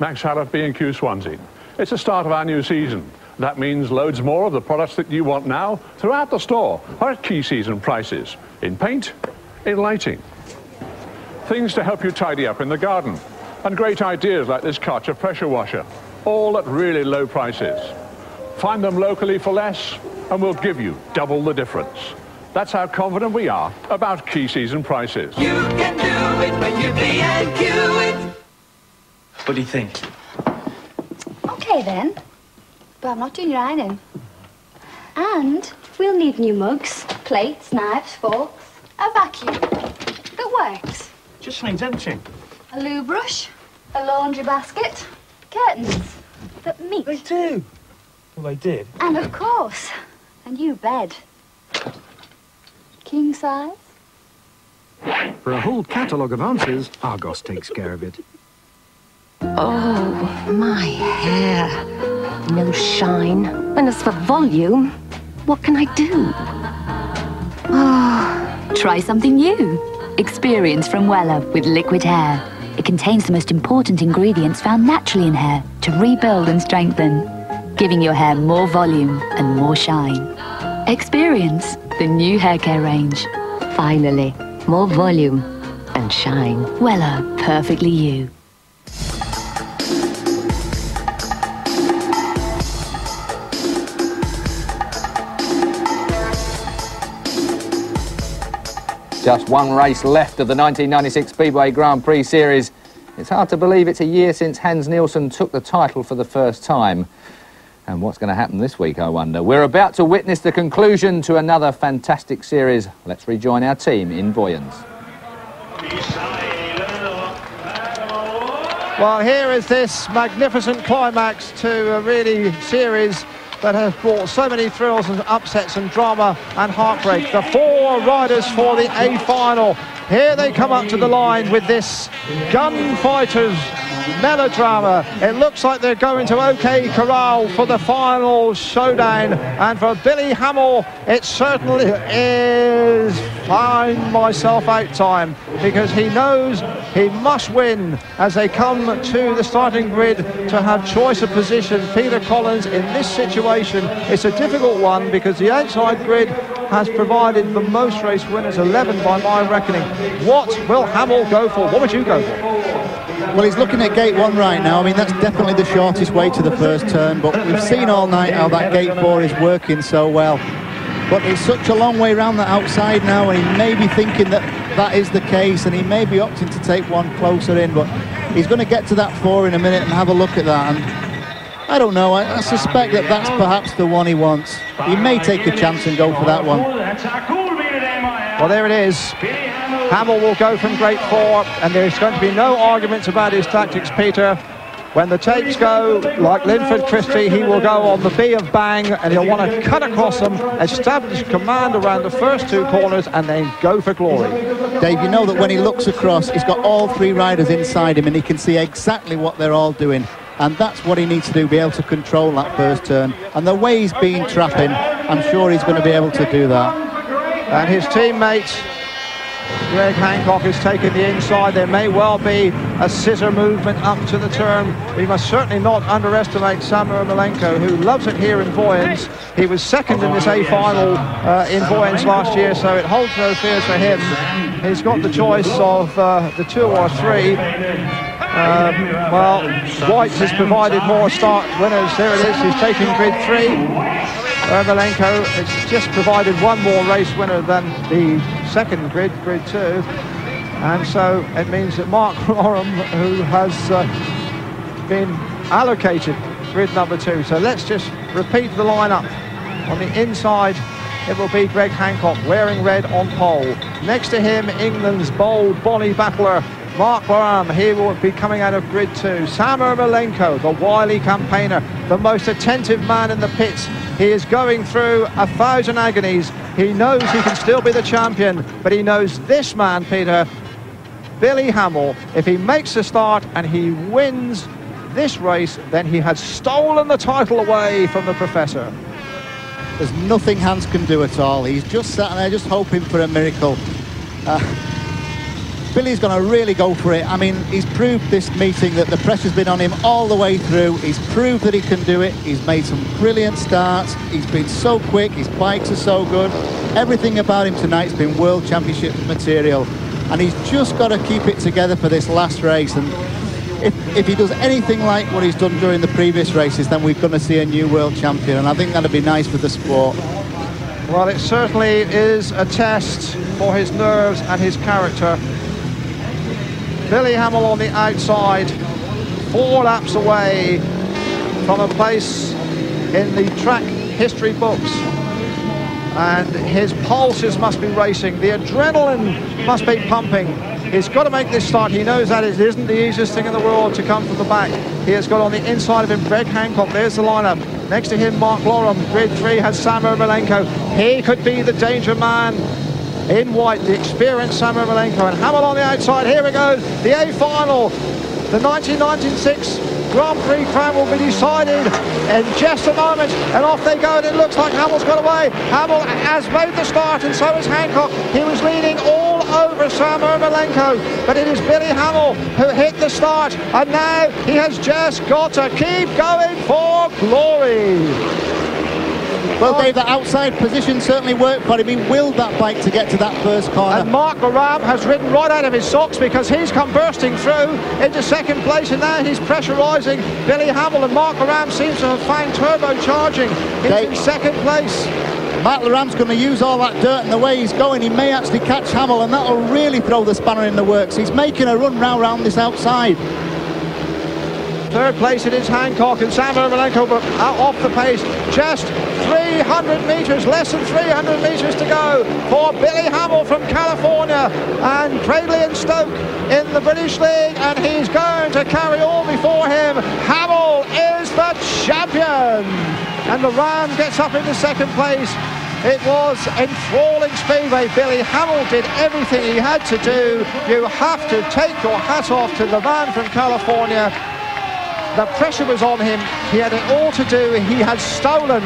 Max Hallett, B&Q Swansea. It's the start of our new season. That means loads more of the products that you want now throughout the store are at key season prices. In paint, in lighting. Things to help you tidy up in the garden. And great ideas like this Karcher pressure washer. All at really low prices. Find them locally for less and we'll give you double the difference. That's how confident we are about key season prices. You can do it when you B&Q it. What do you think? Okay then, but I'm not doing your ironing. And we'll need new mugs, plates, knives, forks, a vacuum that works. Just needs emptying. A loo brush, a laundry basket, curtains that meet. They do. Well, they did. And of course, a new bed. King size. For a whole catalogue of answers, Argos takes care of it. Oh, my hair. No shine. And as for volume, what can I do? Oh, try something new. Experience from Wella with liquid hair. It contains the most important ingredients found naturally in hair to rebuild and strengthen, giving your hair more volume and more shine. Experience the new hair care range. Finally, more volume and shine. Wella, perfectly you. Just one race left of the 1996 Speedway Grand Prix series. It's hard to believe it's a year since Hans Nielsen took the title for the first time. And what's going to happen this week, I wonder? We're about to witness the conclusion to another fantastic series. Let's rejoin our team in Vojens. Well, here is this magnificent climax to a really series that has brought so many thrills and upsets and drama and heartbreak. The four riders for the A final. Here they come up to the line with this gunfighters melodrama. It looks like they're going to OK Corral for the final showdown. And for Billy Hamill, it certainly is find myself out time, because he knows he must win as they come to the starting grid to have choice of position. Peter Collins, in this situation, it's a difficult one because the outside grid has provided the most race winners, 11 by my reckoning. What will Hamill go for? What would you go for? Well, he's looking at gate 1 right now. I mean, that's definitely the shortest way to the first turn, but we've seen all night how that gate 4 is working so well. But it's such a long way around the outside now, and he may be thinking that that is the case, and he may be opting to take one closer in, but he's going to get to that 4 in a minute and have a look at that. And I don't know, I suspect that that's perhaps the one he wants. He may take a chance and go for that one. Well, there it is. Hamill will go from gate 4, and there's going to be no arguments about his tactics, Peter. When the tapes go, like Linford Christie, he will go on the B of bang, and he'll want to cut across them, establish command around the first 2 corners, and then go for glory. Dave, you know that when he looks across, he's got all 3 riders inside him, and he can see exactly what they're all doing. And that's what he needs to do, be able to control that first turn. And the way he's been trapping, I'm sure he's going to be able to do that. And his teammate, Greg Hancock, is taking the inside. There may well be a scissor movement up to the turn. We must certainly not underestimate Sam Ermolenko, who loves it here in Vojens. He was second in this A final in Vojens last year, so it holds no fears for him. He's got the choice of the 2 or 3. Well, White has provided more start winners. There it is, he's taking grid 3. Ermolenko has just provided one more race winner than the second grid 2. And so it means that Mark Loram, who has been allocated grid number 2. So let's just repeat the lineup. On the inside, it will be Greg Hancock, wearing red on pole. Next to him, England's bold Bonnie battler, Mark Loram. He will be coming out of grid 2. Sam Ermolenko, the wily campaigner, the most attentive man in the pits. He is going through 1,000 agonies. He knows he can still be the champion, but he knows this man, Peter, Billy Hamill, if he makes the start and he wins this race, then he has stolen the title away from the Professor. There's nothing Hans can do at all. He's just sat there just hoping for a miracle. Billy's going to really go for it. I mean, he's proved this meeting that the pressure's been on him all the way through. He's proved that he can do it. He's made some brilliant starts. He's been so quick. His bikes are so good. Everything about him tonight's been World Championship material. And he's just got to keep it together for this last race. And if he does anything like what he's done during the previous races, then we're going to see a new world champion. And I think that'd be nice for the sport. Well, it certainly is a test for his nerves and his character. Billy Hamill on the outside, 4 laps away from a place in the track history books. And his pulses must be racing. The adrenaline must be pumping. He's got to make this start. He knows that it isn't the easiest thing in the world to come from the back. He has got on the inside of him Greg Hancock. There's the lineup. Next to him, Mark Loram. Grid 3 has Sam Ermolenko. He could be the danger man in white, the experienced Sam Ermolenko. And Hamill on the outside. Here we go. The A final. The 1996 Grand Prix crown will be decided in just a moment. And off they go. And it looks like Hamill's got away. Hamill has made the start, and so has Hancock. He was leading all over Sam Ermolenko. But it is Billy Hamill who hit the start. And now he has just got to keep going for glory. Well, Dave, that outside position certainly worked for him. He willed that bike to get to that first corner. And Mark Loram has ridden right out of his socks because he's come bursting through into second place, and now he's pressurising Billy Hamill, and Mark Loram seems to have found turbocharging. He's in second place. Mark Loram's going to use all that dirt, and the way he's going, he may actually catch Hamill, and that'll really throw the spanner in the works. He's making a run round this outside. Third place it is Hancock and Sam Ermolenko, but out off the pace. Just 300 metres, less than 300 metres to go for Billy Hamill from California and Cradley and Stoke in the British League, and he's going to carry all before him. Hamill is the champion, and the Ram gets up into second place. It was enthralling Speedway. Billy Hamill did everything he had to do. You have to take your hat off to the man from California. The pressure was on him. He had it all to do. He had stolen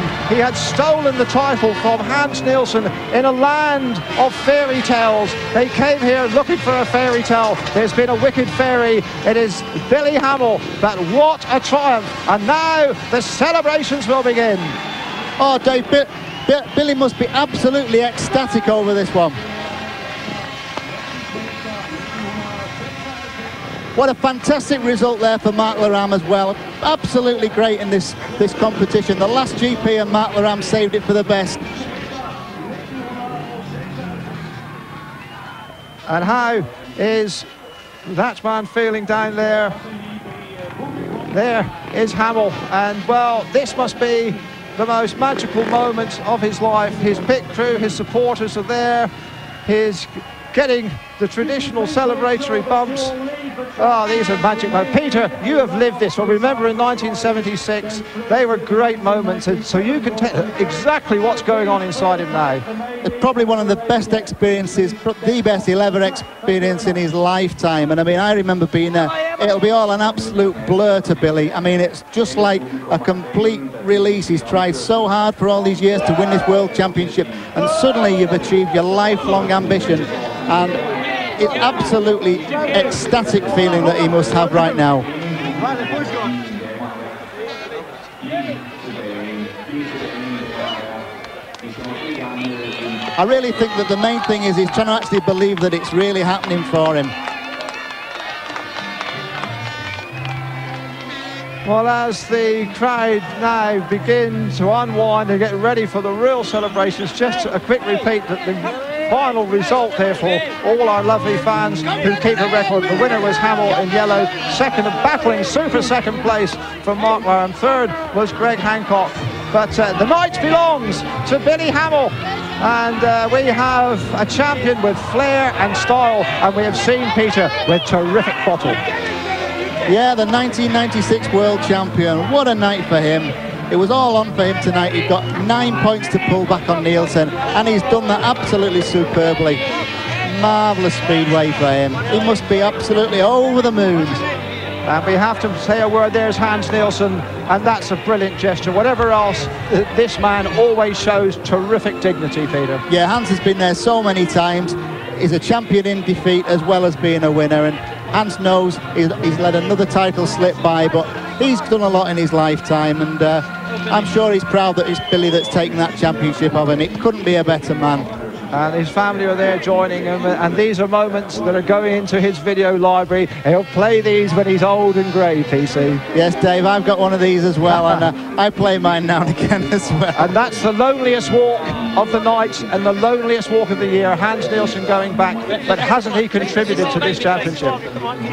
the title from Hans Nielsen in a land of fairy tales. They came here looking for a fairy tale. There's been a wicked fairy. It is Billy Hamill. But what a triumph. And now the celebrations will begin. Oh, Dave, Billy must be absolutely ecstatic over this one. What a fantastic result there for Mark Loram as well. Absolutely great in this competition. The last GP, and Mark Loram saved it for the best. And how is that man feeling down there? There is Hamill, and well, this must be the most magical moment of his life. His pit crew, his supporters are there. He's getting the traditional celebratory bumps. Oh, these are magic moments. Peter, you have lived this. Well, remember in 1976, they were great moments, and so you can tell exactly what's going on inside him now. It's probably one of the best experiences, the best he'll ever experience in his lifetime. And I mean, I remember being there. It'll be all an absolute blur to Billy. I mean, it's just like a complete release. He's tried so hard for all these years to win this World Championship, and suddenly you've achieved your lifelong ambition. And it's absolutely ecstatic feeling that he must have right now. I really think that the main thing is he's trying to actually believe that it's really happening for him. Well, as the crowd now begin to unwind and get ready for the real celebrations, just a quick repeat that the final result here for all our lovely fans who keep a record. The winner was Hamill in yellow. Second, a battling super second place from Mark Loram. Third was Greg Hancock. But the night belongs to Billy Hamill. And we have a champion with flair and style. And we have seen Peter with terrific bottle. Yeah, the 1996 world champion. What a night for him. It was all on for him tonight. He got 9 points to pull back on Nielsen, and he's done that absolutely superbly. Marvellous Speedway for him. He must be absolutely over the moon. And we have to say a word. There's Hans Nielsen, and that's a brilliant gesture. Whatever else, this man always shows terrific dignity, Peter. Yeah, Hans has been there so many times. is a champion in defeat as well as being a winner, and Hans knows he's let another title slip by, but he's done a lot in his lifetime, and I'm sure he's proud that it's Billy that's taken that championship of him. It couldn't be a better man. And his family are there joining him, and these are moments that are going into his video library. He'll play these when he's old and grey, PC. Yes, Dave, I've got one of these as well, and I play mine now and again as well. And that's the loneliest walk of the night and the loneliest walk of the year. Hans Nielsen going back, but hasn't he contributed to this championship?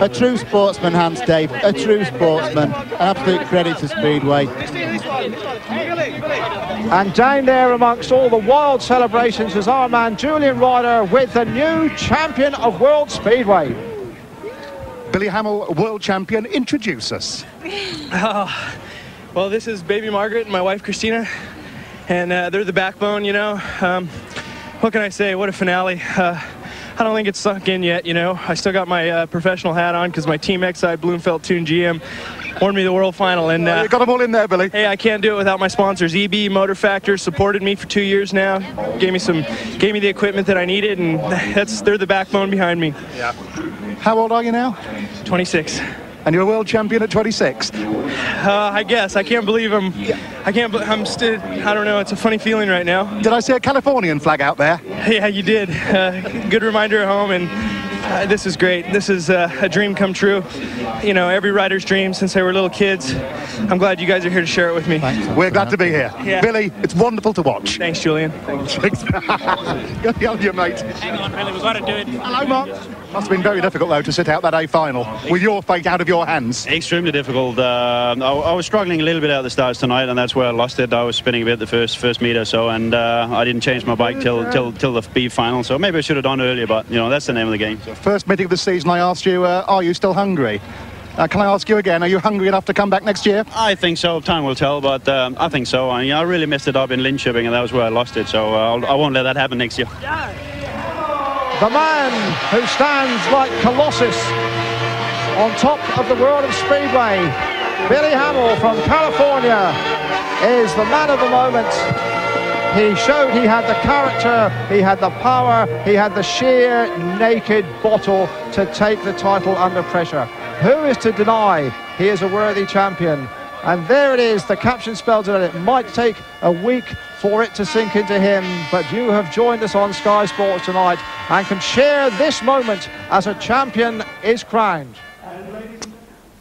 A true sportsman, Hans, Dave, a true sportsman. Absolute credit to Speedway. And down there amongst all the wild celebrations is our man Julian Ryder with the new champion of World Speedway. Billy Hamill, world champion, introduce us. Well, this is baby Margaret and my wife Christina, and they're the backbone, you know. What can I say? What a finale. I don't think it's sunk in yet, you know. I still got my professional hat on because my Team Exide Bloomfeld Toon GM won me the world final, and you got them all in there, Billy. Hey, I can't do it without my sponsors. EB Motor Factor supported me for 2 years now, gave me the equipment that I needed, and they're the backbone behind me. Yeah. How old are you now? 26. And you're a world champion at 26. I guess I can't believe I'm still, I don't know, it's a funny feeling right now. Did I see a Californian flag out there? Yeah, you did. Good reminder at home, and this is great. This is a dream come true. You know, every rider's dream since they were little kids. I'm glad you guys are here to share it with me. We're glad to be here. Yeah. Billy, it's wonderful to watch. Thanks, Julian. Thanks. Good on you, mate. Hang on, Billy, we've got to do it. Hello, Mark. Must have been very difficult, though, to sit out that A final with your fate out of your hands. Extremely difficult. I was struggling a little bit at the starts tonight, and that's where I lost it. I was spinning a bit the first meter or so, and I didn't change my bike till the B final, so maybe I should have done earlier, but, you know, that's the name of the game. First meeting of the season, I asked you, are you still hungry? Can I ask you again, are you hungry enough to come back next year? I think so. Time will tell, but I think so. I really messed it up in Linköping, and that was where I lost it, so I won't let that happen next year. The man who stands like Colossus on top of the world of Speedway, Billy Hamill from California, is the man of the moment. He showed he had the character, he had the power, he had the sheer naked bottle to take the title under pressure. Who is to deny he is a worthy champion? And there it is, the caption spells it out. It might take a week for it to sink into him, but you have joined us on Sky Sports tonight and can share this moment as a champion is crowned.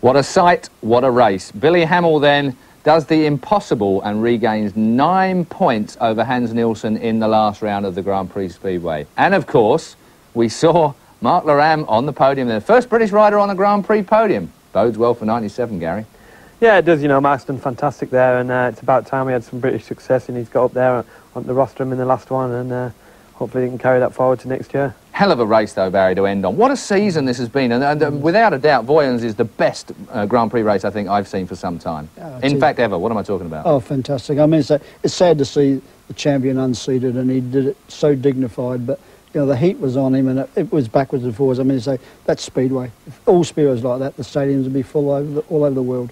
What a sight, what a race. Billy Hamill then does the impossible and regains 9 points over Hans Nielsen in the last round of the Grand Prix Speedway. And of course, we saw Mark Laram on the podium, the first British rider on a Grand Prix podium. Bodes well for 97, Gary. Yeah, it does. You know, Mark's done fantastic there, and it's about time we had some British success, and he's got up there on the rostrum in the last one, and hopefully he can carry that forward to next year. Hell of a race, though, Barry, to end on. What a season this has been, and without a doubt, Vojens is the best Grand Prix race I think I've seen for some time. In fact, ever. What am I talking about? Oh, fantastic. I mean, it's sad to see the champion unseated, and he did it so dignified, but you know, the heat was on him, and it was backwards and forwards. I mean, that's Speedway. If all Speedways like that, the stadiums would be full all over the world.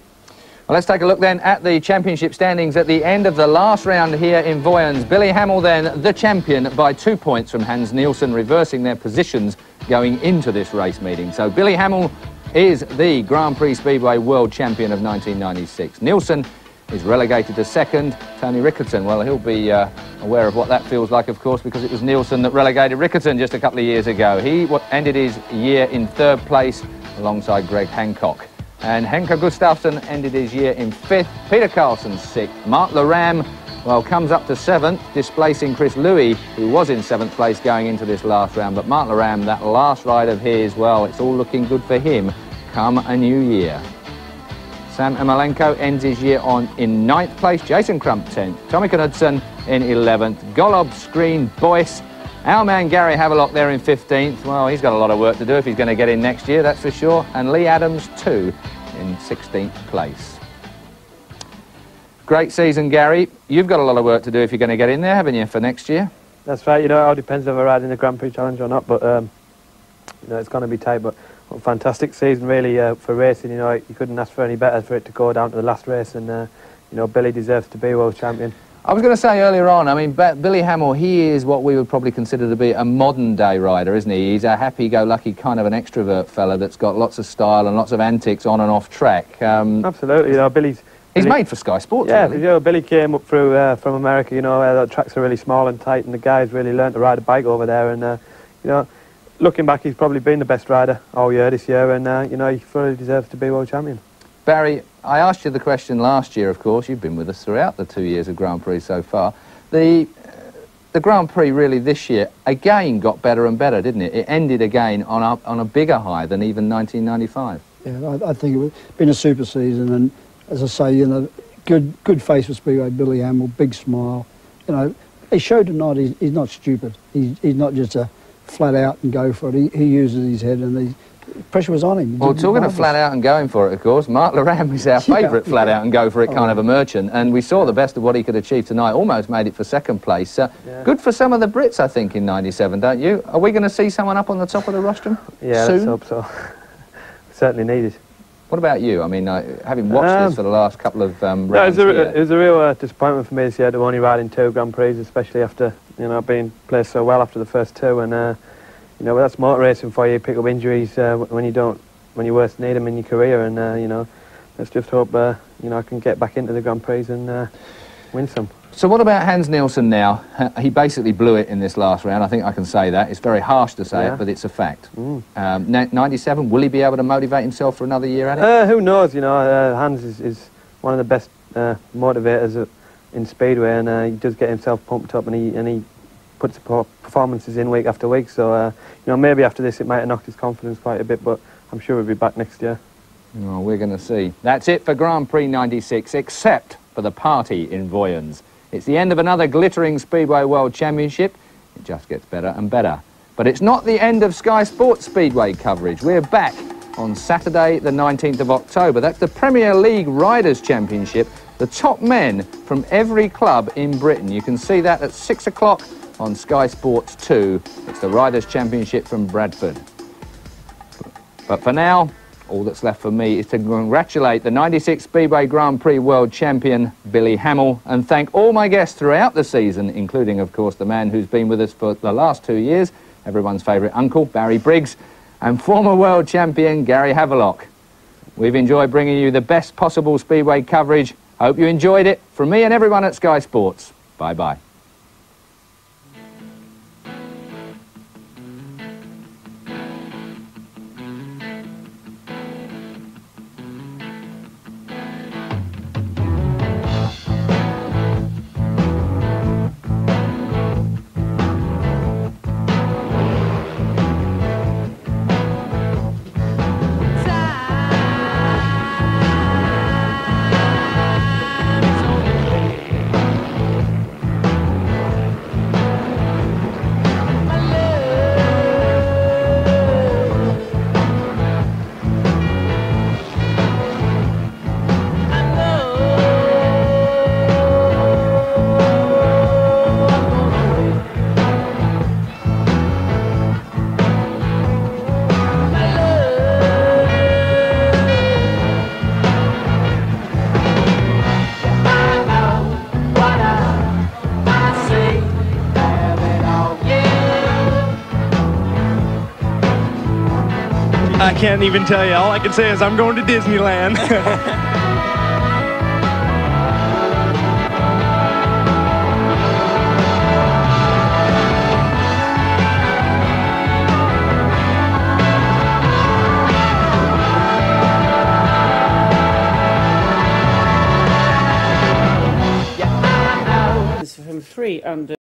Well, let's take a look then at the championship standings at the end of the last round here in Vojens. Billy Hamill then the champion by 2 points from Hans Nielsen, reversing their positions going into this race meeting. So Billy Hamill is the Grand Prix Speedway World Champion of 1996. Nielsen is relegated to second. Tony Ricketson, well, he'll be aware of what that feels like, of course, because it was Nielsen that relegated Ricketson just a couple of years ago. He ended his year in third place alongside Greg Hancock. And Henke Gustafsson ended his year in 5th, Peter Carlson 6th. Mark Laram, well, comes up to 7th, displacing Chris Louis, who was in 7th place going into this last round. But Mark Laram, that last ride of his, well, it's all looking good for him come a new year. Sam Ermolenko ends his year in 9th place, Jason Crump 10th, Tommy Knudsen in 11th, Golob, Screen, Boyce. Our man Gary Havelock there in 15th. Well, he's got a lot of work to do if he's going to get in next year, that's for sure. And Lee Adams, too, in 16th place. Great season, Gary. You've got a lot of work to do if you're going to get in there, haven't you, for next year? That's right. You know, it all depends if I ride in the Grand Prix Challenge or not, but, you know, it's going to be tight. But a fantastic season, really, for racing. You know, you couldn't ask for any better for it to go down to the last race. And, you know, Billy deserves to be world champion. I was going to say earlier on, I mean, Billy Hamill, he is what we would probably consider to be a modern-day rider, isn't he? He's a happy-go-lucky kind of an extrovert fella that's got lots of style and lots of antics on and off track. Absolutely, you know, He's made for Sky Sports, yeah, really. you know, Billy came up through from America, you know, where the tracks are really small and tight, and the guys really learned to ride a bike over there, and, you know, looking back, he's probably been the best rider all year this year, and, you know, he fully deserves to be world champion. Barry, I asked you the question last year, of course. You've been with us throughout the 2 years of Grand Prix so far. The Grand Prix really this year again got better and better, didn't it? It ended again on a bigger high than even 1995. Yeah, I think it's been a super season, and as I say, you know, good face for Speedway, Billy Hamill, big smile. You know, he showed tonight he's not stupid. He's not just a flat out and go for it. He uses his head, and pressure was on him. Well, talking of flat out and going for it, of course, Mark Loram is our favourite flat out and go for it kind of a merchant, and we saw the best of what he could achieve tonight. Almost made it for second place. Good for some of the Brits, I think, in '97, don't you? Are we going to see someone up on the top of the rostrum? Yeah, soon? let's hope so. Certainly needed. What about you? I mean, having watched this for the last couple of rounds, it was a real disappointment for me this year to only ride in 2 Grand Prix, especially after, you know, being placed so well after the first 2, and you know, that's motor racing for you. You pick up injuries when you worst need them in your career, and you know, let's just hope you know, I can get back into the Grand Prix and win some. So what about Hans Nielsen now? He basically blew it in this last round. I think I can say that. It's very harsh to say it, but it's a fact. 97, will he be able to motivate himself for another year at it? Who knows? You know, Hans is one of the best motivators in Speedway, and he does get himself pumped up, and he puts performances in week after week. So you know, maybe after this it might have knocked his confidence quite a bit, but I'm sure he'll be back next year. Well, we're going to see. That's it for Grand Prix '96, except for the party in Vojens. It's the end of another glittering Speedway World Championship. It just gets better and better. But it's not the end of Sky Sports Speedway coverage. We're back on Saturday, the 19th of October. That's the Premier League Riders' Championship. The top men from every club in Britain. You can see that at 6 o'clock on Sky Sports 2. It's the Riders' Championship from Bradford. But for now, all that's left for me is to congratulate the 96 Speedway Grand Prix World Champion, Billy Hamill, and thank all my guests throughout the season, including, of course, the man who's been with us for the last 2 years, everyone's favourite uncle, Barry Briggs, and former world champion, Gary Havelock. We've enjoyed bringing you the best possible Speedway coverage. Hope you enjoyed it. From me and everyone at Sky Sports, bye-bye. I can't even tell you. All I can say is I'm going to Disneyland. From 3 under